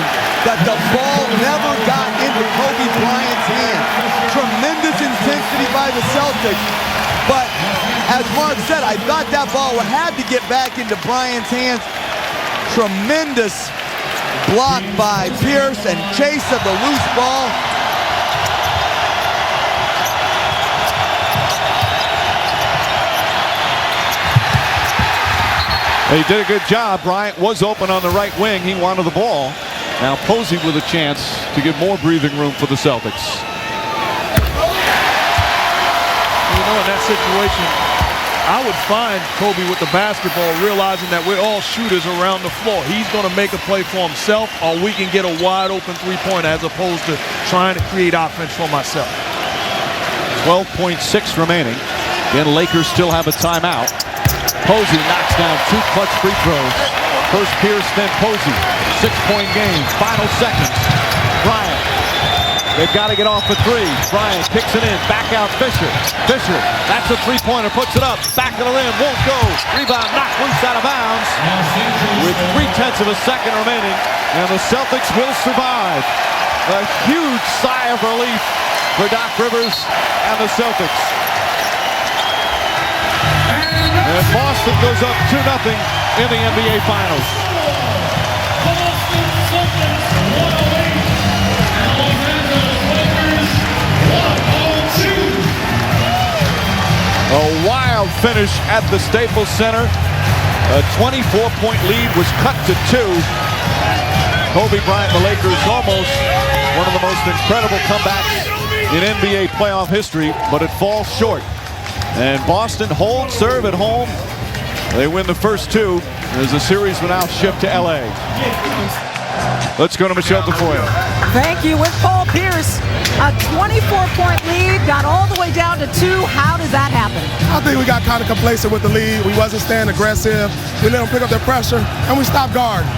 [SPEAKER 5] that the ball never got into Kobe Bryant's hand. Tremendous intensity by the Celtics. But as Mark said, I thought that ball had to get back into Bryant's hands. Tremendous block by Pierce and chase of the loose ball.
[SPEAKER 1] He did a good job. Bryant was open on the right wing. He wanted the ball. Now Posey with a chance to give more breathing room for the Celtics.
[SPEAKER 4] You know, in that situation, I would find Kobe with the basketball, realizing that we're all shooters around the floor. He's going to make a play for himself, or we can get a wide open three-pointer as opposed to trying to create offense for myself.
[SPEAKER 1] 12.6 remaining. Again, Lakers still have a timeout. Posey knocks down 2 clutch free throws. First Pierce, then Posey. 6-point game. Final seconds. Bryant. They've got to get off the 3. Bryant kicks it in. Back out Fisher. Fisher. That's a three-pointer. Puts it up. Back of the rim. Won't go. Rebound knocked loose out of bounds. With 0.3 of a second remaining. And the Celtics will survive. A huge sigh of relief for Doc Rivers and the Celtics. And Boston goes up 2-0 in the NBA Finals. A wild finish at the Staples Center. A 24-point lead was cut to 2. Kobe Bryant, the Lakers, almost one of the most incredible comebacks in NBA playoff history, but it falls short. And Boston holds serve at home. They win the first 2 as the series will now shift to LA. Let's go to Michelle Tafoya.
[SPEAKER 2] Thank you. With Paul Pierce, a 24-point lead, got all the way down to 2. How did that happen?
[SPEAKER 6] I think we got kind of complacent with the lead. We wasn't staying aggressive. We let them pick up their pressure, and we stopped guarding.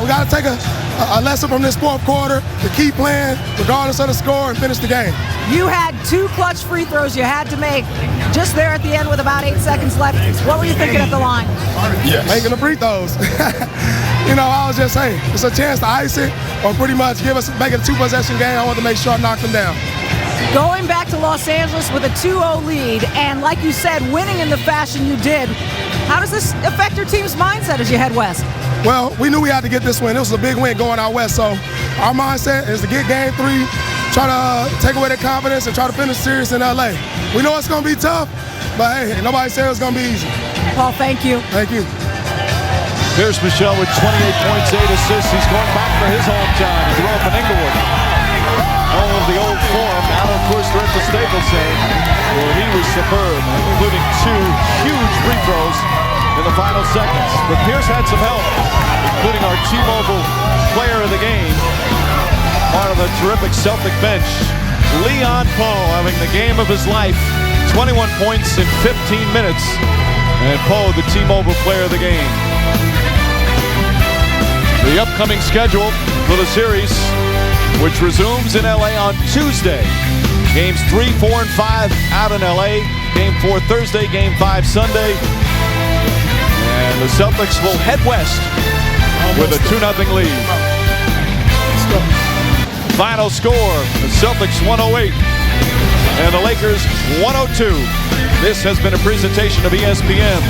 [SPEAKER 6] We got to take a lesson from this fourth quarter to keep playing regardless of the score and finish the game.
[SPEAKER 2] You had 2 clutch free throws you had to make just there at the end with about 8 seconds left. What were you thinking at the line?
[SPEAKER 6] Yes. Making the free throws. You know, I was just saying, it's a chance to ice it or pretty much make it a 2-possession game. I wanted to make sure I knocked them down.
[SPEAKER 2] Going back to Los Angeles with a 2-0 lead, and like you said, winning in the fashion you did, how does this affect your team's mindset as you head west?
[SPEAKER 6] Well, we knew we had to get this win. It was a big win going out west, so our mindset is to get game 3, try to take away their confidence, and try to finish the series in LA. We know it's going to be tough, but hey, nobody said it was going to be easy.
[SPEAKER 2] Paul, thank you.
[SPEAKER 6] Thank you.
[SPEAKER 1] Here's Michelle with 28 points, 8 assists. He's going back for his hometown. He grew up in Inglewood. Home of the old Forum. Now, of course, they're at the Staples Center, where he was superb, including 2 huge free throws in the final seconds. But Pierce had some help, including our T-Mobile player of the game, part of the terrific Celtic bench. Leon Poe having the game of his life. 21 points in 15 minutes. And Poe, the T-Mobile player of the game. The upcoming schedule for the series, which resumes in LA on Tuesday. Games 3, 4, and 5 out in LA. Game 4 Thursday, Game 5 Sunday. And the Celtics will head west with a 2-0 lead. Final score, the Celtics 108 and the Lakers 102. This has been a presentation of ESPN,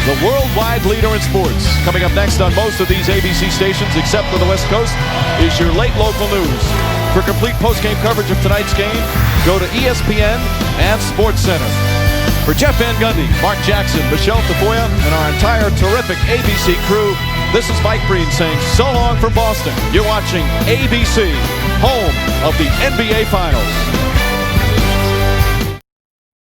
[SPEAKER 1] the worldwide leader in sports. Coming up next on most of these ABC stations, except for the West Coast, is your late local news. For complete post-game coverage of tonight's game, go to ESPN and SportsCenter. For Jeff Van Gundy, Mark Jackson, Michelle Tafoya, and our entire terrific ABC crew, this is Mike Breen saying so long from Boston. You're watching ABC, home of the NBA Finals.